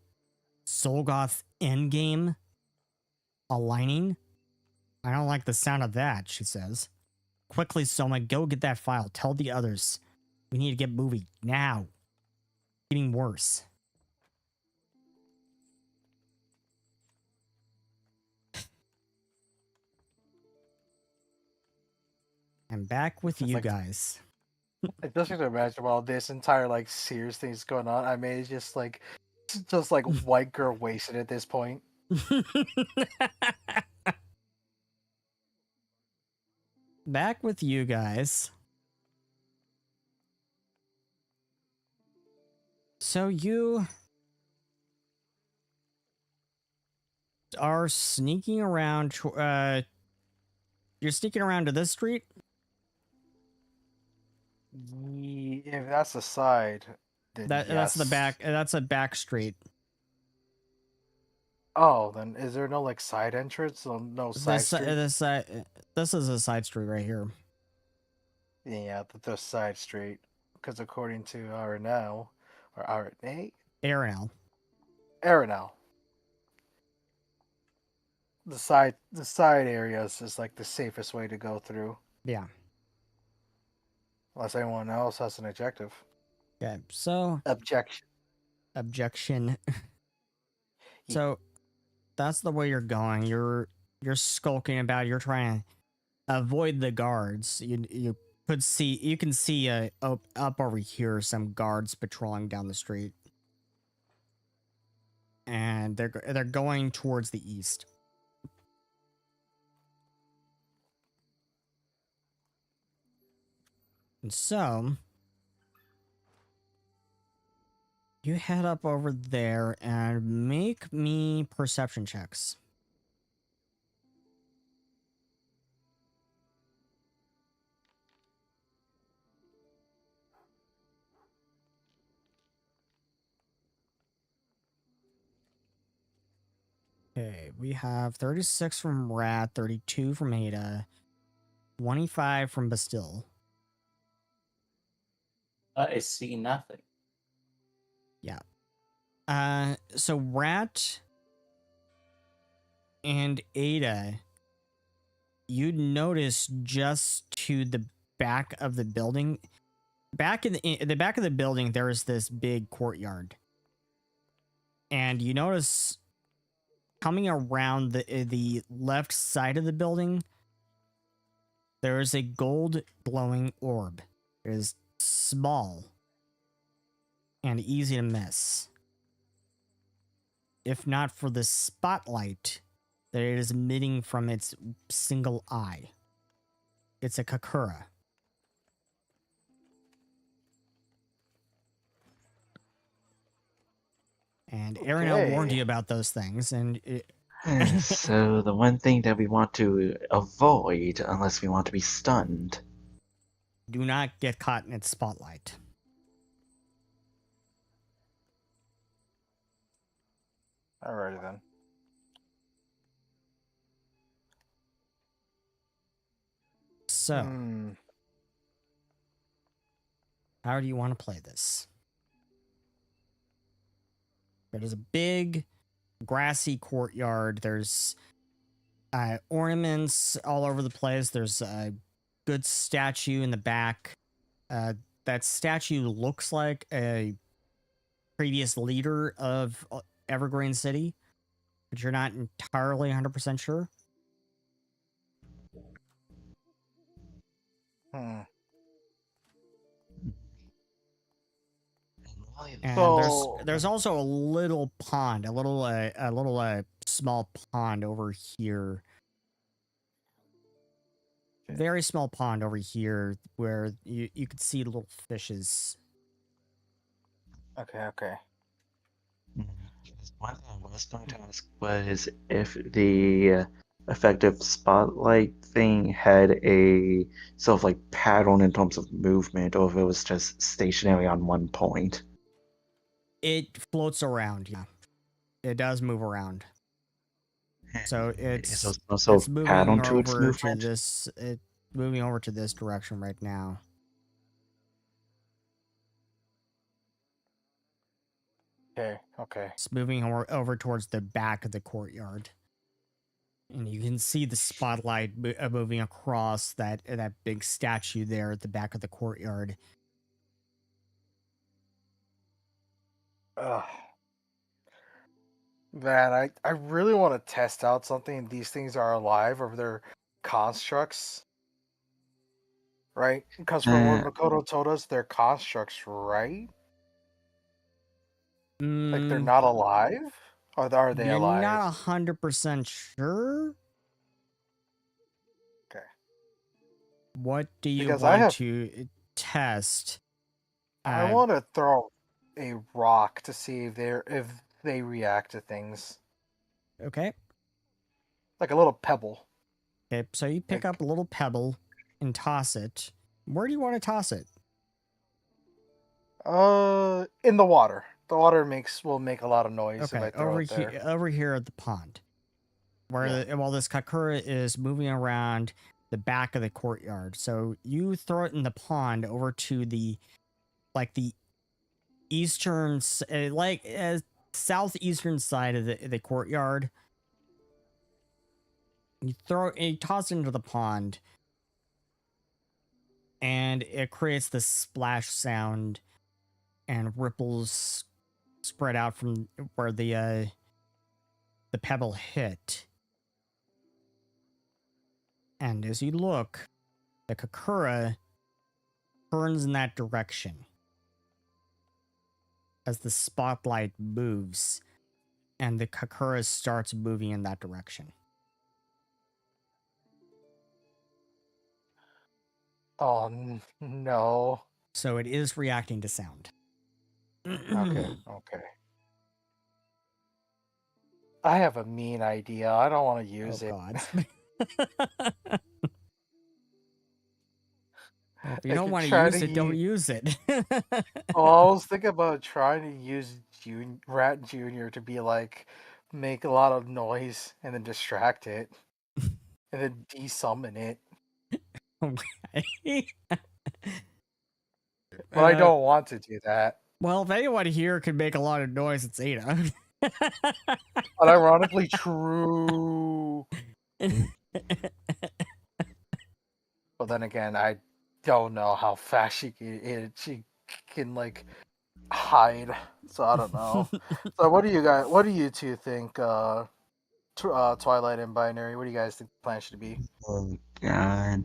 Zolgoth endgame? Aligning? I don't like the sound of that, she says. Quickly, Soma, go get that file. Tell the others. We need to get moving. Now. Getting worse. I'm back with you guys. I just can imagine while this entire like Sears thing is going on, I mean, it's just like white girl wasted at this point. Back with you guys. So you are sneaking around. You're sneaking around to this street. If that's the side, then That's the yes. back. That's a back street. Oh, then is there no like side entrance? No side This street? this is a side street right here. Yeah, the side street. Because according to Arenal, or Arenal, Arenal. Arenal, the side areas is like the safest way to go through. Yeah. Unless anyone else has an objective. Okay. So Objection. objection. Ye- So that's the way you're going. You're skulking about. You're trying to avoid the guards. You can see up over here some guards patrolling down the street, and they're going towards the east. And so you head up over there and make me perception checks. Okay, we have 36 from Rat, 32 from Ada, 25 from Bastille. I see nothing. So Rat and Ada, you notice just to the back of the building. Back in the back of the building, there is this big courtyard, and you notice coming around the left side of the building, there is a gold glowing orb. It is small and easy to miss, if not for the spotlight that it is emitting from its single eye. It's a Kakura. And Arenal warned Okay. you about those things, and So the one thing that we want to avoid, unless we want to be stunned. do not get caught in its spotlight. Alrighty then. So, Hmm. how do you want to play this? There's a big grassy courtyard. There's ornaments all over the place. There's a good statue in the back. That statue looks like a previous leader of Evergreen City, but you're not entirely 100% sure. Hmm. And So- there's also a little pond, a little small pond over here. Very small pond over here where you could see little fishes. Okay. One thing I was going to ask was if the effective spotlight thing had a sort of like pattern in terms of movement, or if it was just stationary on one point. It floats around, yeah. It does move around. So Is there it's some sort of moving pattern to its over to movement? this. Moving over to this direction right now. Okay. It's moving over towards the back of the courtyard, and you can see the spotlight moving across that big statue there at the back of the courtyard. Ugh. Man, I really want to test out something. These things are alive or they're constructs, right? Because from what Makoto told us, they're constructs, right? Like they're not alive, or are they You're alive? not 100% sure. Okay. What do you Because I want have- to test? I want to throw a rock to see if they react to things, Okay. like a little pebble. Okay. So you pick up a little pebble and toss it. Where do you want to toss it? In the water. The water will make a lot of noise if Okay, I throw it there. over here at the pond, where while this kakura is moving around the back of the courtyard. So you throw it in the pond over to the eastern, southeastern side of the courtyard. You toss it into the pond, and it creates this splash sound, and ripples spread out from where the pebble hit. And as you look, the kakura turns in that direction as the spotlight moves, and the kakura starts moving in that direction. Oh no. So it is reacting to sound. Okay. I have a mean idea. I don't want to use it. God. Well, if you I don't could want to try use to it, don't use it. Well, I was thinking about trying to use Rat Junior to be like, make a lot of noise and then distract it, and then desummon it. Okay. But I don't want to do that. Well, if anyone here could make a lot of noise, it's Ada. Unironically true. But then again, I don't know how fast she can like hide. So I don't know. So what do you two think? Twilight and Binary. What do you guys think the plan should be? Oh God.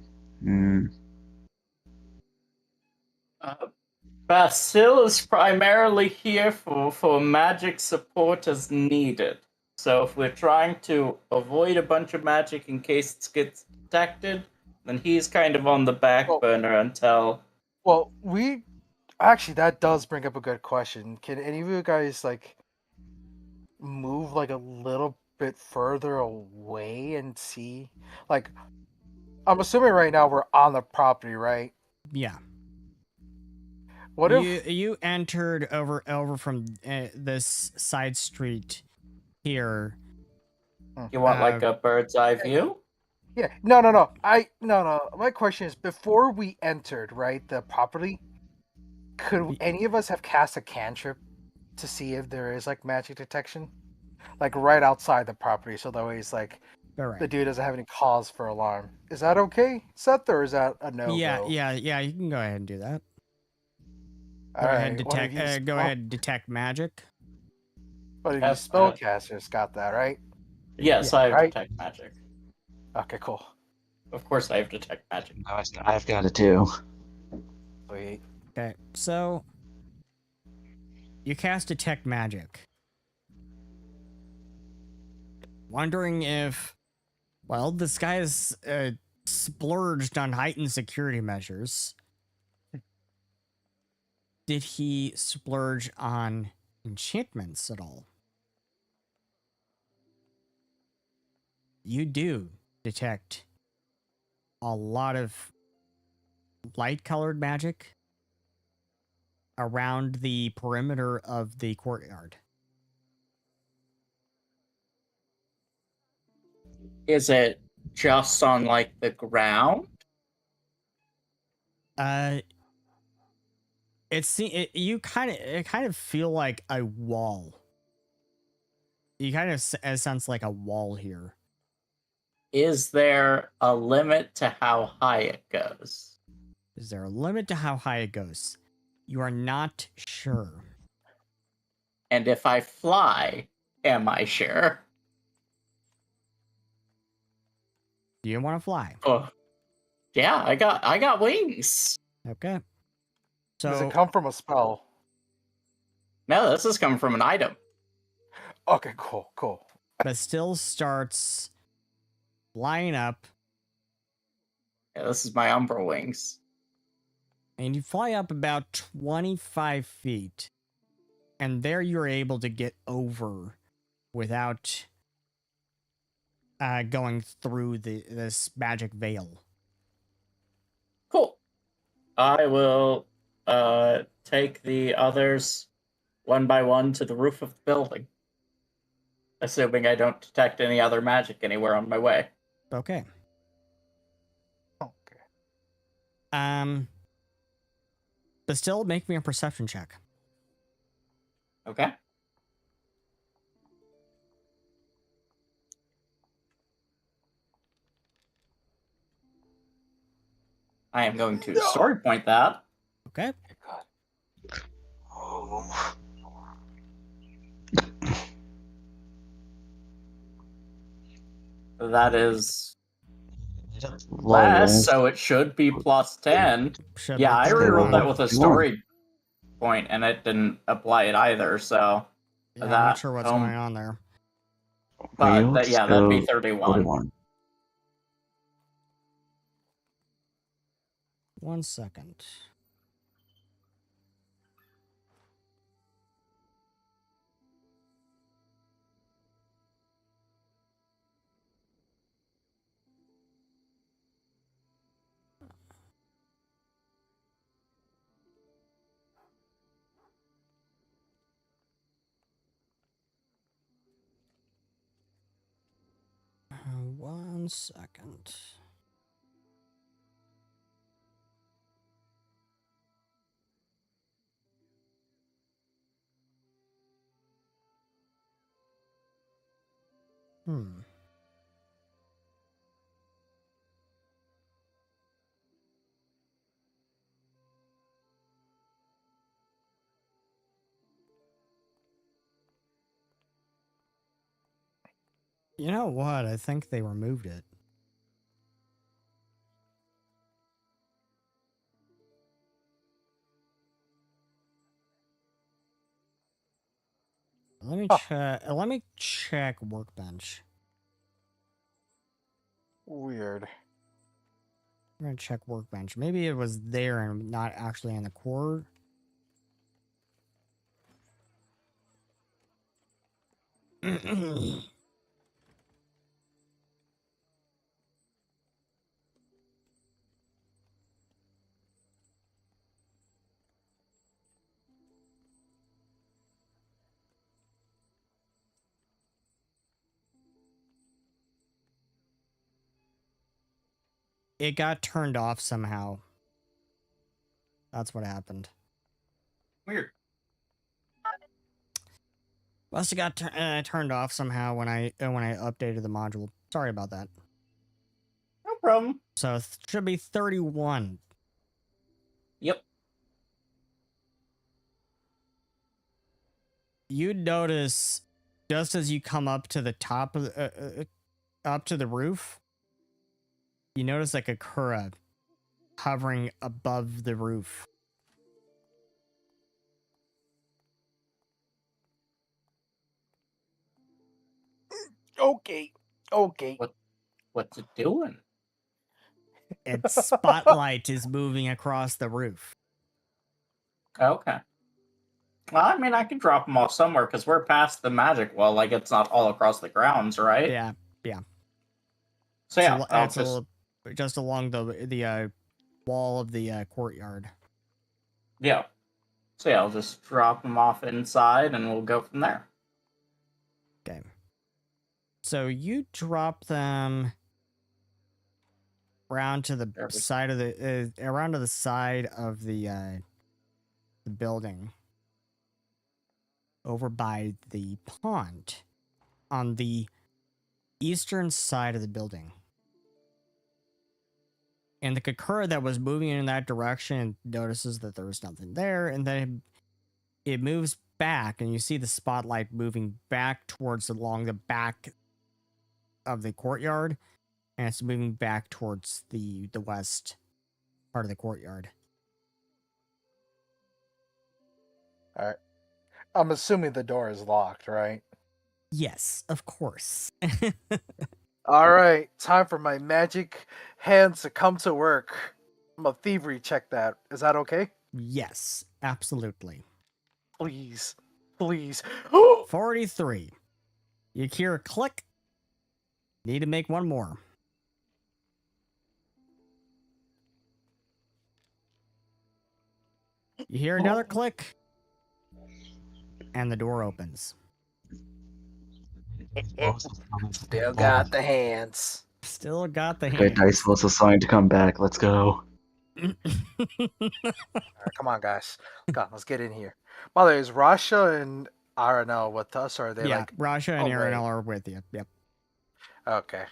Basil is primarily here for magic support as needed. So if we're trying to avoid a bunch of magic in case it gets detected, then he's kind of on the back burner until... Well, actually, that does bring up a good question. Can any of you guys like move like a little bit further away and see? Like, I'm assuming right now we're on the property, right? Yeah. What if you entered over from this side street here? You want like a bird's eye view? Yeah. No. No. My question is, before we entered, right, the property, could any of us have cast a cantrip to see if there is like magic detection, like right outside the property, so that way it's like the dude doesn't have any cause for alarm? Is that okay, Seth, or is that a no? Yeah. You can go ahead and do that. Go ahead, detect magic. But if you spellcasters got that, right? Yes, I have detect magic. Okay, cool. Of course I have detect magic. I've got it too. Sweet. Okay, so you cast detect magic. Wondering if, well, this guy is splurged on heightened security measures. Did he splurge on enchantments at all? You do detect a lot of light-colored magic around the perimeter of the courtyard. Is it just on like the ground? You kind of feel like a wall. You kind of sense like a wall here. Is there a limit to how high it goes? Is there a limit to how high it goes? You are not sure. And if I fly, am I sure? Do you want to fly? Oh, yeah, I got wings. Okay. So does it come from a spell? No, this is coming from an item. Okay, cool. But still starts flying up. Yeah, this is my Umbra wings. And you fly up about 25 feet. And there you're able to get over without going through this magic veil. Cool. I will take the others one by one to the roof of the building. Assuming I don't detect any other magic anywhere on my way. Okay. Okay. But still, make me a perception check. Okay. I am going to story point that. Okay. Oh. That is Well, less, so it should be plus 10. Should Yeah, be I rerolled 31. that with a story point, and it didn't apply it either, so... Yeah, I'm that, not sure what's going on there. But, Real yeah, that'd be skill 31. 31. 1 second. Uh, 1 second. Hmm. You know what? I think they removed it. Let me check. Let me check workbench. Weird. I'm gonna check workbench. Maybe it was there and not actually in the core. It got turned off somehow. That's what happened. Weird. Must have got turned off somehow when I updated the module. Sorry about that. No problem. So it should be 31. Yep. You'd notice just as you come up to the top of up to the roof, you notice like a Kura hovering above the roof. Okay. Okay. What's it doing? Its spotlight is moving across the roof. Okay. Well, I mean, I can drop them off somewhere because we're past the magic wall. Like, it's not all across the grounds, right? Yeah, yeah. So, yeah, I'll it's just along the wall of the courtyard. Yeah. So, yeah, I'll just drop them off inside and we'll go from there. Okay. So you drop them around to the side of the building, over by the pond, on the eastern side of the building. And the Kakura that was moving in that direction notices that there was nothing there, and then it moves back, and you see the spotlight moving back towards along the back of the courtyard, and it's moving back towards the west part of the courtyard. All right. I'm assuming the door is locked, right? Yes, of course. All right. Time for my magic hands to come to work. I'm a thievery check that. Is that okay? Yes, absolutely. Please. Please. 43. You hear a click. Need to make one more. You hear another click. and the door opens. Still got the hands. Still got the Great Dice hands. was assigned to come back. Let's go. All right, come on, guys. Come on, let's get in here. By the way, is Rasha and Aranel with us, or are they yeah, like Rasha and away? Aranel are with you. Yep. Okay.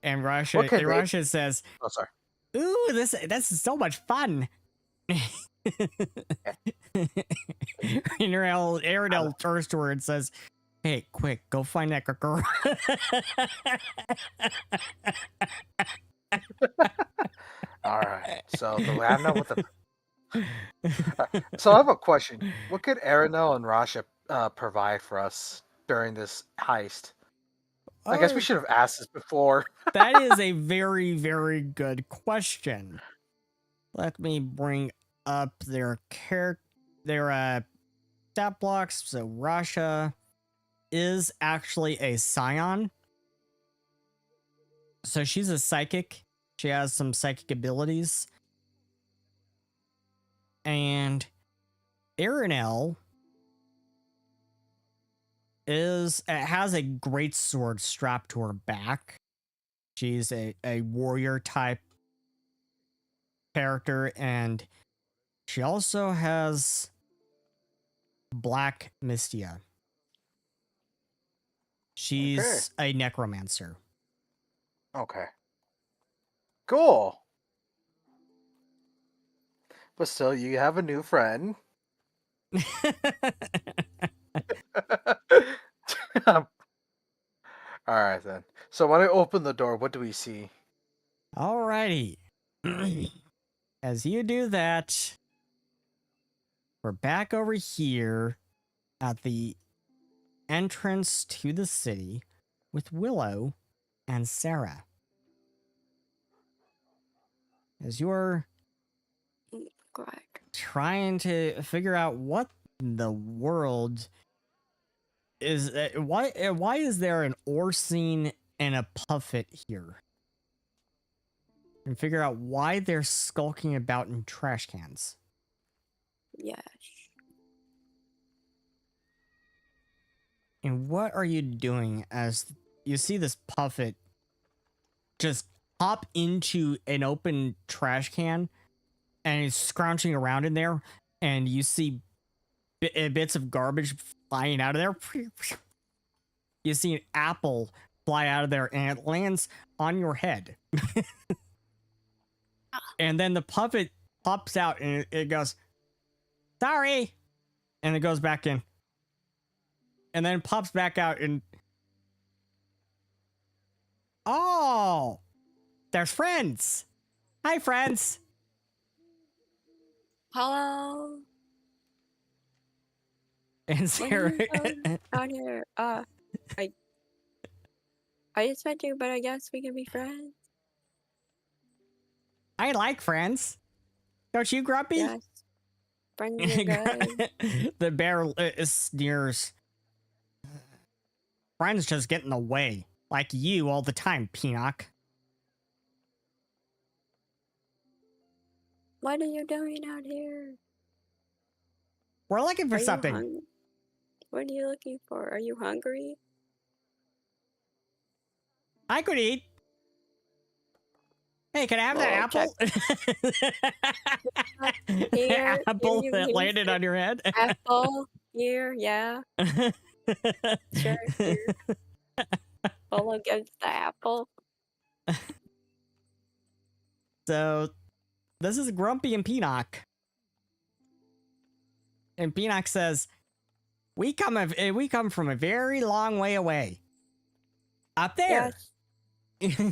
And What Rasha, can they- Rasha says, Oh, sorry. "Ooh, this is so much fun." Aranel turns to her and says, "Hey, quick, go find that girl." All right. So the Lana with the. So I have a question. What could Aranel and Rasha provide for us during this heist? I guess we should have asked this before. That is a very, very good question. Let me bring up their stat blocks. So Rasha is actually a scion. So she's a psychic. She has some psychic abilities. And Aranel has a great sword strapped to her back. She's a warrior type character, and she also has Black Mystia. She's a necromancer. Okay. Cool. But still, you have a new friend. All right, then. So when I open the door, what do we see? Alrighty. As you do that, we're back over here at the entrance to the city with Willow and Sarah. As you're trying to figure out what in the world is why is there an ore scene and a puffet here? And figure out why they're skulking about in trash cans. Yes. And what are you doing as you see this puffet just hop into an open trash can and it's scrounging around in there, and you see bits of garbage flying out of there. You see an apple fly out of there and it lands on your head. And then the puppet pops out and it goes, "Sorry," and it goes back in. And then pops back out and, "Oh, there's friends. Hi, friends." Hello. And What Sarah, are you doing out here? I just met you, but I guess we can be friends. I like friends. Don't you, Grumpy? Yes. Friends are good. The bear sneers. Friends just get in the way, like you all the time, Peanut. What are you doing out here? We're looking for Are you something. What are you looking for? Are you hungry? I could eat. Hey, can I have that Well, apple? Here, Apple here, that here's landed the on your head? apple. Here, yeah. Sure, here. Polo gives the apple. So, this is Grumpy and Peanut. And Peanut says, we come from a very long way away. Up there. Yes.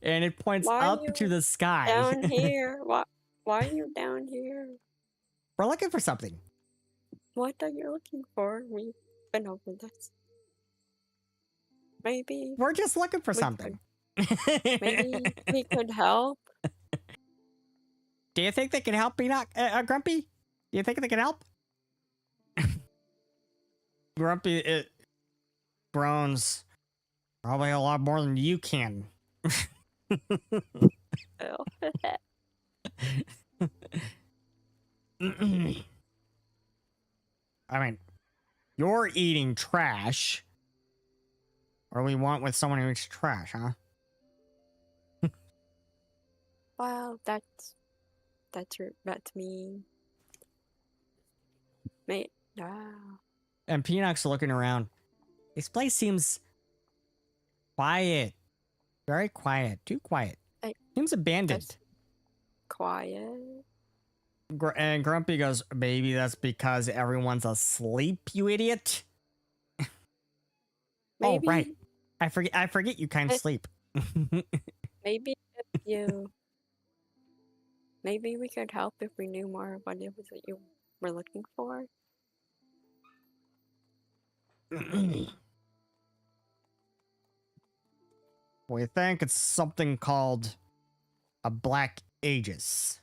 And it points Why are up you to the sky. Down here. Why are you down here? We're looking for something. What are you looking for? We've been over this. Maybe We're just looking for we something. maybe we could help. Do you think they can help, Peanut? Grumpy? Do you think they can help? Grumpy, it groans. Probably a lot more than you can. Oh. I mean, you're eating trash. What do we want with someone who eats trash, huh? Well, that's me. Mate, ah. And Peanut's looking around. This place seems quiet. Very quiet. Too quiet. Seems abandoned. That's quiet. And Grumpy goes, maybe that's because everyone's asleep, you idiot. Oh, Maybe, right. I forget you kind of Eh. sleep. maybe if you, maybe we could help if we knew more of what it was that you were looking for. We think it's something called a Black Aegis.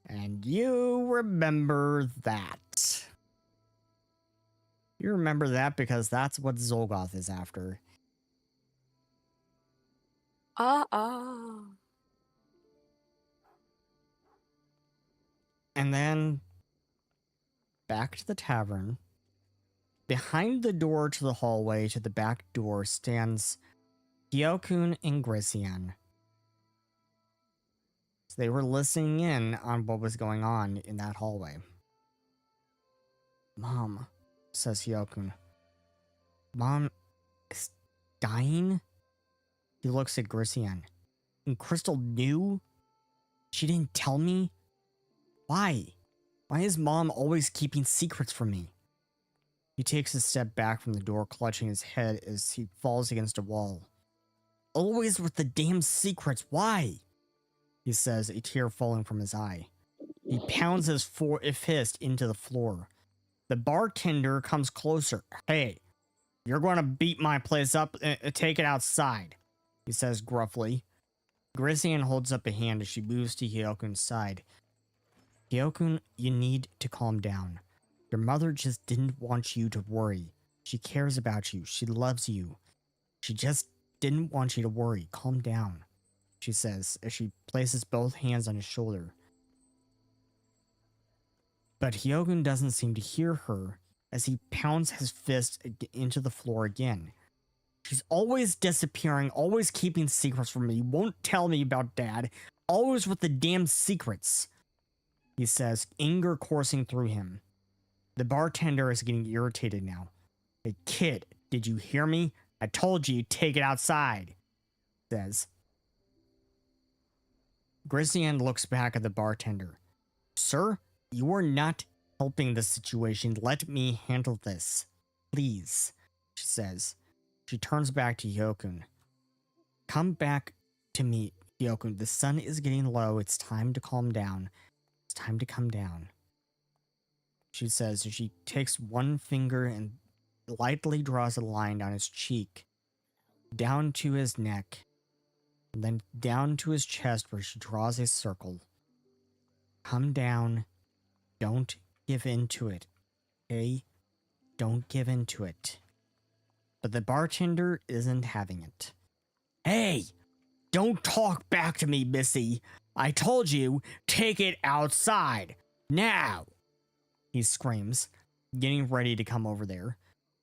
And you remember that. You remember that because that's what Zolgoth is after. And then back to the tavern. Behind the door to the hallway to the back door stands Hyokun and Grisian. So they were listening in on what was going on in that hallway. Mom, says Hyokun. Mom is dying? He looks at Grisian. And Crystal knew? She didn't tell me? Why? Why is Mom always keeping secrets from me? He takes a step back from the door, clutching his head as he falls against a wall. Always with the damn secrets, why? He says, a tear falling from his eye. He pounds his fist into the floor. The bartender comes closer. Hey, you're going to beat my place up, take it outside, he says gruffly. Grisian holds up a hand as she moves to Hyokun's side. Hyokun, you need to calm down. Your mother just didn't want you to worry. She cares about you. She loves you. She just didn't want you to worry. Calm down, she says as she places both hands on his shoulder. But Hyokun doesn't seem to hear her as he pounds his fist into the floor again. She's always disappearing, always keeping secrets from me, won't tell me about Dad, always with the damn secrets, he says, anger coursing through him. The bartender is getting irritated now. Hey, kid, did you hear me? I told you, take it outside, says. Grisian looks back at the bartender. Sir, you are not helping the situation. Let me handle this. Please, she says. She turns back to Hyokun. Come back to me, Hyokun. The sun is getting low. It's time to calm down. It's time to come down, she says as she takes one finger and lightly draws a line down his cheek, down to his neck, and then down to his chest where she draws a circle. Come down. Don't give in to it, okay? Don't give in to it. But the bartender isn't having it. Hey! Don't talk back to me, Missy! I told you, take it outside! Now! He screams, getting ready to come over there.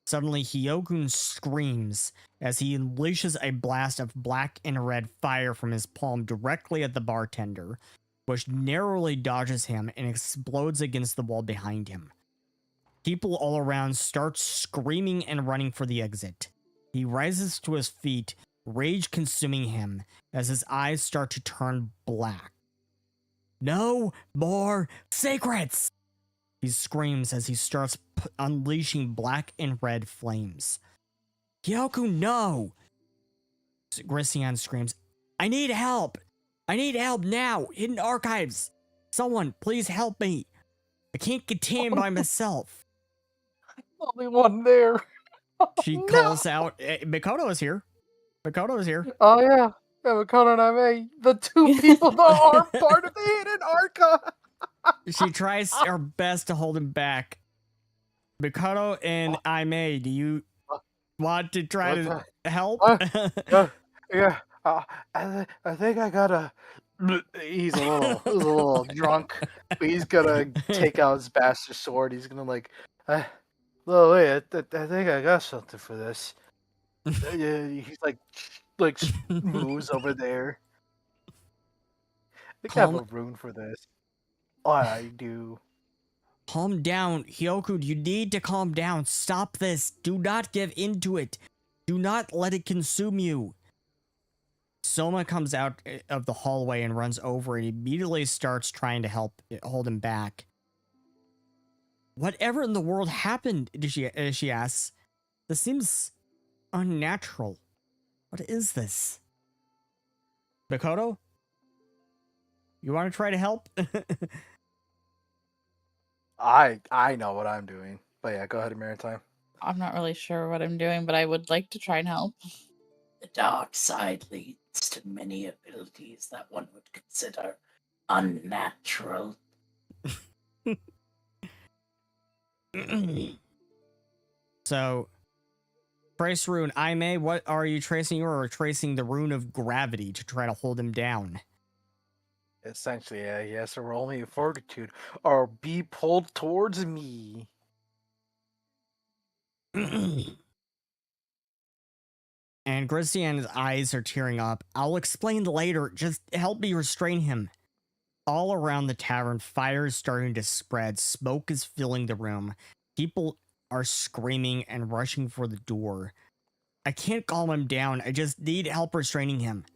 Suddenly, Hyokun screams as he unleashes a blast of black and red fire from his palm directly at the bartender, which narrowly dodges him and explodes against the wall behind him. People all around start screaming and running for the exit. He rises to his feet, rage consuming him as his eyes start to turn black. No more secrets! He screams as he starts unleashing black and red flames. Hyokun, no! Grisian screams, I need help! I need help now! Hidden archives! Someone, please help me! I can't contain by myself. Only one there. She No. calls out, Mikoto is here. Mikoto is here. Oh yeah, Makoto and I, the two people that are part of the hidden archive. She tries her best to hold him back. Mikoto and Aimee, do you want to try to help? Yeah, I think I gotta He's a little drunk, but he's gonna take out his bastard sword. He's gonna like, oh wait, I think I got something for this. Yeah, he's like moves over there. I think I have a rune for this. Oh, I do. Calm down, Hyoku. You need to calm down. Stop this. Do not give into it. Do not let it consume you. Soma comes out of the hallway and runs over and immediately starts trying to help hold him back. Whatever in the world happened? She asks. This seems unnatural. What is this? Makoto? You want to try to help? I know what I'm doing. But yeah, go ahead, Maritime. I'm not really sure what I'm doing, but I would like to try and help. The dark side leads to many abilities that one would consider unnatural. So, trace rune. Aime, what are you tracing? You are tracing the rune of gravity to try to hold him down. Essentially, yeah, he has to roll me a fortitude or be pulled towards me. And Gristian's eyes are tearing up. I'll explain later. Just help me restrain him. All around the tavern, fire is starting to spread. Smoke is filling the room. People are screaming and rushing for the door. I can't calm him down. I just need help restraining him.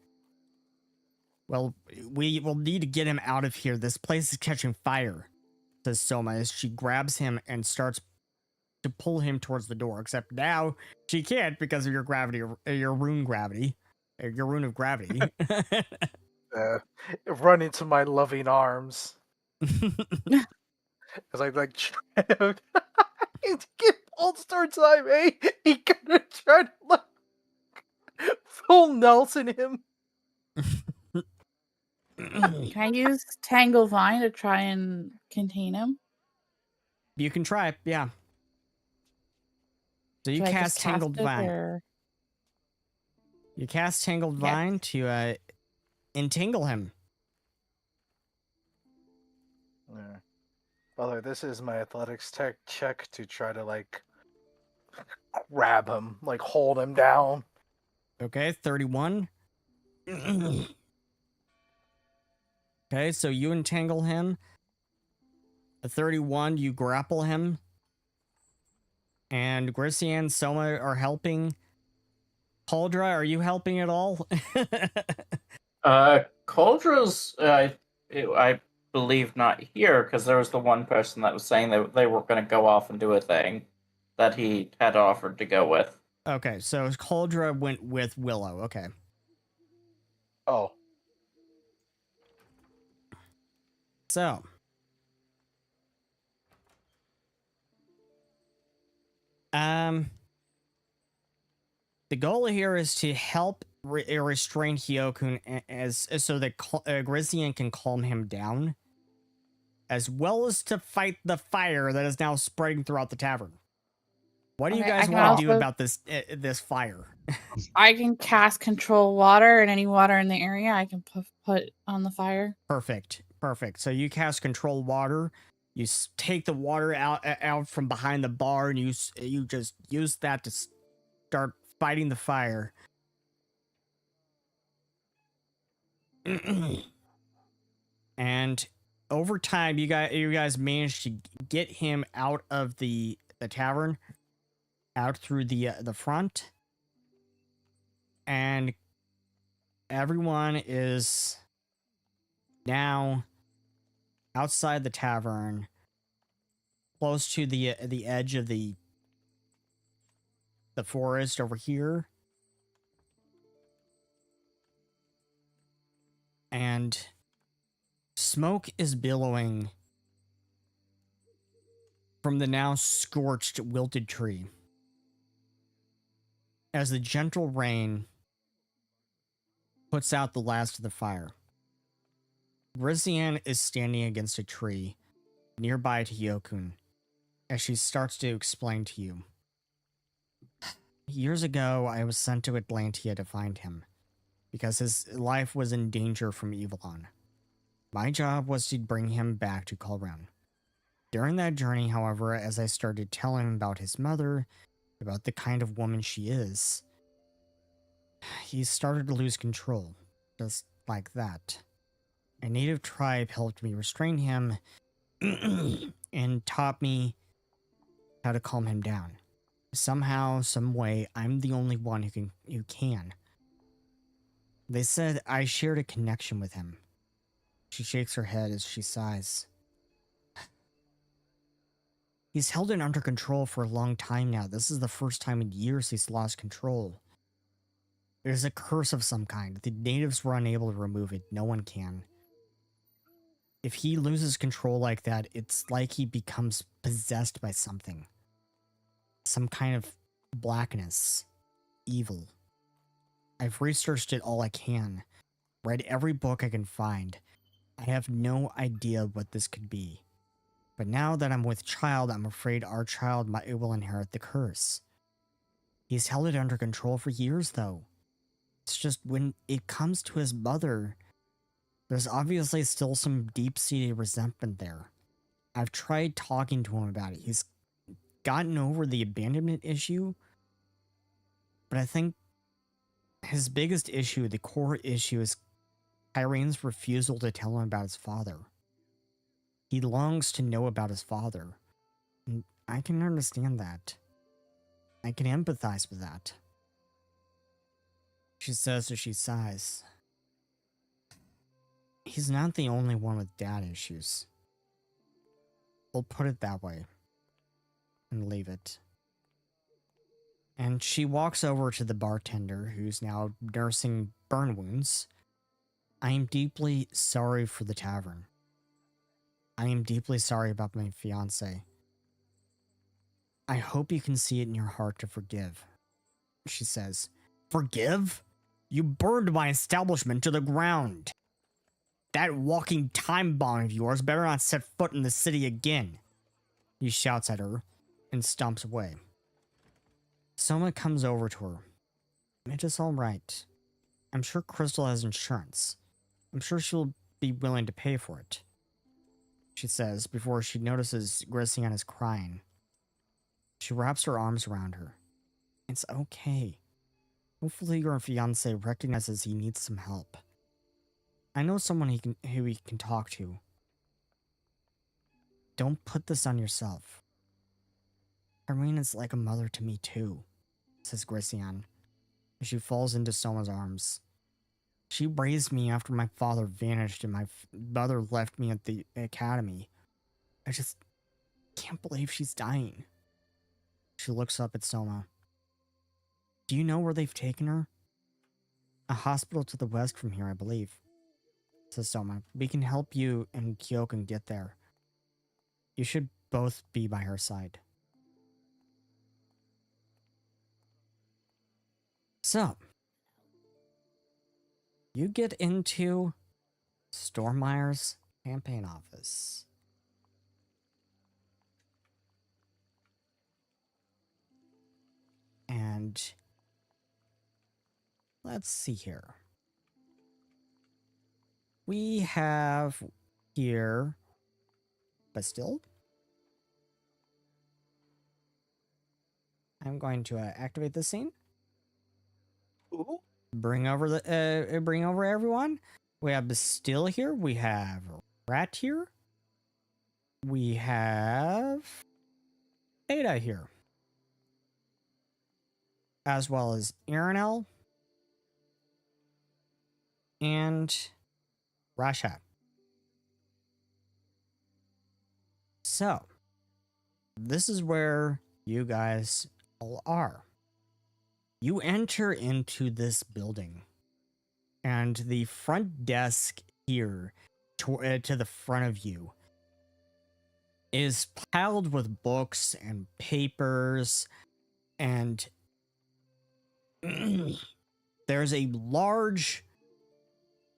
Well, we will need to get him out of here. This place is catching fire, says Soma as she grabs him and starts to pull him towards the door. Except now she can't because of your gravity, your rune gravity, your rune of gravity. Run into my loving arms. Because I'm like, get pulled towards time, eh? He gonna try to like full Nelson him. Can I use Tangle Vine to try and contain him? You can try, yeah. So you Do I cast just Tangled cast it, Vine. or- You cast Tangled Yes. Vine to entangle him. Yeah. Well, this is my athletics tech check to try to like grab him, like hold him down. Okay, 31. Okay, so you entangle him. A 31, you grapple him. And Grissian and Soma are helping. Cauldra, are you helping at all? Coldra's, I believe, not here because there was the one person that was saying that they were going to go off and do a thing that he had offered to go with. Okay, so Cauldra went with Willow. Okay. Oh. So. The goal here is to help restrain Hyokun as so that Grizian can calm him down, as well as to fight the fire that is now spreading throughout the tavern. What do you guys want to do about this this fire? I can cast control water, and any water in the area I can put on the fire. Perfect. So you cast control water. You take the water out from behind the bar, and you just use that to start fighting the fire. And over time, you guys managed to get him out of the tavern, out through the front, and everyone is now outside the tavern, close to the edge of the forest over here. And smoke is billowing from the now scorched, wilted tree as the gentle rain puts out the last of the fire. Grizian is standing against a tree nearby to Yokun as she starts to explain to you. Years ago, I was sent to Atlantia to find him. because his life was in danger from Evilon. My job was to bring him back to Kulran. During that journey, however, as I started telling him about his mother, about the kind of woman she is, he started to lose control, just like that. A native tribe helped me restrain him and taught me how to calm him down. Somehow, some way, I'm the only one who can. They said I shared a connection with him. She shakes her head as she sighs. He's held it under control for a long time now. This is the first time in years he's lost control. It is a curse of some kind. The natives were unable to remove it. No one can. If he loses control like that, it's like he becomes possessed by something. Some kind of blackness. Evil. I've researched it all I can. Read every book I can find. I have no idea what this could be. But now that I'm with child, I'm afraid our child will inherit the curse. He's held it under control for years, though. It's just when it comes to his mother, there's obviously still some deep-seated resentment there. I've tried talking to him about it. He's gotten over the abandonment issue, but I think his biggest issue, the core issue, is Kyrane's refusal to tell him about his father. He longs to know about his father, and I can understand that. I can empathize with that. She says as she sighs. He's not the only one with dad issues. We'll put it that way. And leave it. And she walks over to the bartender, who's now nursing burn wounds. I am deeply sorry for the tavern. I am deeply sorry about my fiancé. I hope you can see it in your heart to forgive. She says, Forgive? You burned my establishment to the ground. That walking time bomb of yours better not set foot in the city again. He shouts at her and stomps away. Soma comes over to her. It is all right. I'm sure Crystal has insurance. I'm sure she'll be willing to pay for it. She says before she notices Grecian is crying. She wraps her arms around her. It's okay. Hopefully your fiancé recognizes he needs some help. I know someone who he can talk to. Don't put this on yourself. Irene is like a mother to me too, says Grecian. She falls into Soma's arms. She raised me after my father vanished and my mother left me at the academy. I just can't believe she's dying. She looks up at Soma. Do you know where they've taken her? A hospital to the west from here, I believe, says Soma. We can help you and Kyokan get there. You should both be by her side. So, you get into Stormire's campaign office. And let's see here. We have here Bastille. I'm going to activate this scene. Ooh. Bring over everyone. We have Bastille here. We have Rat here. We have Ada here, as well as Aranel and Rasha. So, this is where you guys all are. You enter into this building, and the front desk here to the front of you is piled with books and papers, and there's a large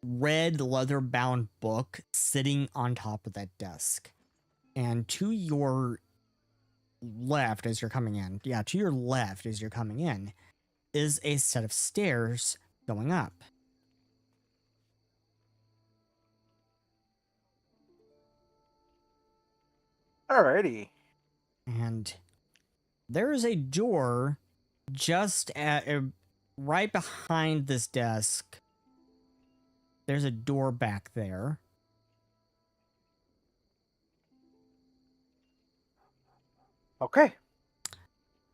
red leather-bound book sitting on top of that desk. And to your left as you're coming in, is a set of stairs going up. Alrighty. And there is a door just right behind this desk. There's a door back there. Okay.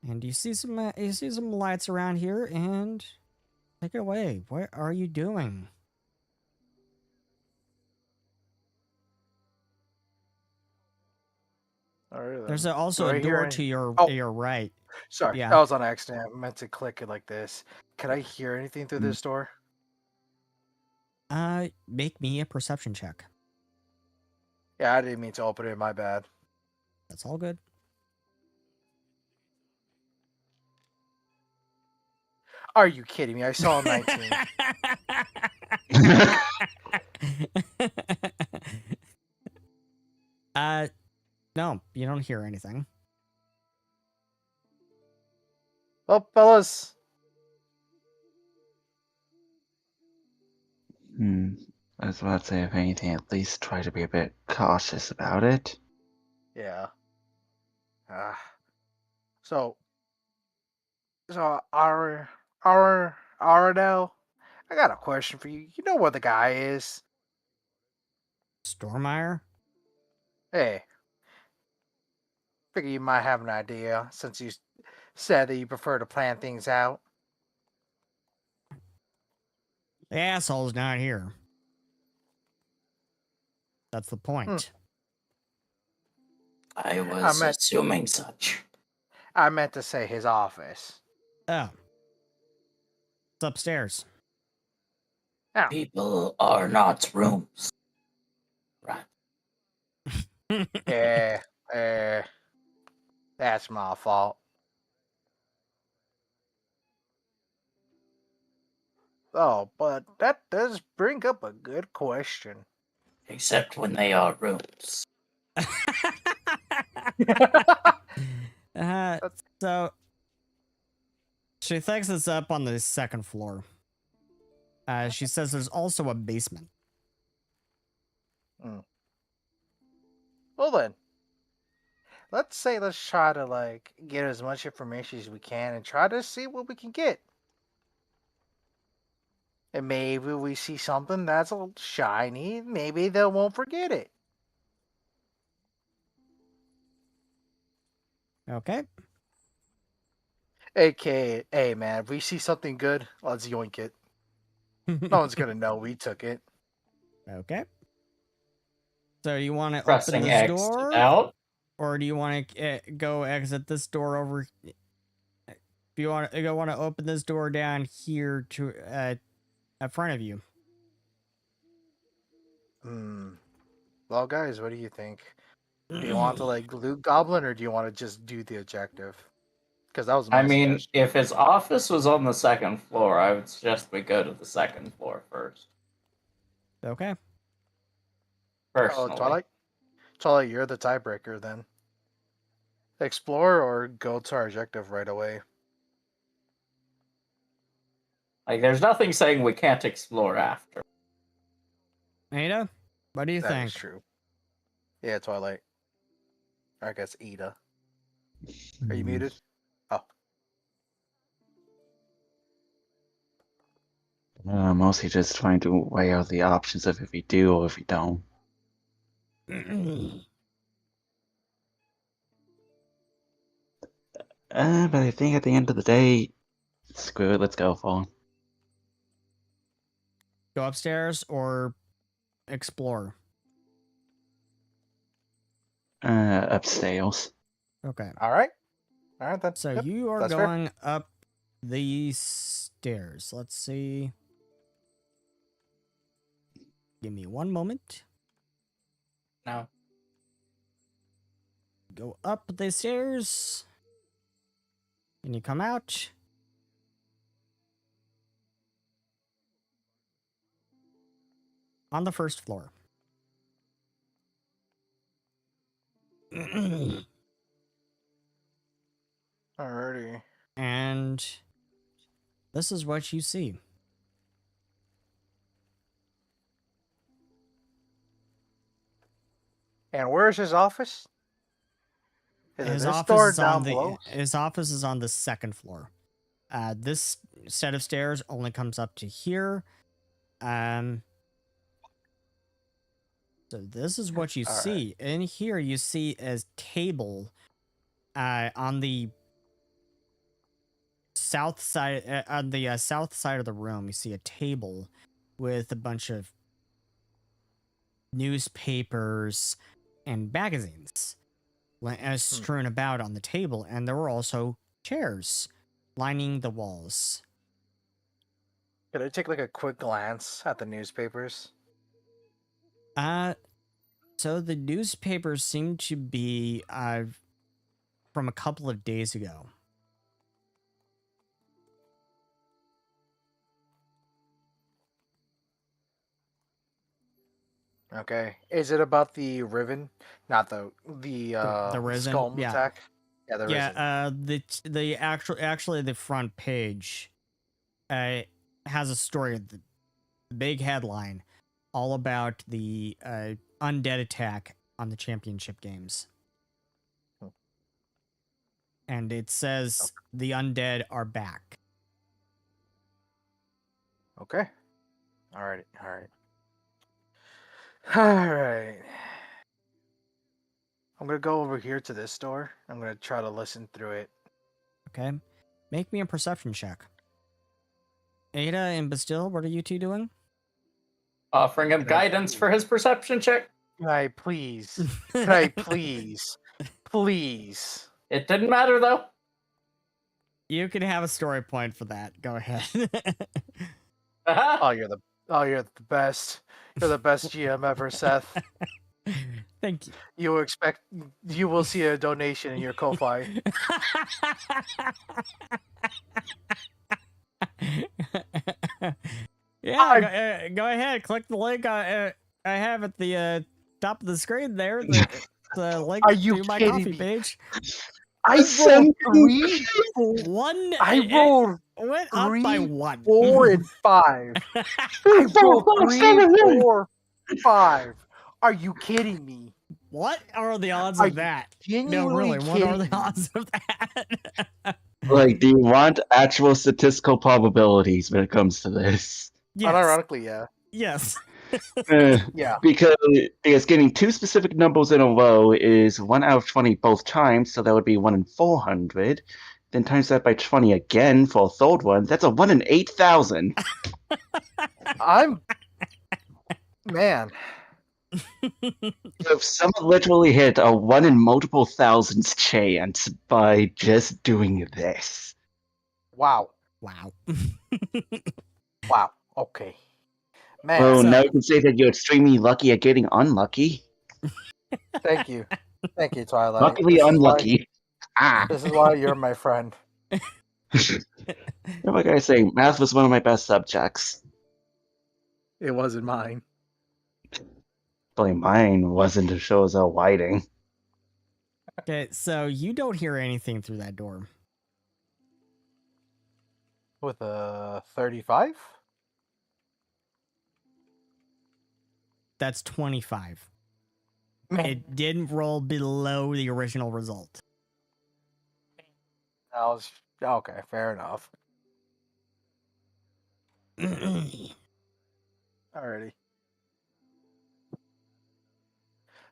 And you see some lights around here, and take it away. What are you doing? Alright then. There's also Do a I hear door any- to your Oh. right. Sorry, Yeah. that was on accident. I meant to click it like this. Can I hear anything through Mm. this door? Make me a perception check. Yeah, I didn't mean to open it. My bad. That's all good. Are you kidding me? I saw a 19. No, you don't hear anything. Well, fellas. I was about to say, if anything, at least try to be a bit cautious about it. Yeah. So Arno, I got a question for you. You know where the guy is? Stormire? Hey. Figure you might have an idea since you said that you prefer to plan things out. The asshole's not here. That's the point. I was meant- assuming such. I meant to say his office. Oh. It's upstairs. Yeah. People are not rooms. Right. That's my fault. Oh, but that does bring up a good question. Except when they are rooms. So she thinks it's up on the second floor. She says there's also a basement. Well then, let's try to get as much information as we can and try to see what we can get. And maybe we see something that's a little shiny. Maybe they won't forget it. Okay. AKA, hey man, if we see something good, let's yoink it. No one's gonna know we took it. Okay. So you want to open Pressing this X door? out. Or do you want to go exit this door over? Do you want to open this door down here to in front of you? Well, guys, what do you think? Do you want to loot Goblin, or do you want to just do the objective? Because that was my I mean, suggestion. if his office was on the second floor, I would suggest we go to the second floor first. Okay. Personally. Twilight, you're the tiebreaker then. Explore or go to our objective right away. There's nothing saying we can't explore after. Ada, what do you That think? is true. Yeah, Twilight. I guess Ida. Are you muted? Oh. Mostly just trying to weigh out the options of if we do or if we don't. But I think at the end of the day, screw it, let's go for it. Go upstairs or explore? Upstairs. Okay. All right. All right then. So Yep, you are that's fair. going up these stairs. Let's see. Give me one moment. No. Go up the stairs. And you come out. On the first floor. Alrighty. And this is what you see. And where's his office? Is it His this office door is on down below? his office is on the second floor. This set of stairs only comes up to here. So this is what you All right. see. In here, you see a table. On the south side, south side of the room, you see a table with a bunch of newspapers and magazines strewn about on the table, and there were also chairs lining the walls. Could I take like a quick glance at the newspapers? So the newspapers seem to be from a couple of days ago. Okay. Is it about the Riven? Not the The Risen? skull Yeah. attack? Yeah, the Risen. The actually the front page has a story, the big headline, all about the undead attack on the championship games. And it says the undead are back. Okay. Alright. Alright. I'm gonna go over here to this door. I'm gonna try to listen through it. Okay. Make me a perception check. Ada and Bastille, what are you two doing? Offering him guidance for his perception check. Can I please? Can I please? Please. It didn't matter though. You can have a story point for that. Go ahead. Oh, you're the best. You're the best GM ever, Seth. Thank you. You will see a donation in your Ko-Fi. Yeah, go ahead. Click the link I have at the top of the screen there. The link Are you to my kidding coffee me? page. I rolled 3. One. I rolled went up by 3, 1. 4, and 5. I rolled 3, 4, 5. Are you kidding me? What are the odds Are of you that? No, genuinely really. What are the kidding me? odds of that? Like, do you want actual statistical probabilities when it comes to this? Yes. Unironically, yeah. Yes. Yeah. Because getting 2 specific numbers in a row is 1 out of 20 both times, so that would be 1 in 400. Then times that by 20 again for a third one, that's a 1 in 8,000. Man. If someone literally hit a 1 in multiple thousands chance by just doing this. Wow. Wow. Wow. Okay. Man. Well, So- now you can say that you're extremely lucky at getting unlucky. Thank you. Thank you, Twilight. Luckily unlucky. This is why you're my friend. Like I say, math was one of my best subjects. It wasn't mine. But mine wasn't to show as a whiting. Okay, so you don't hear anything through that door. With a 35? That's 25. Man. It didn't roll below the original result. Okay, fair enough. Alrighty.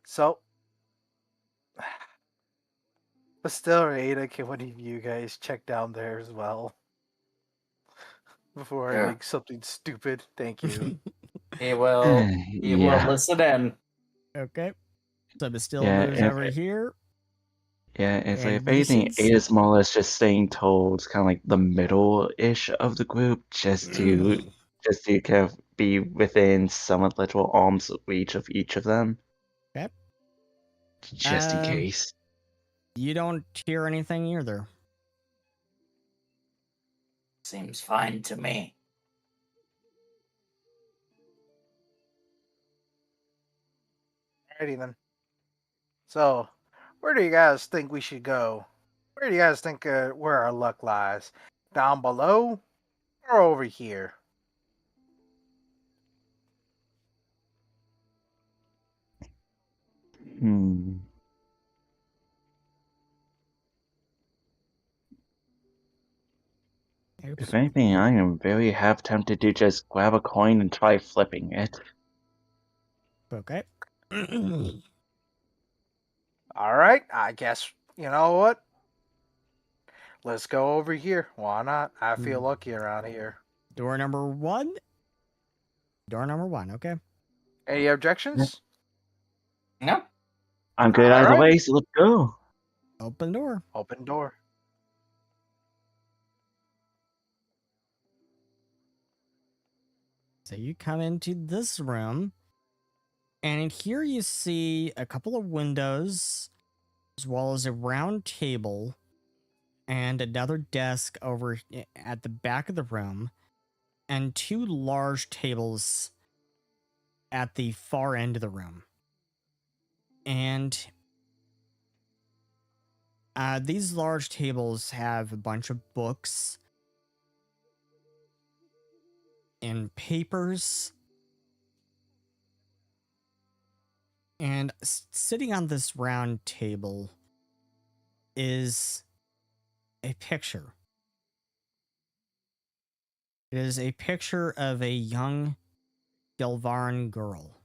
So, but still, Ada, can one of you guys check down there as well? Before I make something stupid. Thank you. He will Yeah. listen in. Okay. So Bastille Yeah, moves and- over here. Yeah, it's like, if And anything, listens. Ada's more or less just staying towards kind of like the middle-ish of the group, just to kind of be within somewhat literal arm's reach of each of them. Okay. Just in case. You don't hear anything either. Seems fine to me. Alrighty then. So, where do you guys think we should go? Where do you guys think where our luck lies? Down below or over here? Hmm. Oops. If anything, I am very half tempted to just grab a coin and try flipping it. Okay. All right, I guess you know what. Let's go over here. Why not? I feel lucky around here. Door number 1. Door number 1. Okay. Any objections? No. I'm good either Alright. way, so let's go. Open door. Open door. So you come into this room, and in here you see a couple of windows, as well as a round table, and another desk over at the back of the room, and 2 large tables at the far end of the room. And these large tables have a bunch of books and papers. And sitting on this round table is a picture. It is a picture of a young Gelvaran girl.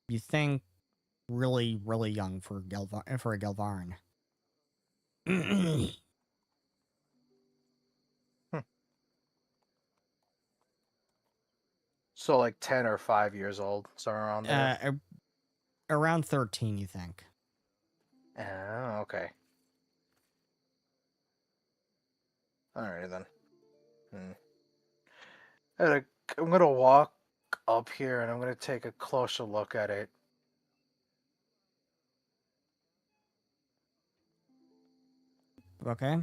You think really, really young for a Gelvaran. So like 10 or 5 years old, somewhere around there. Around 13, you think. Oh, okay. Alright then. I'm gonna walk up here and I'm gonna take a closer look at it. Okay.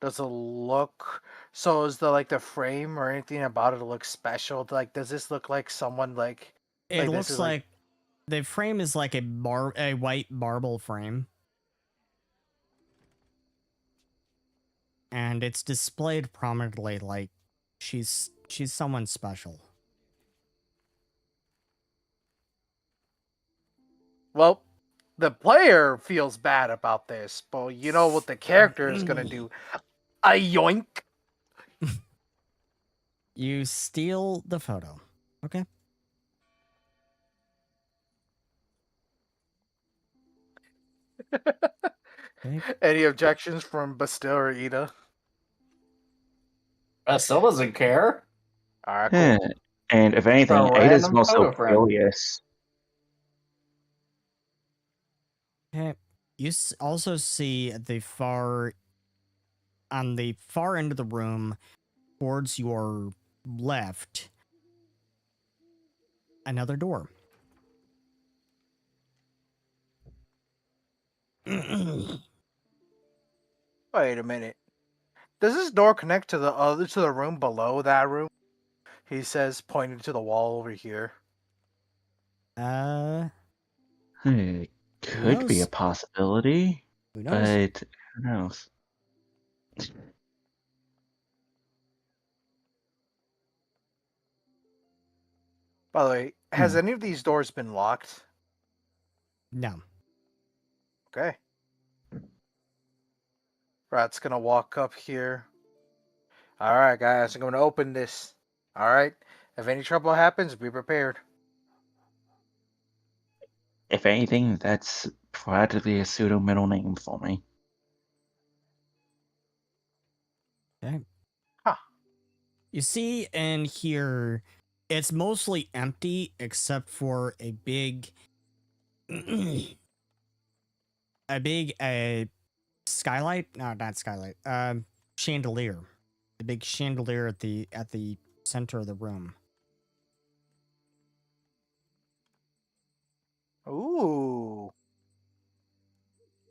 Does it look so? Is the frame or anything about it look special? Like, does this look like someone like? It this looks is like the frame is like a white marble frame. And it's displayed prominently like she's someone special. Well, the player feels bad about this, but you know what the character is gonna do? A yoink! You steal the photo. Okay. Okay. Any objections from Bastille or Ida? Still doesn't care. Alright, Yeah. cool. And if anything, A Ada's random also photo frame. curious. Okay. You also see at on the far end of the room, towards your left, another door. Wait a minute. Does this door connect to the room below that room? He says, pointing to the wall over here. It Who could be a knows? possibility, Who knows? but who knows? By the way, has any of these doors been locked? No. Okay. Rat's gonna walk up here. Alright, guys, I'm gonna open this. Alright? If any trouble happens, be prepared. If anything, that's practically a pseudo middle name for me. Okay. Huh. You see and hear it's mostly empty except for a big skylight. No, not skylight. Chandelier. The big chandelier at the center of the room. Ooh.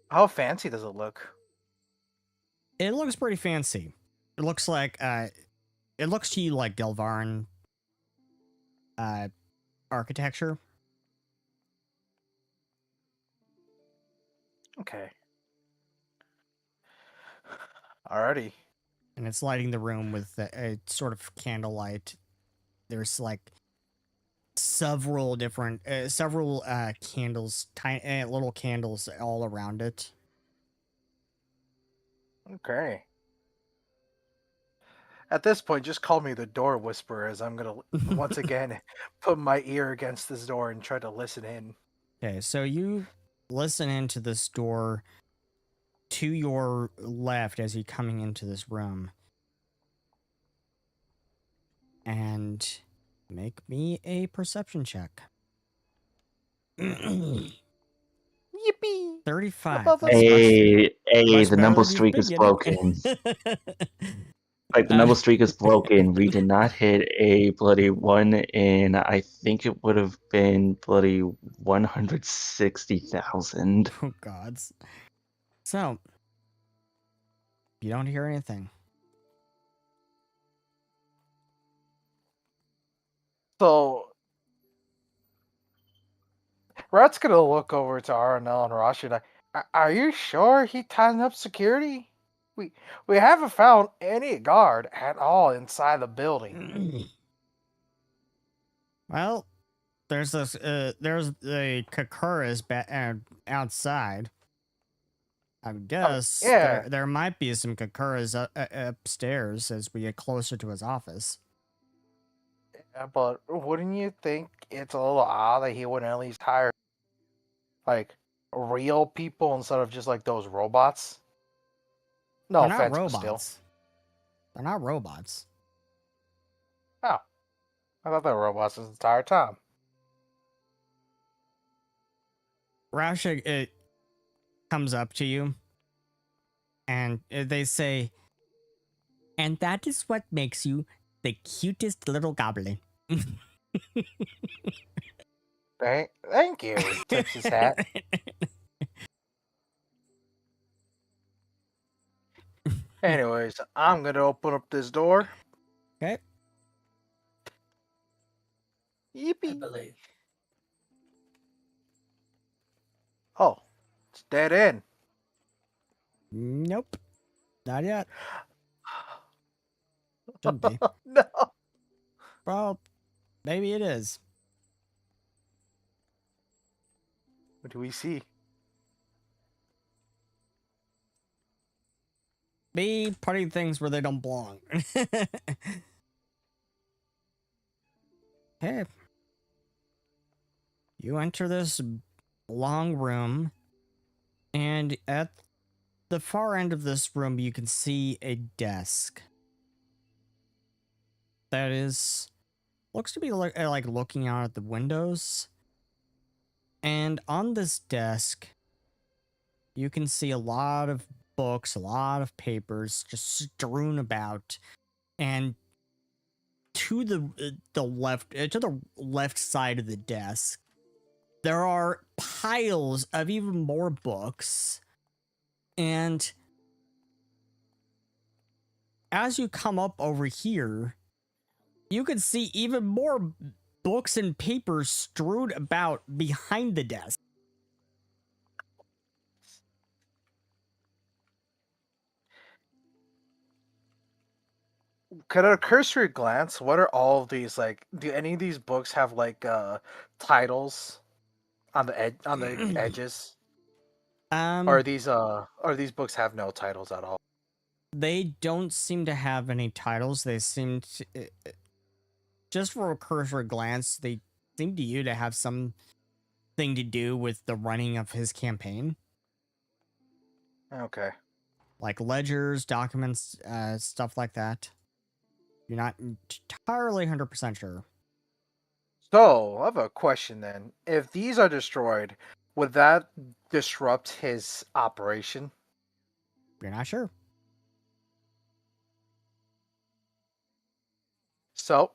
How fancy does it look? It looks pretty fancy. It looks like it looks to you like Gelvaran architecture. Okay. Alrighty. And it's lighting the room with a sort of candlelight. There's like several different candles, tiny little candles all around it. Okay. At this point, just call me the door whisperer, as I'm gonna once again put my ear against this door and try to listen in. Okay, so you listen into this door to your left as you're coming into this room. And make me a perception check. Yippee! 35. Above That's us. much The better number than you've streak been is getting. broken. Like, the number streak is broken. We did not hit a bloody 1 in, I think it would have been bloody 160,000. Oh, gods. So, you don't hear anything. So, Rat's gonna look over to RNL and Rashi and are you sure he tightened up security? We haven't found any guard at all inside the building. Well, there's this, there's the Kakuras outside. I guess yeah. there might be some Kakuras upstairs as we get closer to his office. Yeah, but wouldn't you think it's a little odd that he wouldn't at least hire, like, real people instead of just, like, those robots? No They're offense, not but still. robots. They're not robots. Oh. I thought they were robots this entire time. Rasha, it comes up to you and they say, and that is what makes you the cutest little goblin. Thank you. He tips his hat. Anyways, I'm gonna open up this door. Okay. I Yippee. believe. Oh, it's dead end. Nope. Not yet. Shouldn't be. No. Well, maybe it is. What do we see? Me putting things where they don't belong. Hey. You enter this long room, and at the far end of this room, you can see a desk. That is, looks to be like looking out at the windows. And on this desk, you can see a lot of books, a lot of papers just strewn about. And to the left side of the desk, there are piles of even more books. And as you come up over here, you can see even more books and papers strewn about behind the desk. Could at a cursory glance, what are all of these, like, do any of these books have like titles on the edges? Or these books have no titles at all? They don't seem to have any titles. They seem to, just for a cursory glance, they seem to you to have something to do with the running of his campaign. Okay. Like ledgers, documents, stuff like that. You're not entirely 100% sure. So, I have a question then. If these are destroyed, would that disrupt his operation? You're not sure. So,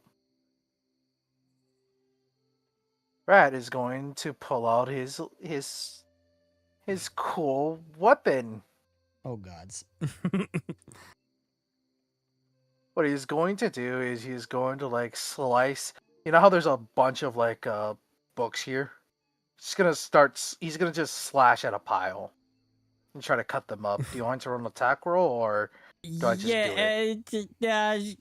Rat is going to pull out his cool weapon. Oh, gods. What he's going to do is he's going to, like, slice. You know how there's a bunch of, like, books here? He's gonna just slash at a pile and try to cut them up. Do you want to run an attack roll, or do I just do it?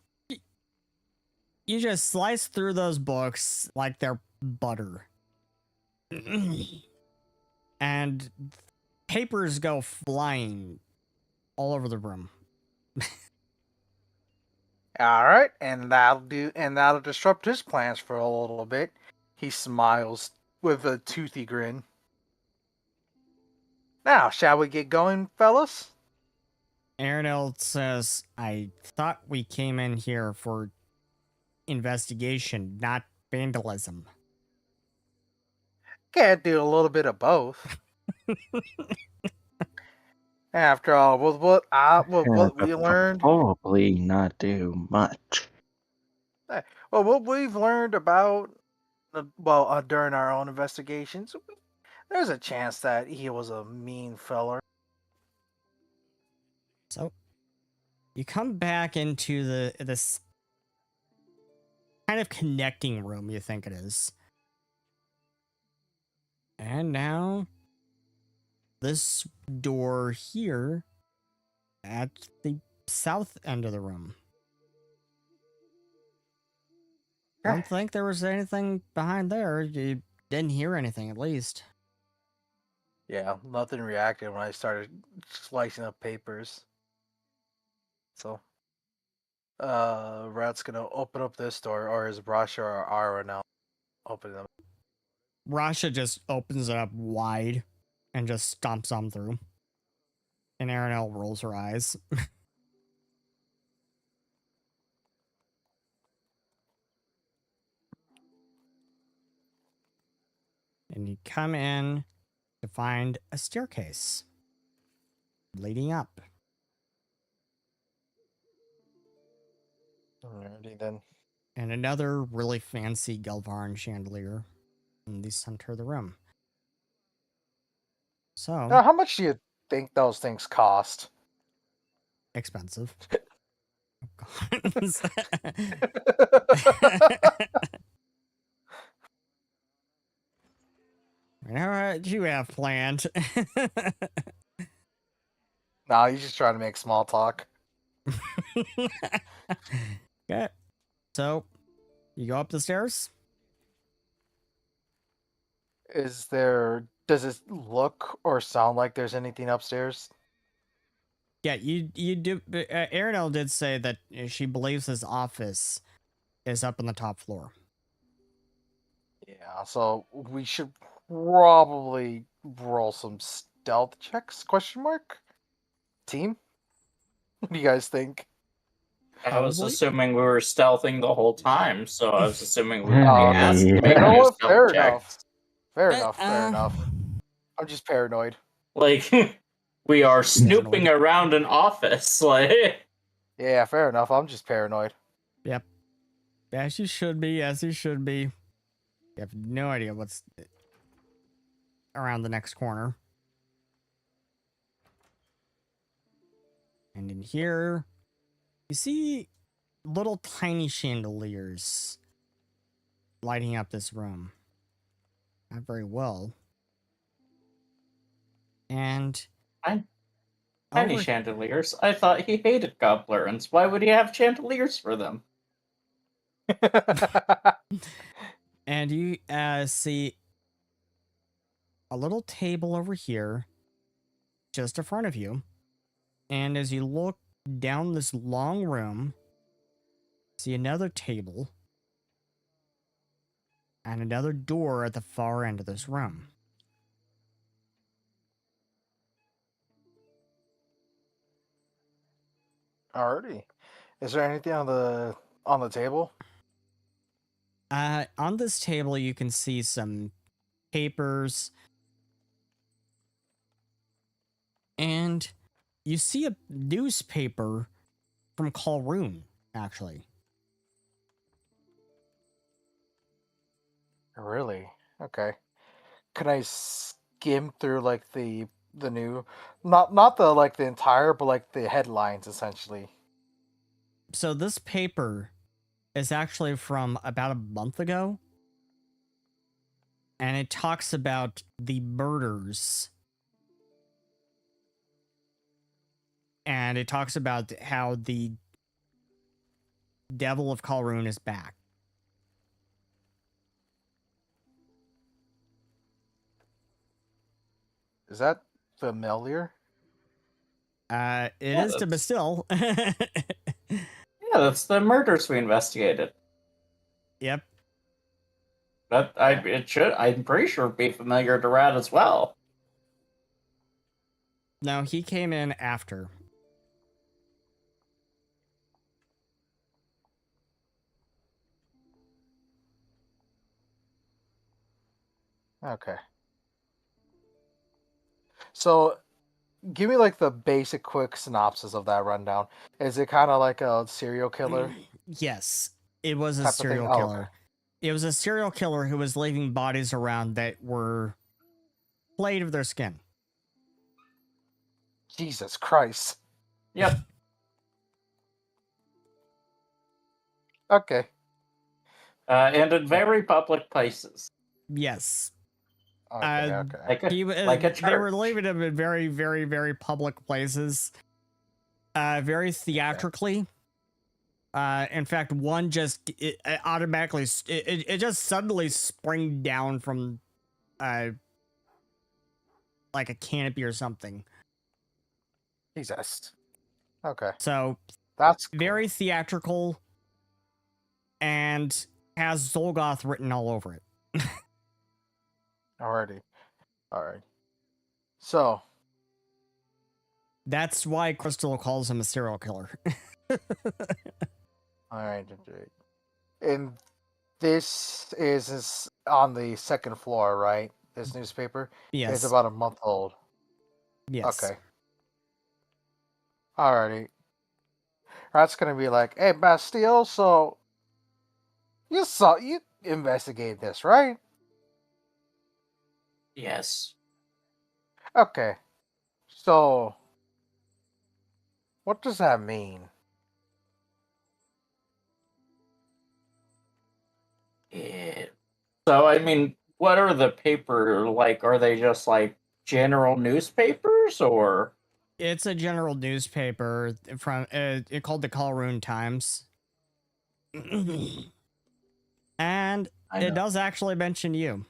You just slice through those books like they're butter. And papers go flying all over the room. All right, and that'll disrupt his plans for a little bit. He smiles with a toothy grin. Now, shall we get going, fellas? Arenell says, I thought we came in here for investigation, not vandalism. Can't do a little bit of both. After all, with what we learned, Probably not do much. what we've learned about, during our own investigations, there's a chance that he was a mean feller. So you come back into this kind of connecting room, you think it is. And now this door here at the south end of the room. I don't think there was anything behind there. You didn't hear anything, at least. Yeah, nothing reacted when I started slicing up papers. So, Rat's gonna open up this door, or is Brasha or Ara now opening them? Rasha just opens it up wide and just stomps on through. And Aranel rolls her eyes. And you come in to find a staircase leading up. Alrighty then. And another really fancy Galvaran chandelier in the center of the room. So, Now, how much do you think those things cost? expensive. Oh, God. All right, you have planned. Nah, he's just trying to make small talk. Okay. So, you go up the stairs? Does it look or sound like there's anything upstairs? Yeah, you do. Aranel did say that she believes his office is up on the top floor. Yeah, so we should probably roll some stealth checks, question mark? Team? What do you guys think? I was Probably. assuming we were stealthing the whole time, so I was assuming we would be Oh, asked to yeah. make You know new what? stealth Fair checks. enough. Fair enough. I'm just paranoid. Like, we are snooping around an office. Like, Yeah, fair enough. I'm just paranoid. Yep. As you should be, as you should be. You have no idea what's around the next corner. And in here, you see little tiny chandeliers lighting up this room. Not very well. And tiny over chandeliers. I thought he hated goblins. Why would he have chandeliers for them? and you see a little table over here just in front of you. And as you look down this long room, see another table and another door at the far end of this room. Alrighty. Is there anything on the table? On this table, you can see some papers, and you see a newspaper from Kalroon, actually. Really? Okay. Can I skim through like the new, not the like the entire, but like the headlines essentially? So this paper is actually from about a month ago, and it talks about the murders. And it talks about how the Devil of Kalroon is back. Is that familiar? It Yeah, is to that's- Bastille. Yeah, Yeah, that's the murders we investigated. Yep. I'm pretty sure it'd be familiar to Rat as well. No, he came in after. Okay. So, give me like the basic, quick synopsis of that rundown. Is it kind of like a serial killer Yes, it was a type of thing? serial Oh, killer. okay. It was a serial killer who was leaving bodies around that were played of their skin. Jesus Christ. Yep. Okay. And in very public places. Yes. Okay. Okay. Like a, He, like a church. they were leaving him in very, very, very public places. Very theatrically. In fact, one just automatically it just suddenly sprang down from like a canopy or something. Jesus. Okay. So That's cool. very theatrical and has Zolgoth written all over it. Alrighty. Alright. So, That's why Crystal calls him a serial killer. alright. And this is on the second floor, right? This newspaper? Yes. It's about a month old. Yes. Okay. Alrighty. That's gonna be like, hey, Bastille, so you investigated this, right? Yes. Okay. So, what does that mean? It, So, I mean, what are the paper like? Are they just like general newspapers or? It's a general newspaper from it called the Colroon Times. And I it know. does actually mention you.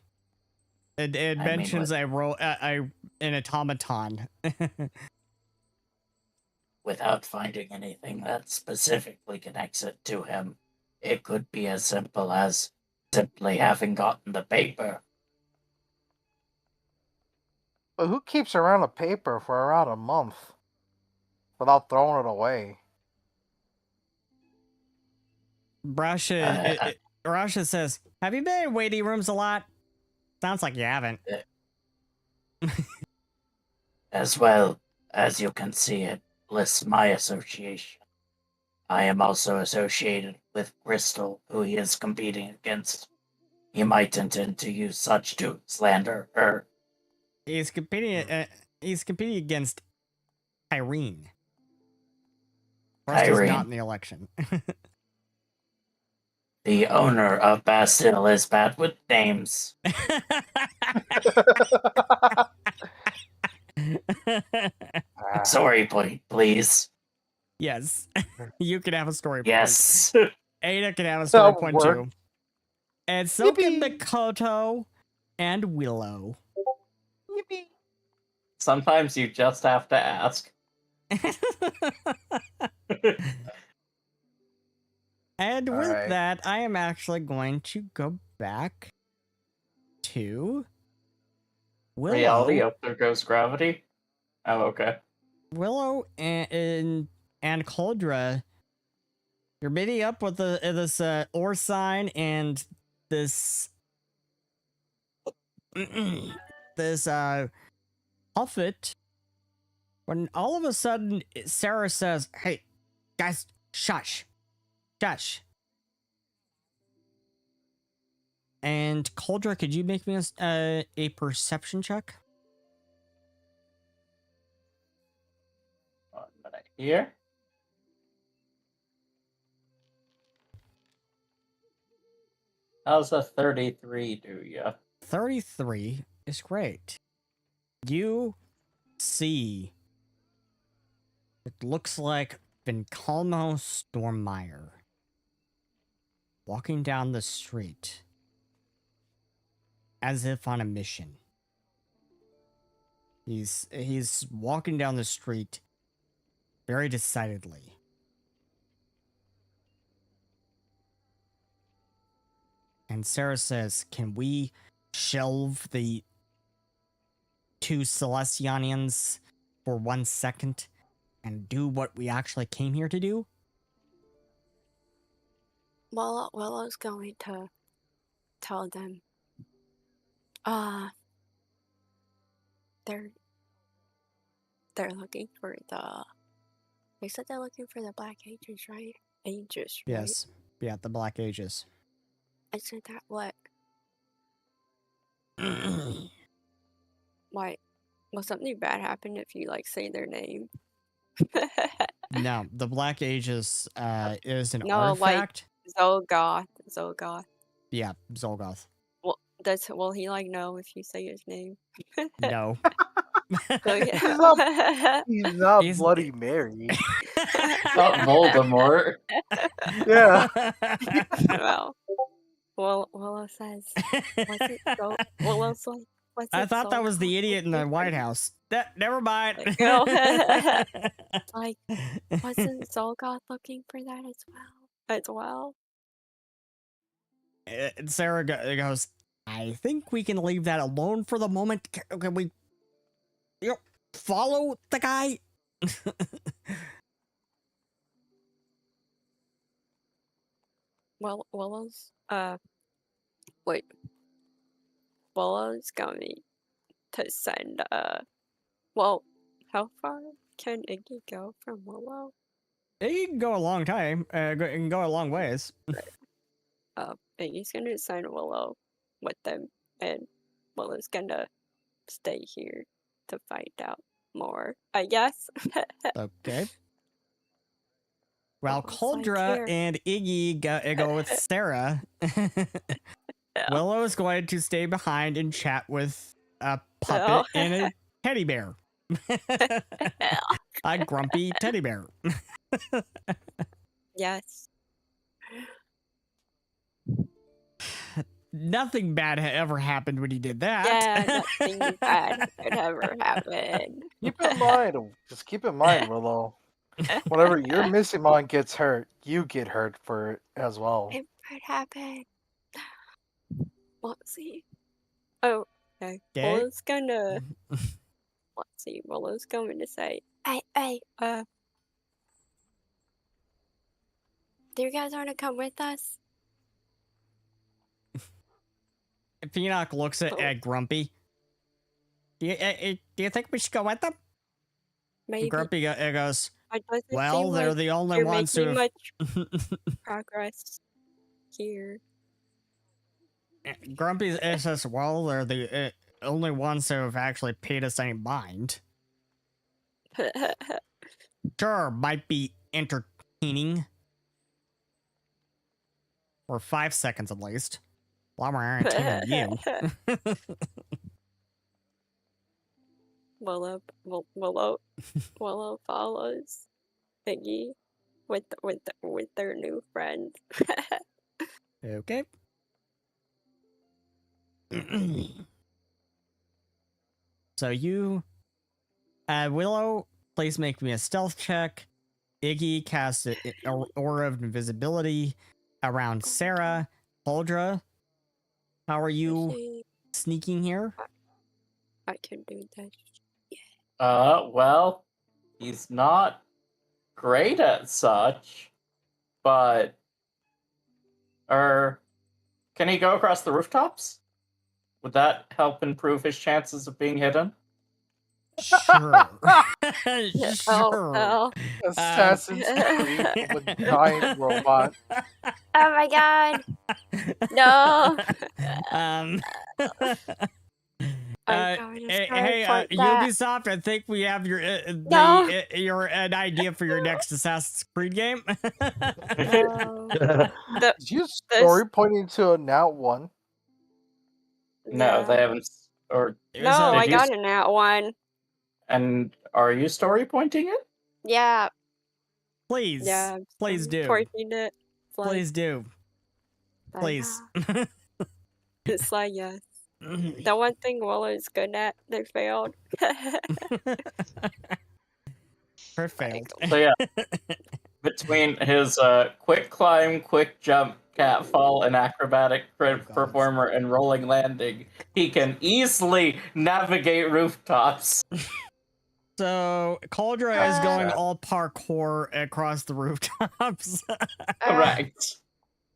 It mentions an automaton. Without finding anything that specifically connects it to him, it could be as simple as simply having gotten the paper. But who keeps around a paper for around a month without throwing it away? Rasha says, "Have you been in waiting rooms a lot? Sounds like you haven't." As well as you can see, it lists my association. I am also associated with Crystal, who he is competing against. He might intend to use such to slander her. He's competing. He's competing against Irene. Rusty's not Irene. in the election. The owner of Bastille is bad with names. Story point, please. Yes, you can have a story point. Yes. Ada can have a story That point worked. too. And so can Yippee. Mikoto and Willow. Yippee. Sometimes you just have to ask. And with Alright. that, I am actually going to go back to Willow. Reality, oh, there goes gravity. Oh, okay. Willow and Coldra, you're meeting up with this ore sign and this this Huffet. When all of a sudden Sarah says, "Hey, guys, shush. Shush." And Coldra, could you make me a perception check? 1 minute here. How's a 33 do ya? 33 is great. You see, it looks like Vincalmo Stormmeyer walking down the street as if on a mission. He's walking down the street very decidedly. And Sarah says, "Can we shelve the two Celestianians for 1 second and do what we actually came here to do?" Well, I was going to tell them. They're looking for the. They said they're looking for the Black Ages, right? Ages, right? Yes. Yeah, the Black Ages. Isn't that what? Why? Will something bad happen if you like say their name? No, the Black Ages is an No, like artifact. Zolgoth. Yeah, Zolgoth. Well, will he like know if you say his name? No. He's not He's- Bloody Mary. Not Voldemort. Yeah. Well, Willow says, was it so? Willow's like, was I it thought that was the Zolgoth idiot in the looking for White the-" House. Never mind. Like, wasn't Zolgoth looking for that as well? And Sarah goes, "I think we can leave that alone for the moment. Can we follow the guy?" Well, Willow's wait. Willow's going to send well, how far can Iggy go from Willow? It can go a long time. It can go a long ways. Iggy's gonna send Willow with them, and Willow's gonna stay here to find out more, I guess. Okay. While Willow's like, Coldra "Here." and Iggy go with Sarah, Yeah. Willow is going to stay behind and chat with a Oh. puppet and a teddy bear. A grumpy teddy bear. Yes. Nothing bad ever happened when he did that. Yeah, nothing bad could ever happen. Just keep in mind, Willow. Whenever your Mystimon gets hurt, you get hurt for it as well. It could happen. Let's see. Oh, okay. Okay. Willow's gonna. Let's see. Willow's going to say, "Hey, do you guys want to come with us?" Pinoc looks at Grumpy. Do you think we should go with them? Maybe. Grumpy goes, It doesn't "Well, seem they're like the only you're ones who making have..." much progress here. Grumpy says, "Well, they're the only ones who have actually paid us any mind. Sure, might be entertaining. For 5 seconds at least. A lot more entertaining than you." Willow follows Iggy with their new friend. Okay. So you, Willow, please make me a stealth check. Iggy casts an aura of invisibility around Sarah. Holdra, how are you See, sneaking here? I can do this. Well, he's not great at such, but can he go across the rooftops? Would that help improve his chances of being hidden? Sure. Yeah, Sure. Oh, Assassin's Creed with giant robot. oh my god! No! um, I'm going to hey, start like that. Ubisoft, I think we have your No. an idea for your next Assassin's Creed game. No. Did you story pointing to a Nat 1? No, they haven't. Or No, So- I Did you got an at one. and are you story pointing it? Yeah, Please, yeah. please I'm do. Torching it. It's like, Please do. like, Please. It's like, yes. The one thing Willow's good at, they failed. Failed. So yeah, between his quick climb, quick jump, catfall, an acrobatic God. performer, and rolling landing. He can easily navigate rooftops. So Cauldra is going all parkour across the rooftops, Correct.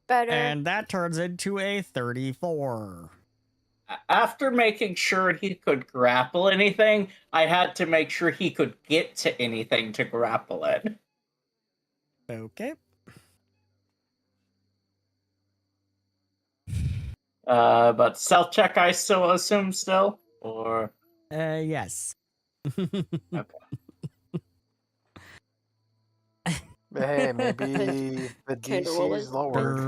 Better. and that turns into a 34. After making sure he could grapple anything, I had to make sure he could get to anything to grapple it. Okay. But self check, I still assume still, or Yes. Hey, maybe the Can DC roll is it. lowered.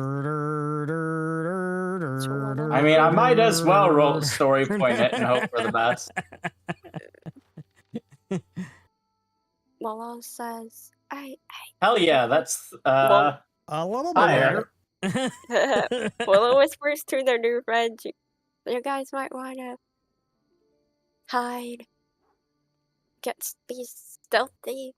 I mean, I might as well roll story point it and hope for the best. Lala says, I Hell yeah, that's Well- A little bit higher. better. Willow whispers to their new friends, you guys might want to hide. Be stealthy.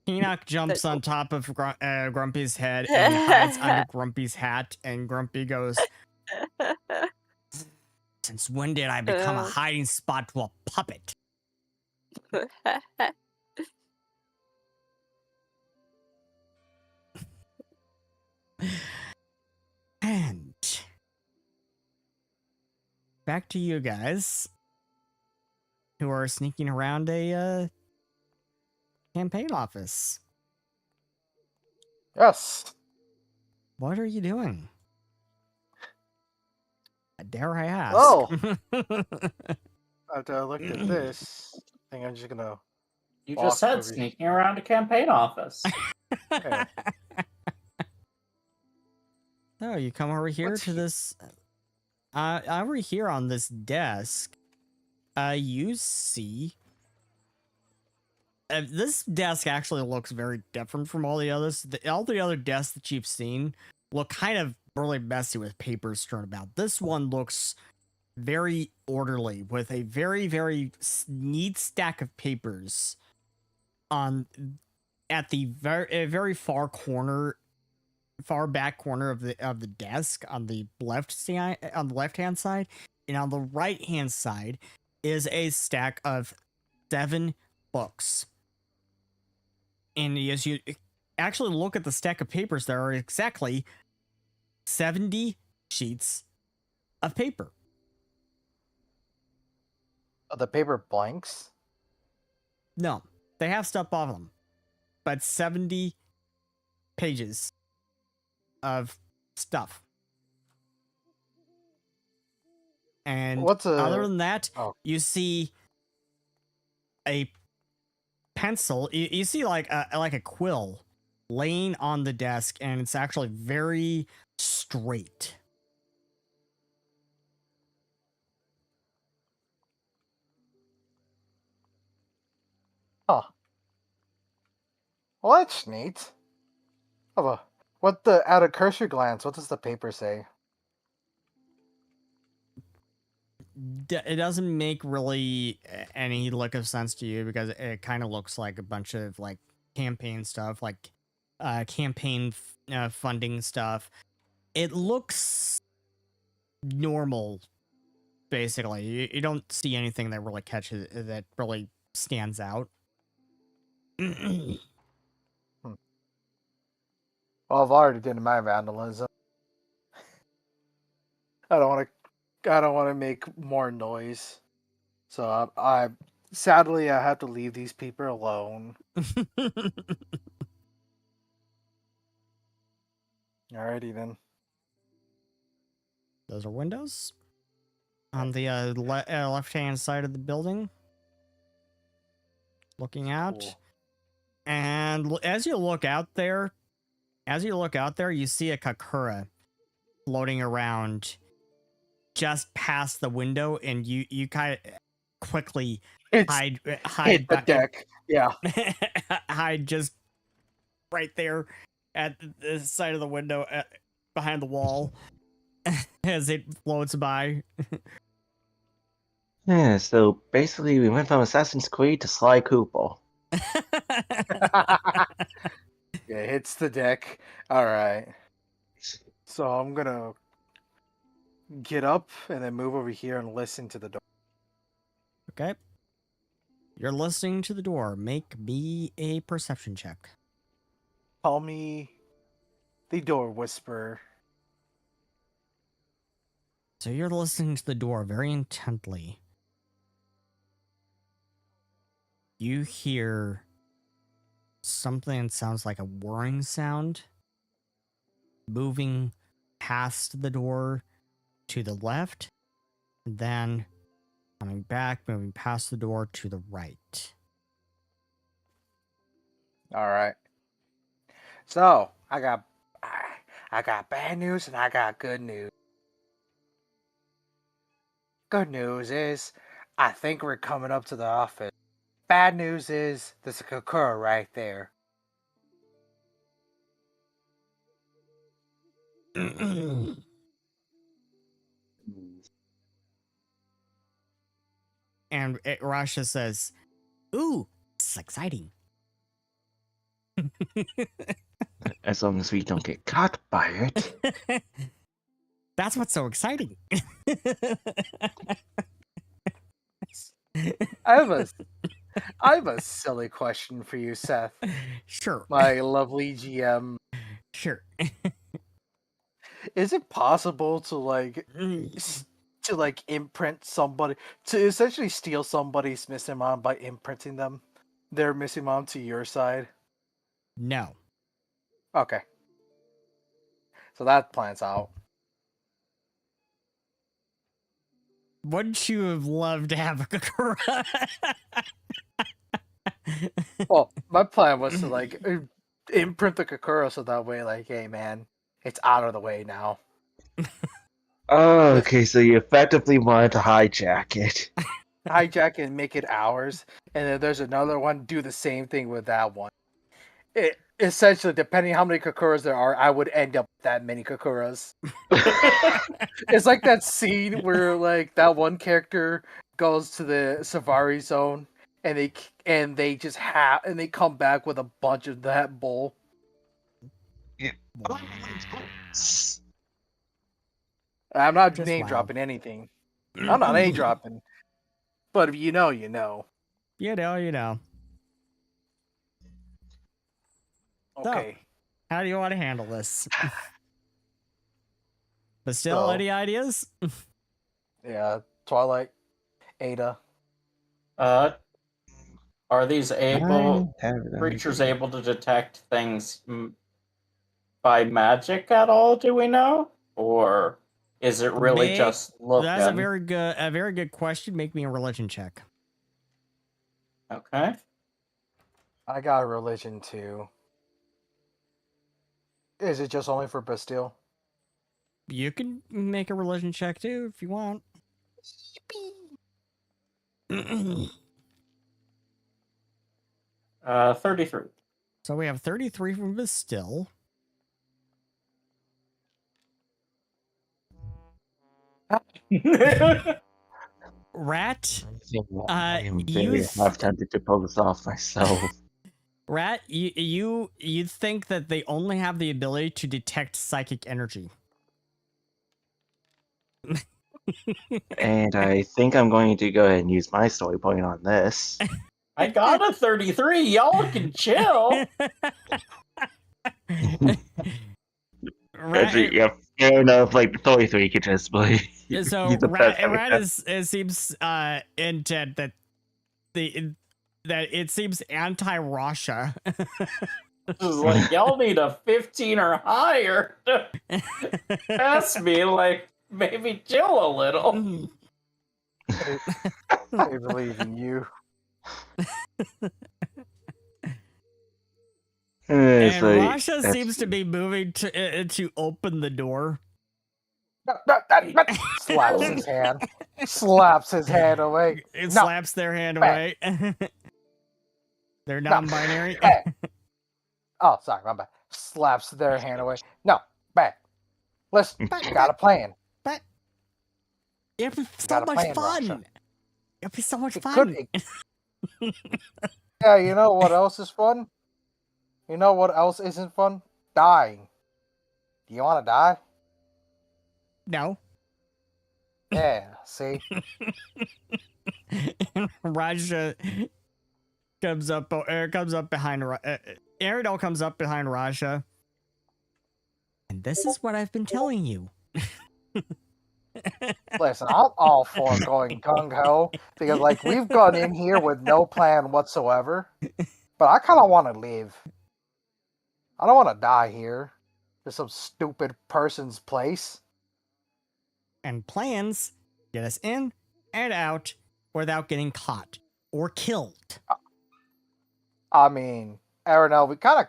Enoch jumps on top of Grumpy's head and hides under Grumpy's hat, and Grumpy goes, "Since when did I become a hiding spot to a puppet?" And back to you guys, who are sneaking around a campaign office. Yes. What are you doing? Dare I ask? Oh. After I looked at this, I think I'm just gonna. You Walk just said over- sneaking around a campaign office. Yeah. So you come over here What's to he- this. Over here on this desk, you see. This desk actually looks very different from all the others. All the other desks that you've seen look kind of really messy with papers strewn about. This one looks very orderly with a very, very neat stack of papers on at the very far back corner of the desk on the left side, on the left hand side, and on the right hand side is a stack of 7 books. And as you actually look at the stack of papers, there are exactly 70 sheets of paper. The paper blanks. No, they have stuff on them, but 70 pages of stuff. And What's a- other than that, Oh. you see a pencil. You see like a quill laying on the desk, and it's actually very straight. Huh. Well, that's neat. Oh, at a cursory glance, what does the paper say? It doesn't make really any look of sense to you because it kind of looks like a bunch of like campaign stuff, like campaign funding stuff. It looks normal, basically. You don't see anything that really catches, that really stands out. Well, I've already did my vandalism. I don't want to make more noise. So I sadly I have to leave these people alone. Alrighty then. Those are windows on the left-hand side of the building. Looking out. Cool. And as you look out there, you see a Kakura floating around just past the window, and you kind of quickly It's hide hit the back- deck. Yeah. hide just right there at the side of the window behind the wall as it floats by. Yeah, so basically we went from Assassin's Creed to Sly Cooper. Yeah, hits the deck. All right. So I'm gonna get up and then move over here and listen to the door. Okay. You're listening to the door. Make me a perception check. Call me the door whisperer. So you're listening to the door very intently. You hear something that sounds like a whirring sound moving past the door to the left, then coming back, moving past the door to the right. All right. So I got bad news and I got good news. Good news is I think we're coming up to the office. Bad news is there's a Kakura right there. And Rasha says, "Ooh, this is exciting." As long as we don't get caught by it. That's what's so exciting. I have a silly question for you, Seth. Sure. My lovely GM. Sure. Is it possible to imprint somebody, to essentially steal somebody's Mystimon by imprinting them, their Mystimon to your side? No. Okay. So that plan's out. Wouldn't you have loved to have a Kakura? Well, my plan was to imprint the Kakura so that way, hey man, it's out of the way now. Oh, okay, so you effectively wanted to hijack it. Hijack and make it ours, and then there's another one, do the same thing with that one. It essentially, depending how many Kakuras there are, I would end up with that many Kakuras. It's like that scene where that one character goes to the Savari zone and they come back with a bunch of that bull. Yeah. I'm not Just name wow. dropping anything. I'm not name dropping. But if you know, you know. You know. Okay. So, how do you want to handle this? But still, So- any ideas? Yeah, Twilight, Ada. Are these creatures able to detect things by magic at all? Do we know, or is it really just looking? That's a very good question. Make me a religion check. Okay. I got a religion too. Is it just only for Bastille? You can make a religion check too if you want. 33. So we have 33 from Bastille. Rat, I am you very half tempted to pull this off myself. Rat, you think that they only have the ability to detect psychic energy. And I think I'm going to go ahead and use my story point on this. I got a 33. Y'all can chill. Actually, yeah, fair enough. Like, the 33 could just play. So Rat seems intent that it seems anti-Rasha. This is like, y'all need a 15 or higher to pass me. Maybe chill a little. I believe in you. And It's like, Rasha seems to be moving to open the door. Slaps his hand. Slaps his hand away. It No. slaps their hand away. They're non-binary. Bad. Oh, sorry, my bad. Slaps their hand away. No, bad. Listen, you got a plan. But it'd be so got a much plan, fun. Rasha. It'd be so much It fun. could. Yeah, you know what else is fun? You know what else isn't fun? Dying. Do you want to die? No. Yeah, see? Raja comes up behind Aerodel comes up behind Raja. And this is what I've been telling you. Listen, I'm all for going gung-ho, because, like, we've gone in here with no plan whatsoever, but I kind of want to leave. I don't want to die here. There's some stupid person's place. And plans get us in and out without getting caught or killed. I mean, Aronel, we kind of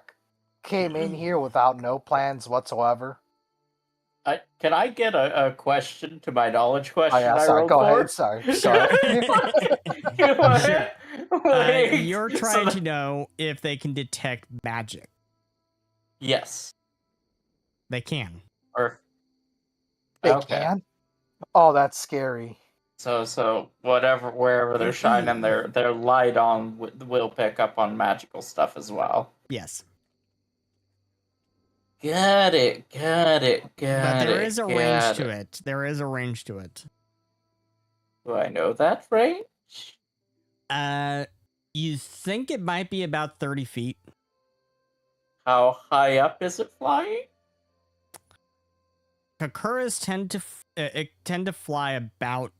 came in here without no plans whatsoever. Can I get a question to my knowledge question? Oh, yeah, sorry, go ahead. Sorry. Go ahead. Wait, You're so trying the- to know if they can detect magic. Yes. They can. Or They okay. can? Oh, that's scary. So wherever they're shining their light on will pick up on magical stuff as well. Yes. Got it. But there is a range to it. There is a range to it. Do I know that range? You think it might be about 30 feet. How high up is it flying? Kakuras tend to fly about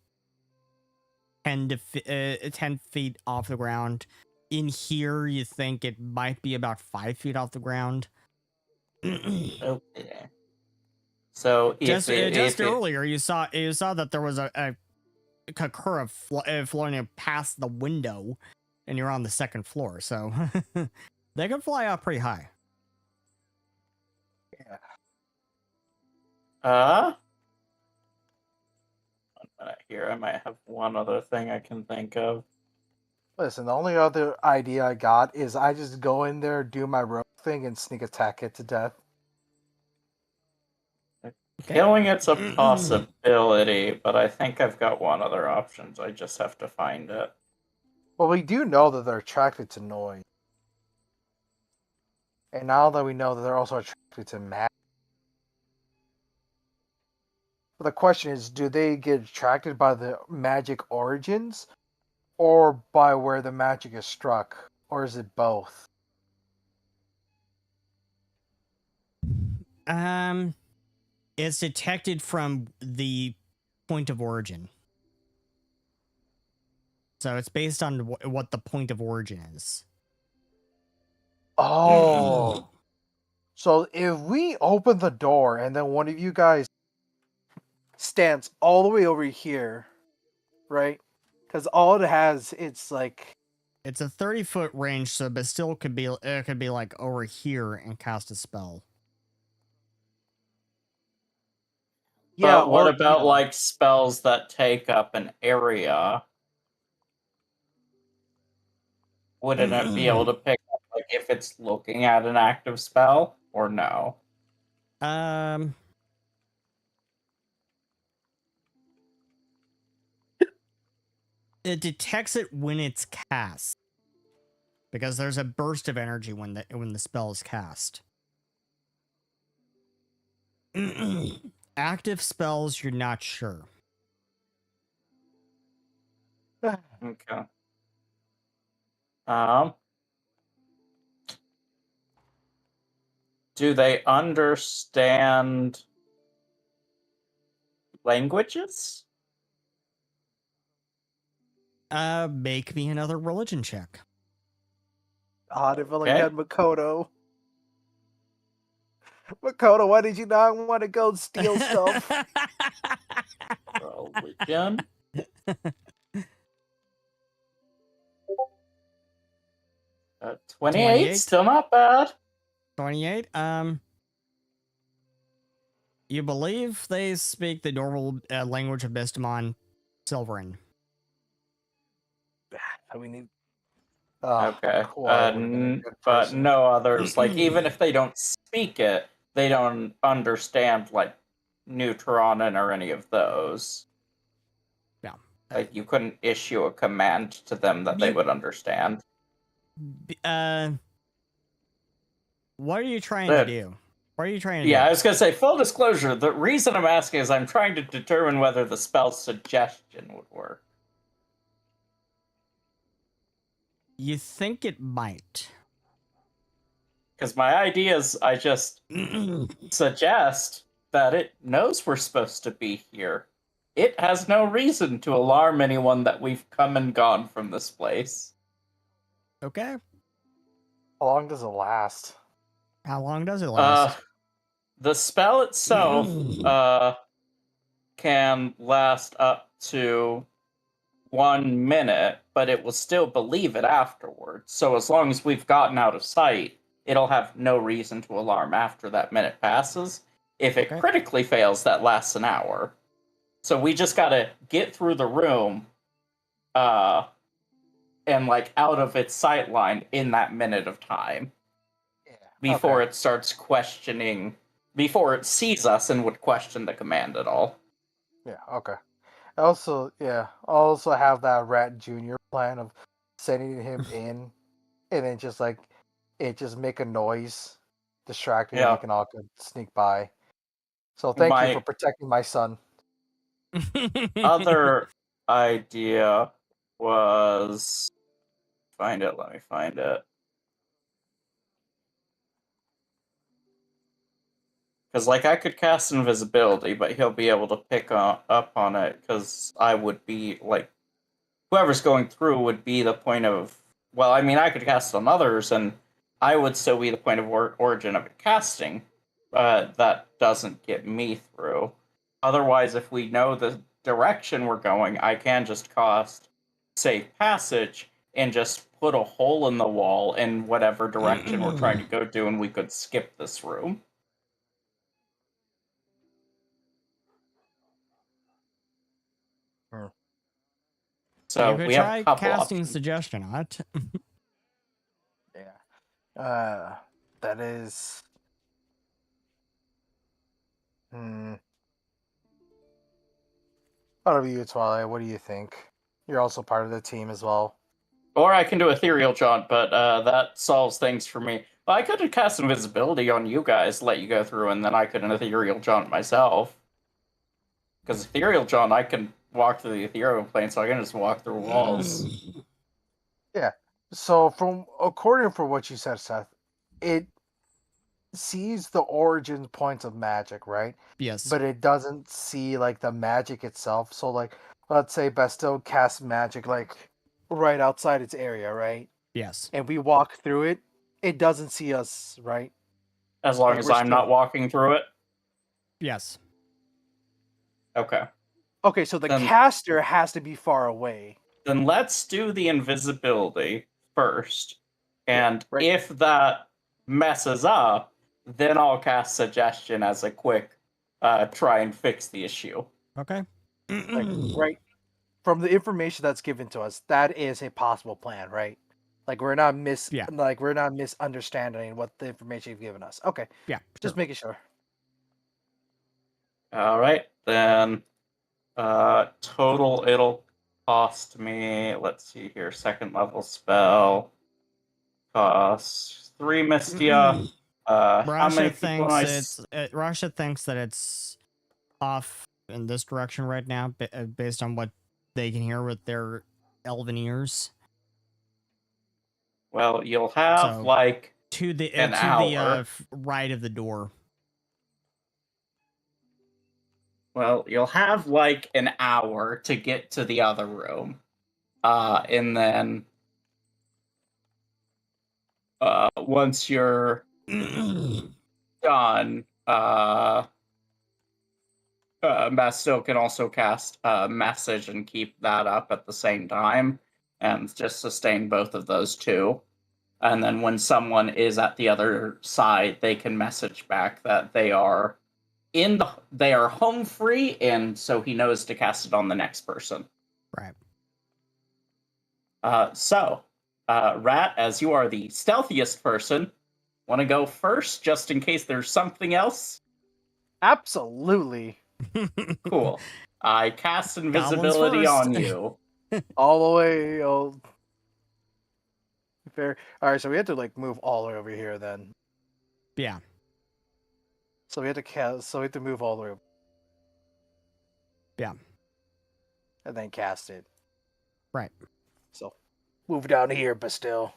10 feet off the ground. In here, you think it might be about 5 feet off the ground. Okay. So Earlier, you saw that there was a Kakura flying past the window, and you're on the second floor, so they can fly up pretty high. Yeah. Here, I might have one other thing I can think of. Listen, the only other idea I got is I just go in there, do my rogue thing, and sneak attack it to death. Killing it's a possibility, but I think I've got one other option. I just have to find it. Well, we do know that they're attracted to noise. And now that we know that they're also attracted to magic. But the question is, do they get attracted by the magic origins? Or by where the magic is struck? Or is it both? It's detected from the point of origin. So it's based on what the point of origin is. Oh. So if we open the door and then one of you guys stands all the way over here, right? Because all it has, it's like... It's a 30-foot range, so but still could be like over here and cast a spell. Yeah. But what about like spells that take up an area? Wouldn't it be able to pick up like if it's looking at an active spell or no? It detects it when it's cast, because there's a burst of energy when the spell is cast. Active spells, you're not sure. Okay. Do they understand languages? Make me another religion check. Odd if only had Makoto. Makoto, why did you not want to go steal stuff? Religion. 28, still not bad. 28. You believe they speak the normal language of Mystimon Silverin. We need. Okay. Cool, I would've been a good But person. no others. Like even if they don't speak it, they don't understand like Neutronin or any of those. Yeah. Like you couldn't issue a command to them that they would understand. What are you trying to do? What are you trying to Yeah, do? I was gonna say, full disclosure, the reason I'm asking is I'm trying to determine whether the spell suggestion would work. You think it might. Because my idea is I just suggest that it knows we're supposed to be here. It has no reason to alarm anyone that we've come and gone from this place. Okay. How long does it last? How long does it last? The spell itself can last up to 1 minute, but it will still believe it afterwards. So as long as we've gotten out of sight, it'll have no reason to alarm after that minute passes. If it critically fails, that lasts an hour. So we just gotta get through the room, and like out of its sight line in that minute of time. Yeah. Before it starts questioning, before it sees us and would question the command at all. Yeah, okay. I also have that Rat Junior plan of sending him in, and then just like it just make a noise, distracting, and Yeah. we can all sneak by. So thank you for protecting my son. Other idea was let me find it. Because, like, I could cast invisibility, but he'll be able to pick up on it, because I would be, like, whoever's going through would be the point of, well, I mean, I could cast on others, and I would still be the point of origin of it casting, but that doesn't get me through. Otherwise, if we know the direction we're going, I can just cast Safe Passage and just put a hole in the wall in whatever direction we're trying to go to, and we could skip this room. So you could we have try a couple casting options. suggestion on it. Yeah. That is. Out of you, Twilight, what do you think? You're also part of the team as well. Or I can do Ethereal Jaunt, but that solves things for me. Well, I could have cast Invisibility on you guys, let you go through, and then I could Ethereal Jaunt myself. Because Ethereal Jaunt, I can walk through the ethereal plane, so I can just walk through walls. Yeah. So according to what you said, Seth, it sees the origin points of magic, right? Yes. But it doesn't see like the magic itself. So like, let's say Bastille casts magic like right outside its area, right? Yes. And we walk through it, it doesn't see us, right? As long Like, as we're I'm not walking through it? Yes. Okay. Okay, so the caster has to be far away. Then let's do the invisibility first. And right. if that messes up, then I'll cast Suggestion as a quick try and fix the issue. Okay. Like, right. From the information that's given to us, that is a possible plan, right? Like we're not misunderstanding what the information you've given us. Okay. Yeah. Just making sure. All right, then. Total, it'll cost me. Let's see here. Second level spell costs 3 Mystia. How many people Russia thinks that it's off in this direction right now, based on what they can hear with their elven ears. Well, you'll have like to the hour. right of the door. Well, you'll have like an hour to get to the other room. And then once you're done, Bastille can also cast Message and keep that up at the same time, and just sustain both of those two. And then when someone is at the other side, they can message back that they are they are home free, and so he knows to cast it on the next person. Right. So, Rat, as you are the stealthiest person, want to go first, just in case there's something else? Absolutely. Cool. I cast invisibility on you. All the way. Fair. All right, so we have to like move all the way over here then. Yeah. So we have to cast. So we have to move all the way. Yeah. And then cast it. Right. So move down here, but still,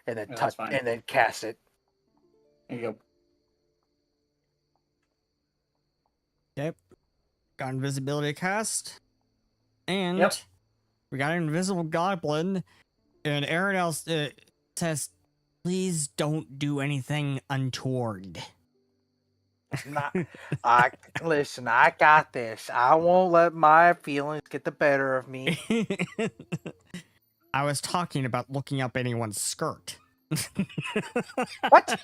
and then Yeah, touch, that's fine. and then cast it. There you go. Okay. Got invisibility cast. And Yep. we got an invisible goblin. And Aaron else says, please don't do anything untoward. Not, listen. I got this. I won't let my feelings get the better of me. I was talking about looking up anyone's skirt. What?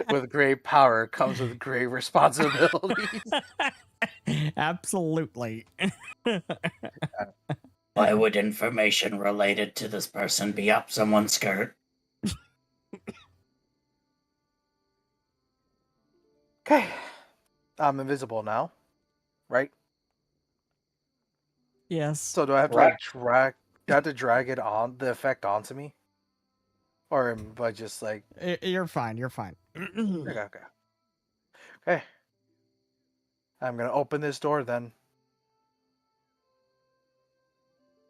With great power comes with great responsibilities. Absolutely. Why would information related to this person be up someone's skirt? Okay. I'm invisible now, right? Yes. So do I have to like drag? Do I have to drag it on the effect onto me, or am I just like? You're fine. You're fine. Okay. Okay. I'm gonna open this door then.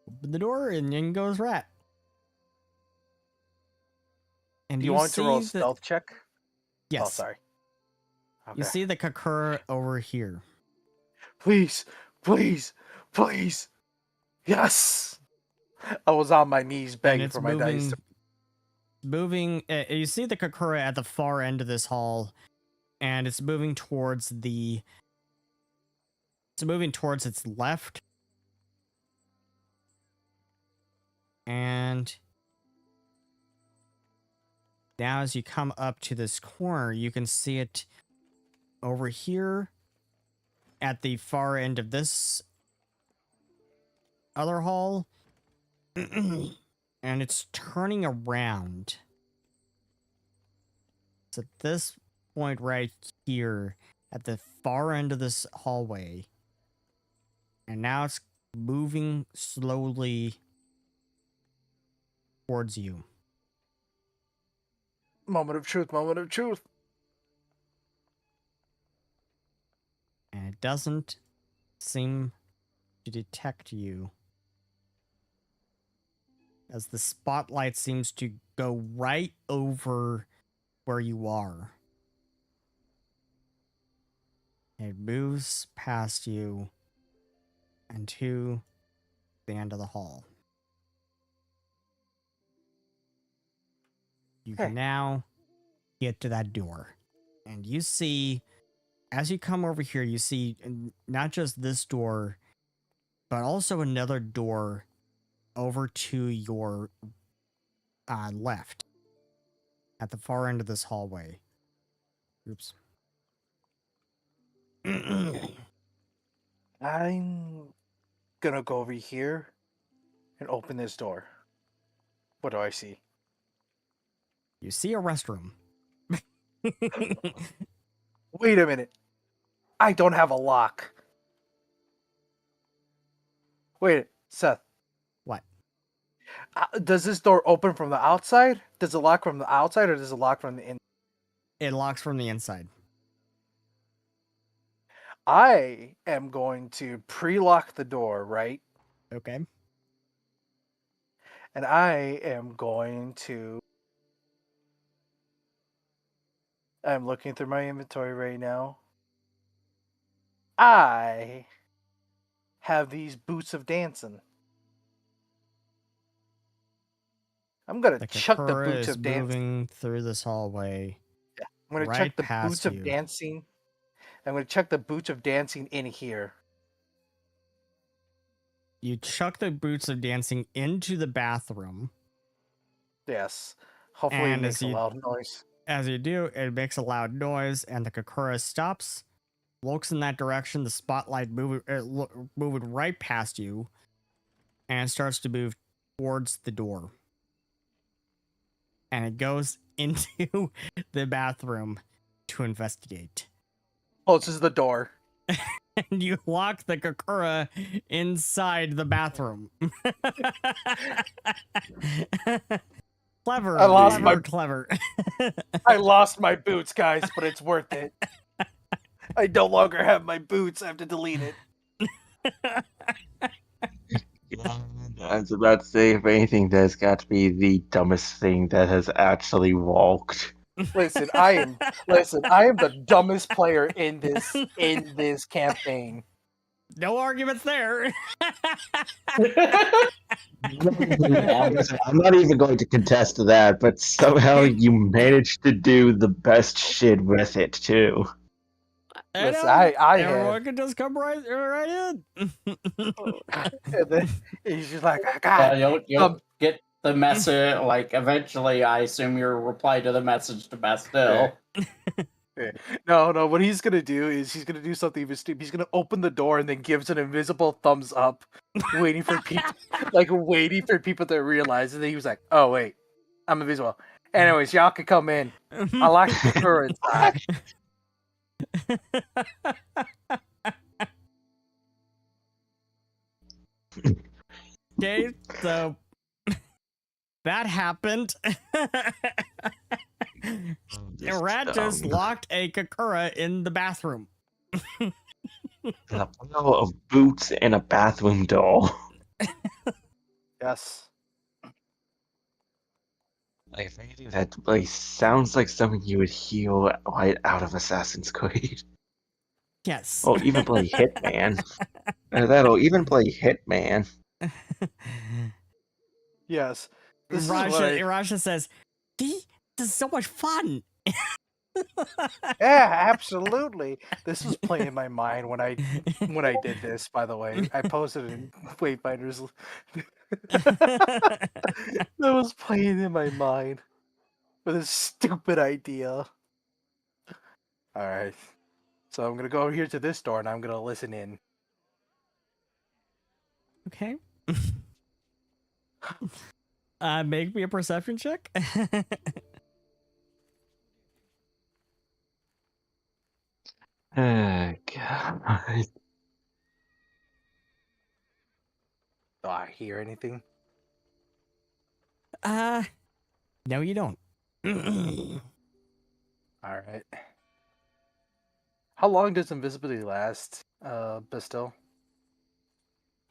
Open the door and in goes Rat. And Do you want me to roll a see stealth check? Yes. Oh, sorry. Okay. You see the Kakura over here. Please, please, please. Yes. I was on my knees And begging it's for my dice. moving. You see the Kakura at the far end of this hall, and it's moving towards the. It's moving towards its left. And now as you come up to this corner, you can see it over here at the far end of this other hall. And it's turning around. It's at this point right here at the far end of this hallway. And now it's moving slowly towards you. Moment of truth. Moment of truth. And it doesn't seem to detect you, as the spotlight seems to go right over where you are. It moves past you and to the end of the hall. You can now get to that door. And you see, as you come over here, you see not just this door, but also another door over to your left at the far end of this hallway. Oops. I'm gonna go over here and open this door. What do I see? You see a restroom. Wait a minute. I don't have a lock. Wait, Seth. What? Does this door open from the outside? Does it lock from the outside, or does it lock from the inside? It locks from the inside. I am going to pre-lock the door, right? Okay. And I am going to... I'm looking through my inventory right now. I have these boots of dancing. I'm going to The chuck the Kakura boots is of dancing. moving through this hallway. I'm going to right chuck the past boots you. of dancing. I'm going to chuck the boots of dancing in here. You chuck the boots of dancing into the bathroom. Yes. Hopefully And it as makes a you- loud noise. As you do, it makes a loud noise, and the Kakura stops, looks in that direction, the spotlight moving right past you, and starts to move towards the door. And it goes into the bathroom to investigate. Closes the door. and you lock the Kakura inside the bathroom. Clever. I lost my- clever. I lost my boots, guys, but it's worth it. I no longer have my boots. I have to delete it. I was about to say, if anything, that's got to be the dumbest thing that has actually walked. Listen, I am the dumbest player in this campaign. No arguments there. I'm not even going to contest that, but somehow you managed to do the best shit with it too. Listen, I everyone have. can just come right in. And then he's just like, Yeah, God, you'll get the message. Like eventually, I assume your reply to the message to Bastille. no. What he's gonna do is he's gonna do something even stupid. He's gonna open the door and then gives an invisible thumbs up, waiting for people, to realize. And then he was like, "Oh wait, I'm invisible." Anyways, y'all can come in. I like the current side. Okay, so that happened. Rat just locked a Kakura in the bathroom. A pile of boots and a bathroom doll. Yes. Like, if anything, that place sounds like something you would heal right out of Assassin's Creed. Yes. Oh, even play Hitman. That'll even play Hitman. Yes. This is what I- Raja says, "See, this is so much fun." Yeah, absolutely. This was playing in my mind when I did this. By the way, I posted it in Wayfinders. That was playing in my mind with a stupid idea. All right, so I'm gonna go over here to this door and I'm gonna listen in. Okay. Make me a perception check. Oh, God. Do I hear anything? No, you don't. All right. How long does invisibility last, Bastille?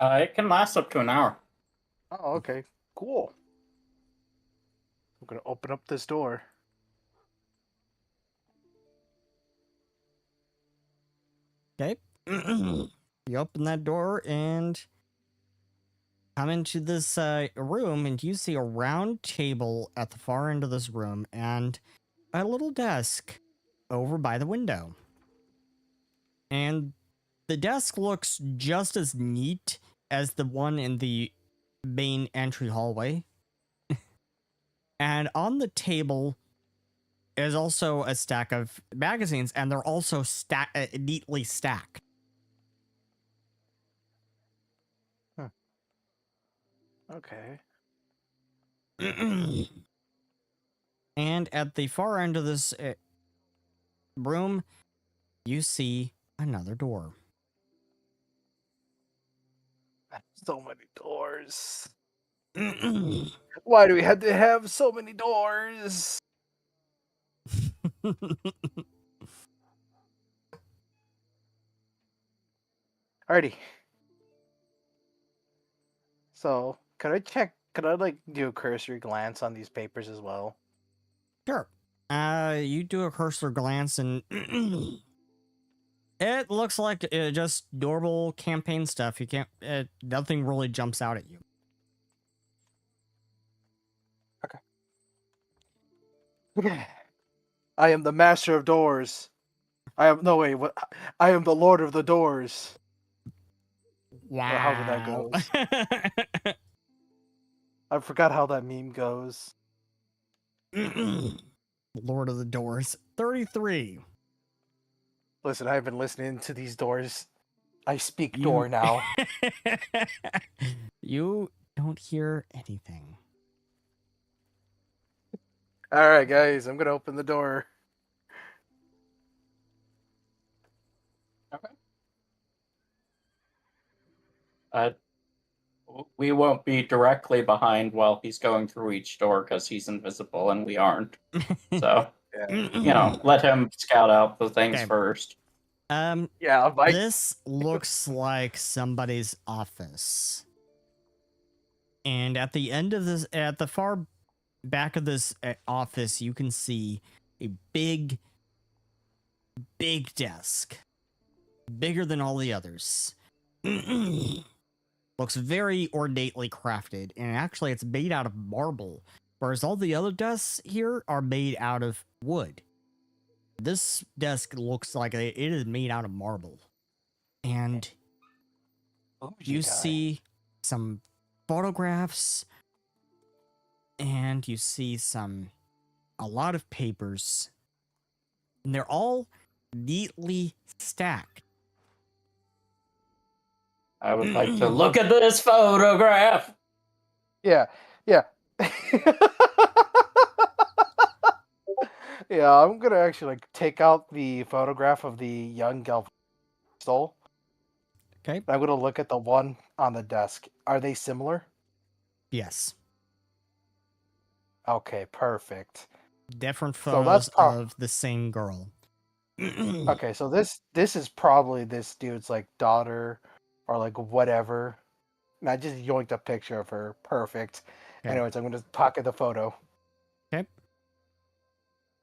It can last up to an hour. Oh, okay, cool. I'm gonna open up this door. Okay. You open that door and come into this room, and you see a round table at the far end of this room and a little desk over by the window. And the desk looks just as neat as the one in the main entry hallway. And on the table is also a stack of magazines, and they're also neatly stacked. Okay. And at the far end of this room, you see another door. So many doors. Why do we have to have so many doors? Alrighty. So, could I check? Could I do a cursory glance on these papers as well? Sure. You do a cursor glance, and it looks like just normal campaign stuff. You can't. Nothing really jumps out at you. Okay. I am the master of doors. I am no wait. What? I am the lord of the doors. Wow. Or however that goes. I forgot how that meme goes. Lord of the Doors. 33. Listen, I've been listening to these doors. I speak door now. You don't hear anything. Alright, guys, I'm gonna open the door. Okay. We won't be directly behind while he's going through each door because he's invisible and we aren't. So, let him scout out the things Okay. first. Yeah, This looks like somebody's office. And at the end of this, at the far back of this office, you can see a big desk. Bigger than all the others. Looks very ornately crafted. And actually, it's made out of marble. Whereas all the other desks here are made out of wood. This desk looks like it is made out of marble. And you see some photographs. And you see a lot of papers. And they're all neatly stacked. I would like to look at this photograph. Yeah. Yeah, I'm gonna actually take out the photograph of the young gal stole. Okay. I'm gonna look at the one on the desk. Are they similar? Yes. Okay, perfect. Different So photos that's of the same girl. Okay, so this is probably this dude's daughter or whatever. And I just yoinked a picture of her. Perfect. Okay. Anyways, I'm gonna pocket the photo. Okay.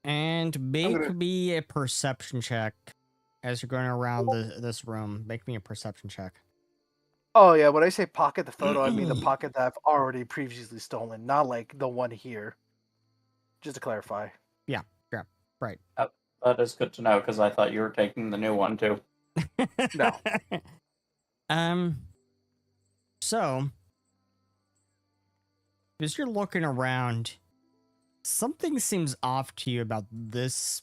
And make me a perception check as you're going around this room. Make me a perception check. Oh yeah, when I say pocket the photo, I mean the pocket that I've already previously stolen, not the one here. Just to clarify. Yeah, right. That is good to know because I thought you were taking the new one too. No. So, as you're looking around, something seems off to you about this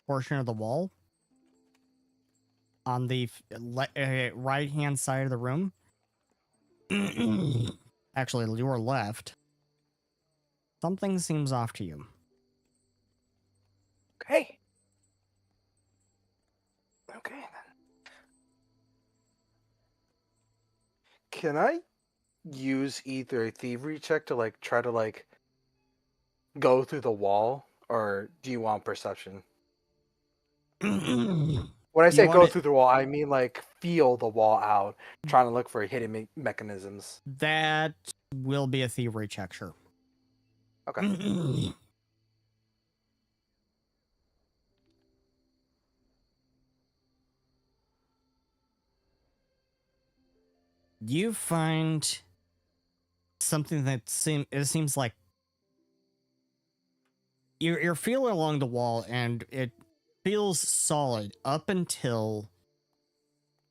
portion of the wall on the right-hand side of the room. Actually, your left. Something seems off to you. Okay. Okay then. Can I use either a thievery check to try to go through the wall, or do you want perception? When I say go through the wall, I mean feel the wall out, trying to look for hidden mechanisms. That will be a thievery check, sure. Okay. You find something that seems like you're feeling along the wall, and it feels solid up until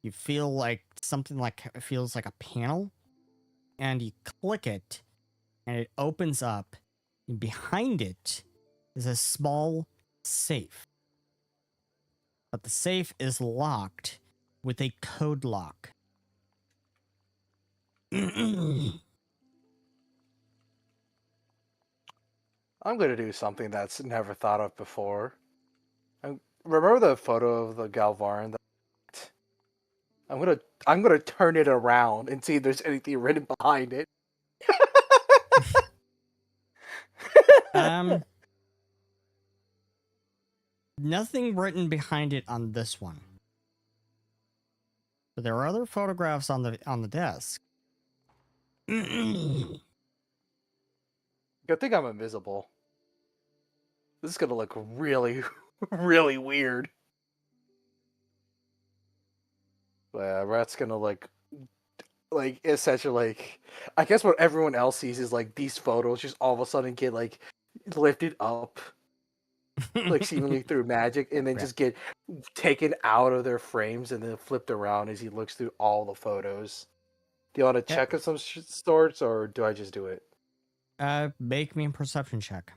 you feel like something feels like a panel, and you click it, and it opens up, and behind it is a small safe. But the safe is locked with a code lock. I'm going to do something that's never thought of before. Remember the photo of the Galvarin? I'm gonna turn it around and see if there's anything written behind it. Nothing written behind it on this one. But there are other photographs on the desk. Good thing I'm invisible. This is gonna look really, really weird. But Rat's gonna essentially I guess what everyone else sees is these photos just all of a sudden get lifted up. Seemingly through magic, and then just get taken out of their frames and then flipped around as he looks through all the photos. Do you want to check of some sorts, or do I just do it? Make me a perception check.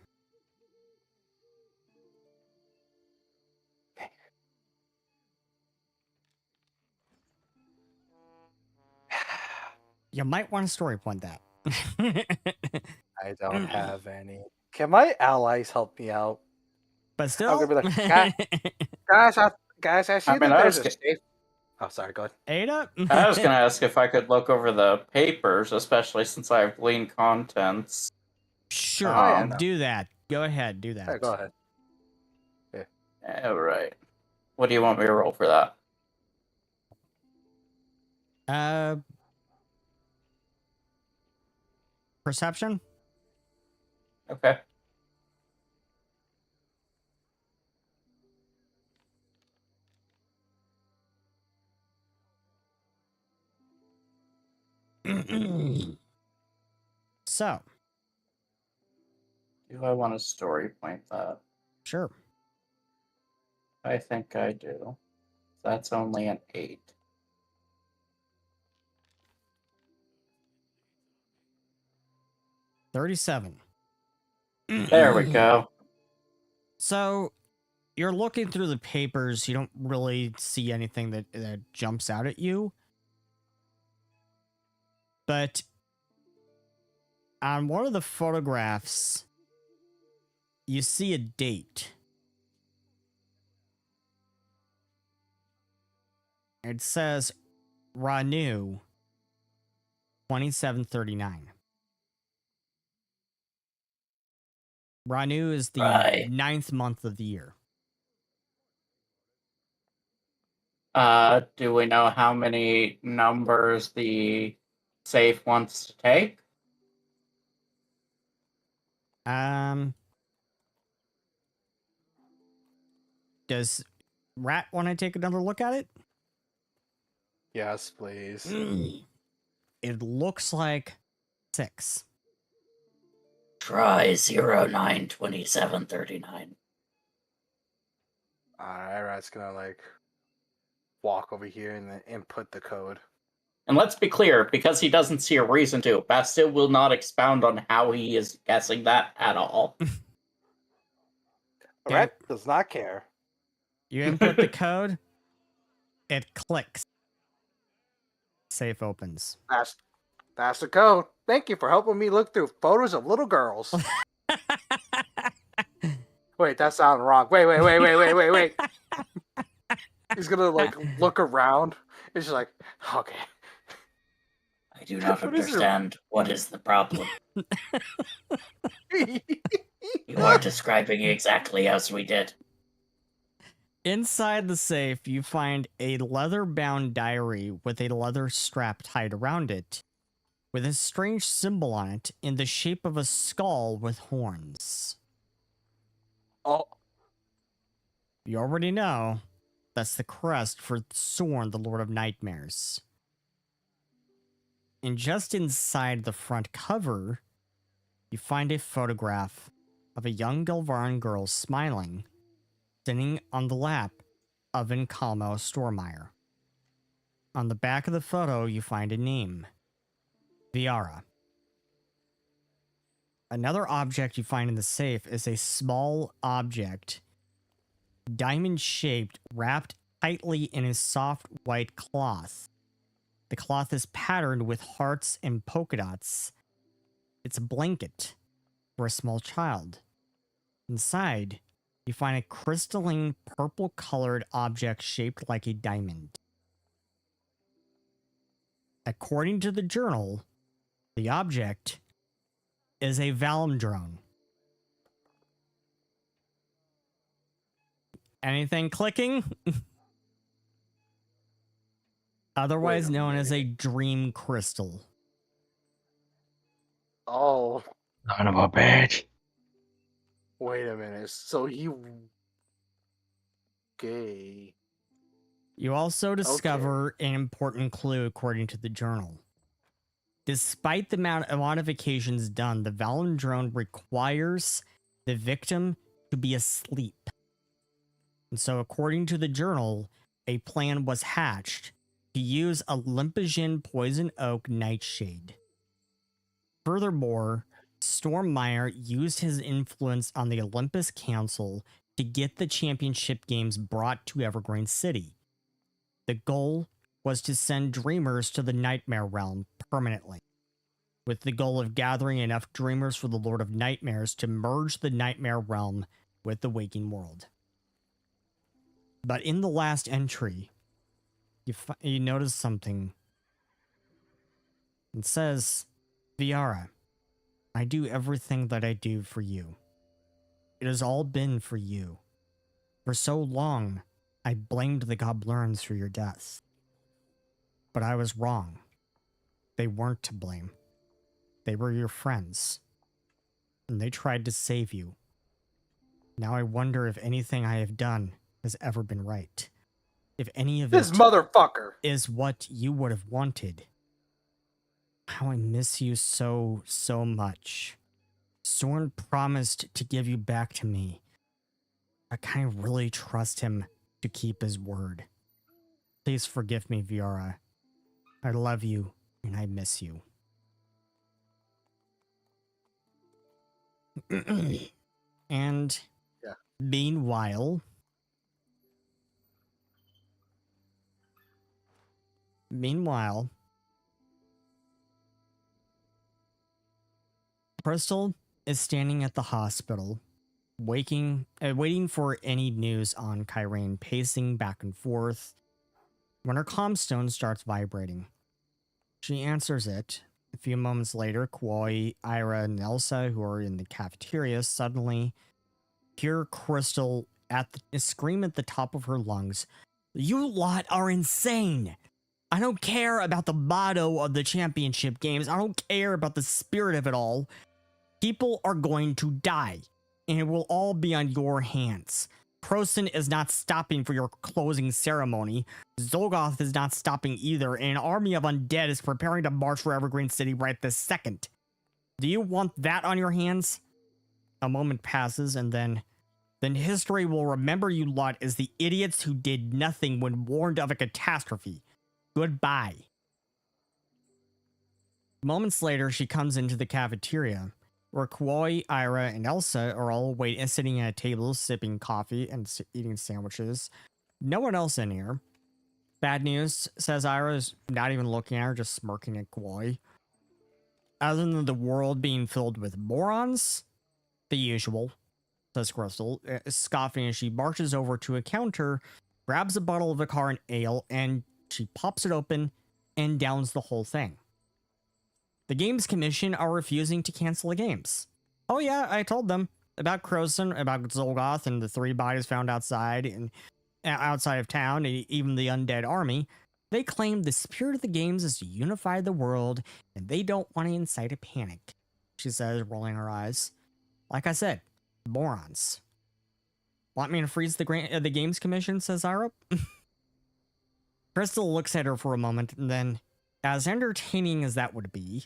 You might want to story point that. I don't have any. Can my allies help me out? But still, I'm gonna be like, guys, I see that there's a safe. Oh, sorry. Go ahead. Ada? I was gonna ask if I could look over the papers, especially since I have gleaned contents. Sure, Oh, yeah, no. do that. Go ahead, do that. Yeah, go ahead. Alright. What do you want me to roll for that? Perception? Okay. So, Do I want to story point that? sure. I think I do. That's only an 8. $37. There we go. So, you're looking through the papers. You don't really see anything that jumps out at you. But on one of the photographs, you see a date. It says Ranu 2739. Ranu is the Right. 9th month of the year. Do we know how many numbers the safe wants to take? Does Rat want to take another look at it? Yes, please. It looks like 6. Try 092739. Alright, Rat's gonna like walk over here and then input the code. And let's be clear, because he doesn't see a reason to, Bastille will not expound on how he is guessing that at all. Rat does not care. You input the code, it clicks. Safe opens. That's the code. Thank you for helping me look through photos of little girls. Wait, that sounded wrong. Wait. He's gonna like look around. It's just like, okay. I do not What is it? understand what is the problem. You are describing exactly as we did. Inside the safe, you find a leather-bound diary with a leather strap tied around it, with a strange symbol on it in the shape of a skull with horns. Oh, You already know that's the crest for Sorn, the Lord of Nightmares. And just inside the front cover, you find a photograph of a young Galvaran girl smiling, sitting on the lap of Incalmo Stormire. On the back of the photo, you find a name, Viara. Another object you find in the safe is a small object, diamond-shaped, wrapped tightly in a soft white cloth. The cloth is patterned with hearts and polka dots. It's a blanket for a small child. Inside, you find a crystalline purple-colored object shaped like a diamond. According to the journal, the object is a Valimdrone. Anything clicking? Otherwise known as a dream crystal. oh, Son of a bitch. wait a minute. So he gay. You also discover an important clue according to the journal. Despite the amount of modifications done, the Valimdrone requires the victim to be asleep. And so according to the journal, a plan was hatched to use a Limpasian poison oak nightshade. Furthermore, Stormire used his influence on the Olympus Council to get the championship games brought to Evergreen City. The goal was to send dreamers to the Nightmare Realm permanently, with the goal of gathering enough dreamers for the Lord of Nightmares to merge the Nightmare Realm with the waking world. But in the last entry, you notice something. It says, Viara, I do everything that I do for you. It has all been for you. For so long, I blamed the Goblerns for your deaths. But I was wrong. They weren't to blame. They were your friends. And they tried to save you. Now I wonder if anything I have done has ever been right. If any of This it motherfucker. is what you would have wanted. How I miss you so much. Sorn promised to give you back to me. I really trust him to keep his word. Please forgive me, Viara. I love you and I miss you. And Yeah. meanwhile, Crystal is standing at the hospital, waiting for any news on Kyrene, pacing back and forth, when her comm starts vibrating. She answers it. A few moments later, Koi, Ira, and Elsa, who are in the cafeteria, suddenly hear Crystal scream at the top of her lungs, "You lot are insane! I don't care about the motto of the championship games. I don't care about the spirit of it all. People are going to die, and it will all be on your hands. Croson is not stopping for your closing ceremony. Zolgoth is not stopping either, and an army of undead is preparing to march for Evergreen City right this second. Do you want that on your hands?" A moment passes, and then history will remember you lot as the idiots who did nothing when warned of a catastrophe. Goodbye. Moments later, she comes into the cafeteria, where Koi, Ira, and Elsa are all sitting at a table, sipping coffee and eating sandwiches. No one else in here. Bad news, says Ira, is not even looking at her, just smirking at Koi. Other than the world being filled with morons, the usual, says Crystal, scoffing as she marches over to a counter, grabs a bottle of Acaran ale, and she pops it open and downs the whole thing. The Games Commission are refusing to cancel the games. Oh yeah, I told them about Croson, about Zolgoth, and the 3 bodies found outside of town, and even the undead army. They claim the spirit of the games is to unify the world, and they don't want to incite a panic, she says, rolling her eyes. Like I said, morons. Want me to freeze the Games Commission, says Ira. Crystal looks at her for a moment, and then, as entertaining as that would be,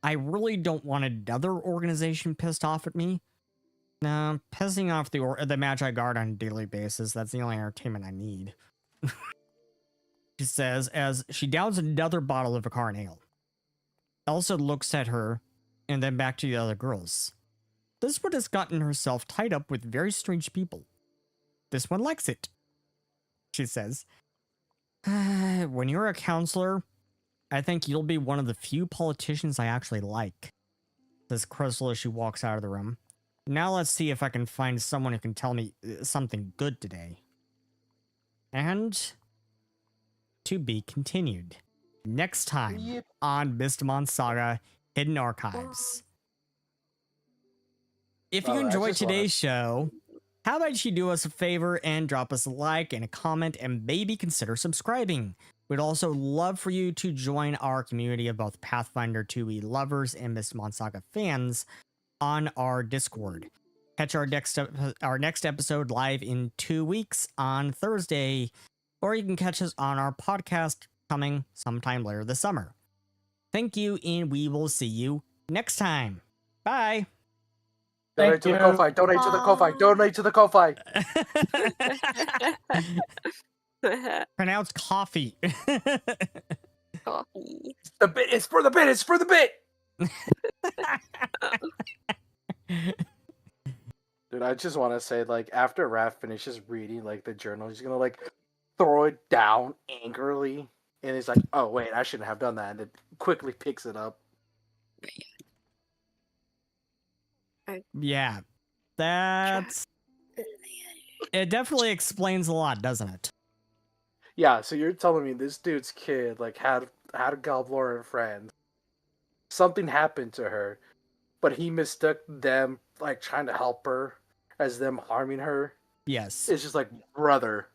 I really don't want another organization pissed off at me. No, pissing off the Magi Guard on a daily basis, that's the only entertainment I need. She says, as she downs another bottle of Acaran ale. Elsa looks at her, and then back to the other girls. This one has gotten herself tied up with very strange people. This one likes it, she says. When you're a counselor, I think you'll be one of the few politicians I actually like, says Crystal as she walks out of the room. Now let's see if I can find someone who can tell me something good today. And to be continued. Next time on Mystimon Saga Hidden Archives. If you enjoyed today's show, how about you do us a favor and drop us a like and a comment and maybe consider subscribing? We'd also love for you to join our community of both Pathfinder 2e lovers and Mystimon Saga fans on our Discord. Catch our next episode live in 2 weeks on Thursday, or you can catch us on our podcast coming sometime later this summer. Thank you, and we will see you next time. Bye. Donate to the Ko-Fi. Donate to the Ko-Fi. Donate to the Ko-Fi. Pronounced coffee. Coffee. The bit is for the bit. It's for the bit. Dude, I just want to say, like, after Raph finishes reading, like, the journal, he's gonna, like, throw it down angrily, and he's like, "Oh wait, I shouldn't have done that," and then quickly picks it up. Yeah, that's. It definitely explains a lot, doesn't it? Yeah, so you're telling me this dude's kid like had a Goblin friend. Something happened to her, but he mistook them like trying to help her as them harming her. Yes. It's just like brother,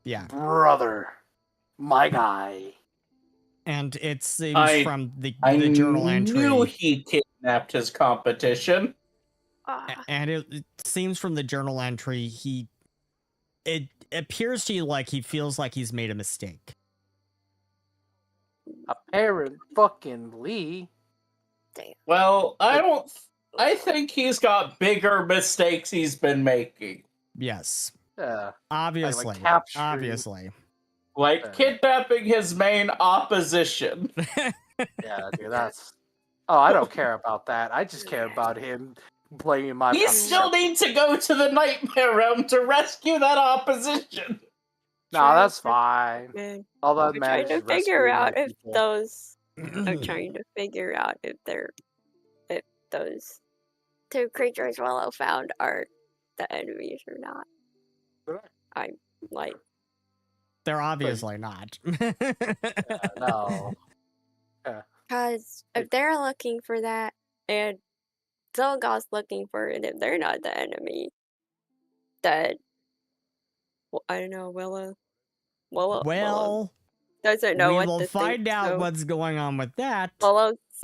Yeah. my guy. And it seems from the journal I entry. knew he kidnapped his competition. And it seems from the journal entry it appears to you like he feels like he's made a mistake. Apparently. Well, I think he's got bigger mistakes he's been making. Yes. Yeah. Obviously. Like capturing. Obviously. Like kidnapping his main opposition. Yeah, dude, that's... Oh, I don't care about that. I just care about him blaming my... You still need to go to the Nightmare Realm to rescue that opposition. No, that's fine. All that I'm matters trying is to figure rescuing my out if people. those. I'm trying to figure out if those two creatures Willow found are the enemies or not. I'm like, They're obviously not. No. because if they're looking for that and Zolgoth's looking for it, if they're not the enemy, then I don't know. Willow Well, doesn't know we what will to find think, out so what's going on with that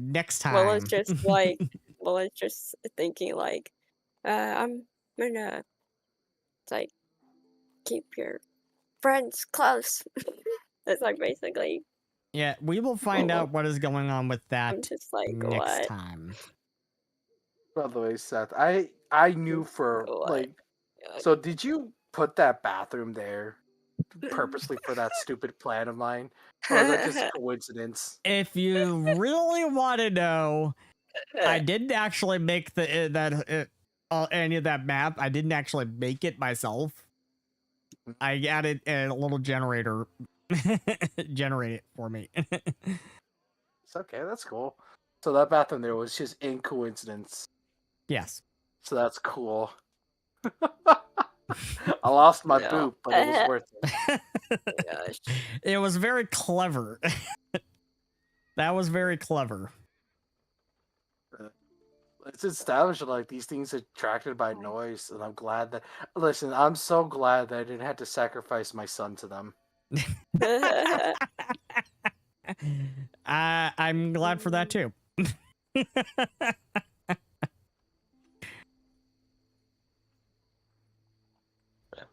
next time. Willow's just like, Willow's just thinking like, I'm gonna like keep your friends close. It's like basically. Yeah, we will find out what is going on with that I'm just like, next what? time. By the way, Seth, I knew for like... So did you put that bathroom there purposely for that stupid plan of mine? Or is that just coincidence? If you really want to know, I didn't actually make any of that map. I didn't actually make it myself. I added a little generator generate it for me. It's okay, that's cool. So that bathroom there was just in coincidence. Yes. So that's cool. I lost my boot, but it was worth it. Gosh. It was very clever. That was very clever. It's established that like these things are attracted by noise, and I'm glad that... Listen, I'm so glad that I didn't have to sacrifice my son to them. I'm glad for that too.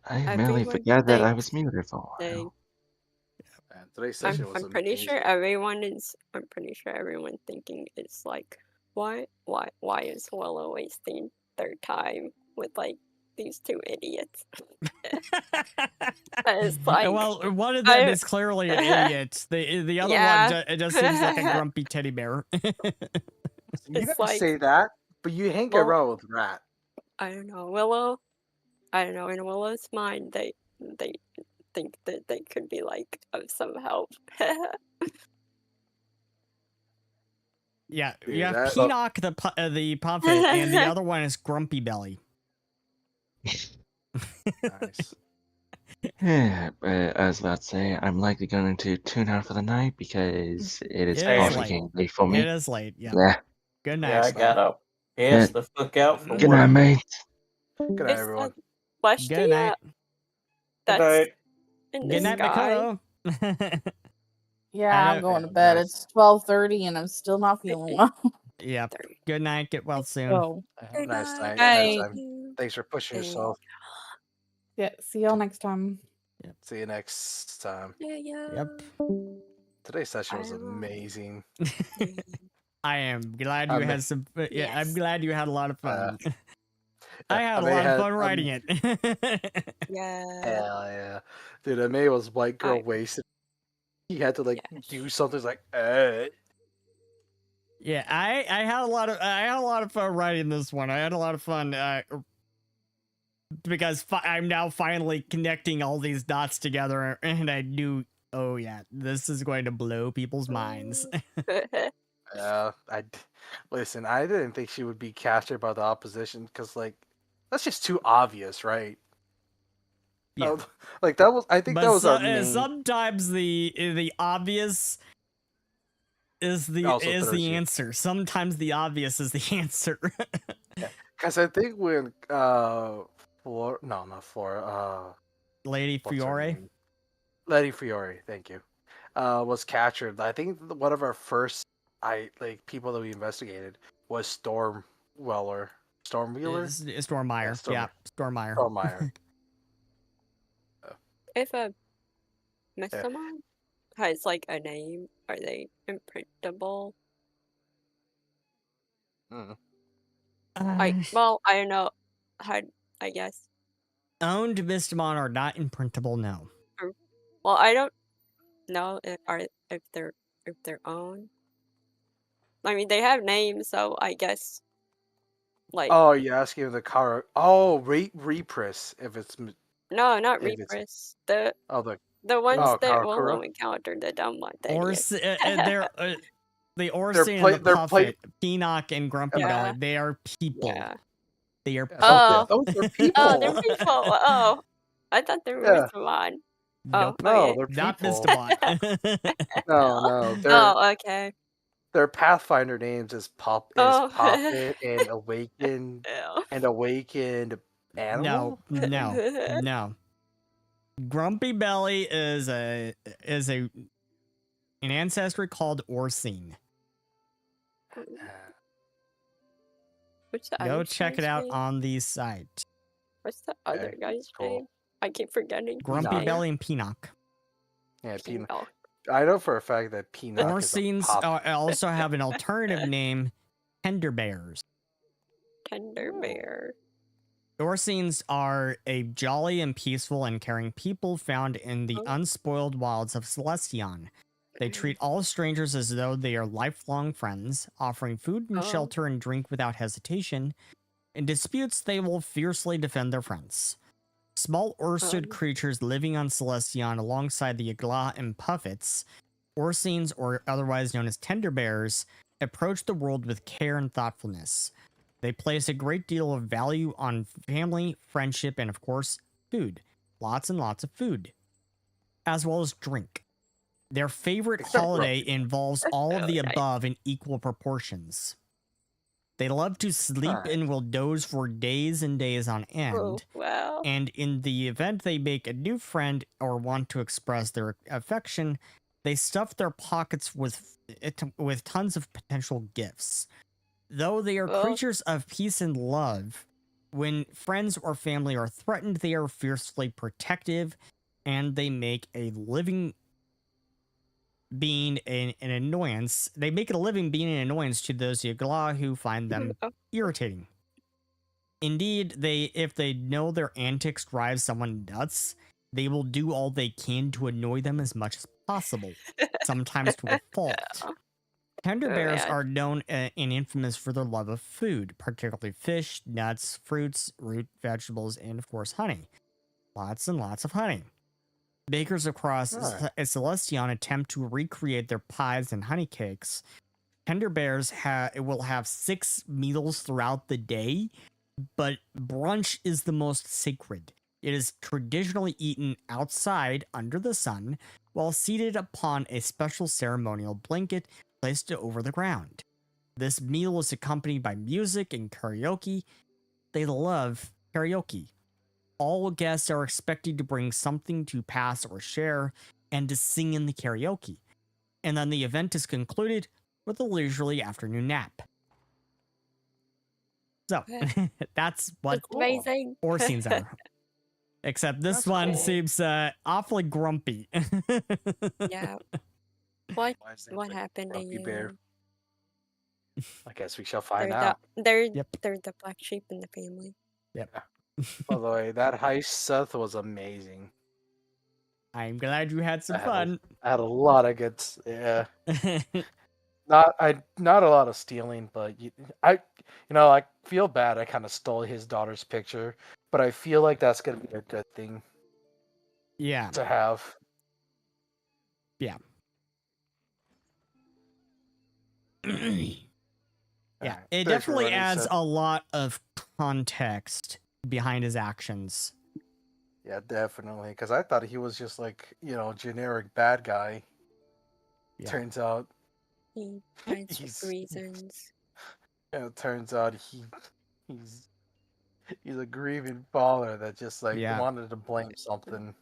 I merely forgot that I was muted for a while. Today's session was I'm pretty sure I'm pretty sure everyone's thinking it's like, why is Willow wasting their time with like these two idiots? It's like, well, one of them is clearly an idiot. The other one just seems like a grumpy teddy bear. You guys say that, but you hang around with Rat. I don't know, Willow. I don't know. In Willow's mind, they think that they could be like of some help. Yeah, Dude, you have that- Peanock the puppet, and the other one is Grumpy Belly. Nice. Yeah, but I was about to say, I'm likely going to tune out for the night because it is It is coffee late. getting late for me. It is late, yeah. Yeah. Good night. Yeah, I gotta pass the fuck out for Good night, work. mate. Good night, everyone. Good night. That's in the Good night, sky. Makoto. Yeah, I'm going to bed. It's 12:30 and I'm still not feeling well. Yep. Good night. Get well soon. So, Have a nice night. Bye. Nice time. Thanks for pushing yourself. yeah, see y'all next time. See you next time. Yep. Today's session was amazing. I am glad you had some. Yeah, I'm glad you had a lot of fun. I had a May lot of had, fun writing it. Yeah. Hell yeah. Dude, May was white girl wasted. He had to like do something like Yeah, I had a lot of fun writing this one. I had a lot of fun because I'm now finally connecting all these dots together, and I knew, oh yeah, this is going to blow people's minds. Listen, I didn't think she would be captured by the opposition because like that's just too obvious, right? Yeah. Like that was. I think But that was our main. sometimes the obvious is Also throws the you. answer. Sometimes the obvious is the answer. Because I think when not Flora, Lady what's her Fiore. name? Lady Fiore, thank you. Was captured. I think one of our first people that we investigated was Stormweller. Stormwheeler? Stormmeyer. Yeah, Stormmeyer. Stormmeyer. If a Mystimon has like a name, are they imprintable? Mm. Well, I don't know. How I guess. Owned Mystimon are not imprintable. No. Well, I don't know if they're owned. I mean, they have names, so I guess. Like. Oh, you're asking the car. Oh, Reaprus. If it's No, not if it's Reaprus. The ones oh, that Karakura? will encounter the dumb one. Or they're the Orson play- and the they're Puffet, Peanock and Grumpy Yeah. Belly. They are people. Yeah. They are Oh. those are people. Oh, they're people. Oh, I thought they were Yeah. Mystimon. Nope. Oh, No, okay. they're Not people. Mystimon. No, Oh, okay. their Pathfinder names is Oh. Poppet and Awakened Ew. and Awakened Animal. No. Grumpy Belly is an ancestry called Orsine. What's the Go other check it guy's out name? on the site. What's the other Okay, guy's cool. name? I keep forgetting. his Grumpy name. Belly and Peanock. Yeah, Peanut. I know for a fact that Peanut is a Orsines pop. also have an alternative name, Tender Bears. Tender bear. Orsines are a jolly and peaceful and caring people found in the Oh. unspoiled wilds of Celestion. They treat all strangers as though they are lifelong friends, offering food and Oh. shelter and drink without hesitation. In disputes, they will fiercely defend their friends. Small ursid creatures living on Celestion alongside the Igla and Puffets, Orsines, or otherwise known as Tender Bears, approach the world with care and thoughtfulness. They place a great deal of value on family, friendship, and of course, food. Lots and lots of food. As well as drink. Their favorite Except holiday involves all of the Okay. above in equal proportions. They love to sleep Alright. and will doze for days and days on end. Oh, wow. And in the event they make a new friend or want to express their affection, they stuff their pockets with tons of potential gifts. Though they are Oh. creatures of peace and love, when friends or family are threatened, they are fiercely protective, and they make a living being an annoyance. They make it a living being an annoyance to those Yagla who find them Oh. irritating. Indeed, if they know their antics drive someone nuts, they will do all they can to annoy them as much as possible, sometimes to a fault. Tender Oh, bears man. are known and infamous for their love of food, particularly fish, nuts, fruits, root vegetables, and of course honey. Lots and lots of honey. Bakers across Celestion attempt to recreate their pies and honey cakes. Tender bears will have 6 meals throughout the day, but brunch is the most sacred. It is traditionally eaten outside under the sun while seated upon a special ceremonial blanket placed over the ground. This meal is accompanied by music and karaoke. They love karaoke. All guests are expected to bring something to pass or share and to sing in the karaoke. And then the event is concluded with a leisurely afternoon nap. So, that's what That's amazing. Orsine's are. Except this That's one cool. seems awfully grumpy. Yeah. What Why is what it happened to Grumpy you? Bear? I guess we shall They're find out. they're Yep. they're the black sheep in the family. By the way, that heist Seth was amazing. I'm glad you had some I fun. had a lot of good. Yeah, not a lot of stealing, but I feel bad. I kind of stole his daughter's picture, but I feel like that's gonna be a good thing Yeah. to have. Yeah. Yeah, Alright, it thanks for definitely running, adds Seth. a lot of context behind his actions. Yeah, definitely. Because I thought he was just like, generic bad guy. Yeah. Turns out He finds he's reasons. turns out he's he's a grieving father that just like Yeah. wanted to blame something.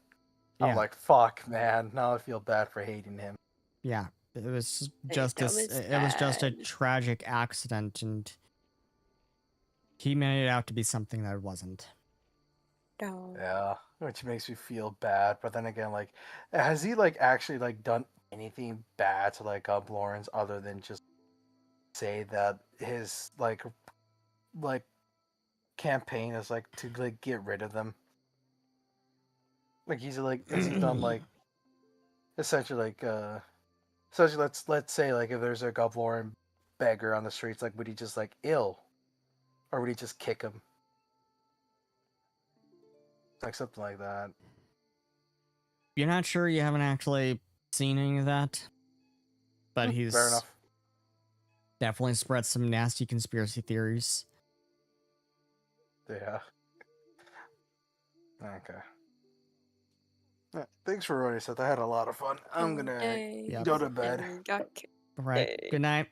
Yeah. I'm like, fuck, man. Now I feel bad for hating him. Yeah. It was Hey, just that this. was It was just a bad. tragic accident, and he made it out to be something that it wasn't. No. Yeah, which makes me feel bad. But then again, like, has he like actually like done anything bad to like Lawrence other than just say that his like campaign is like to like get rid of them? Like he's like, has he done like essentially like essentially let's say like if there's a Lauren beggar on the streets, like would he just like ill, or would he just kick him? Like something like that. You're not sure, you haven't actually seen any of that, but he's Fair enough. definitely spread some nasty conspiracy theories. Yeah. Okay. Yeah, thanks for running, Seth. I had a lot of fun. I'm gonna Yay. go to bed. And yuck. All right. Yay. Good night.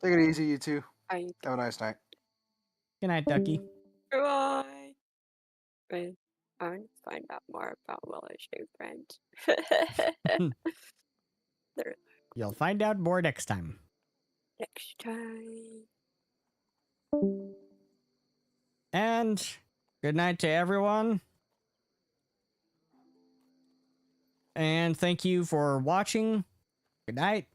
Take it easy, you two. I Have a nice night. Good night, Ducky. Goodbye. I want to find out more about Willow's new friends. They're You'll find out more next time. next time. And good night to everyone. And thank you for watching. Good night.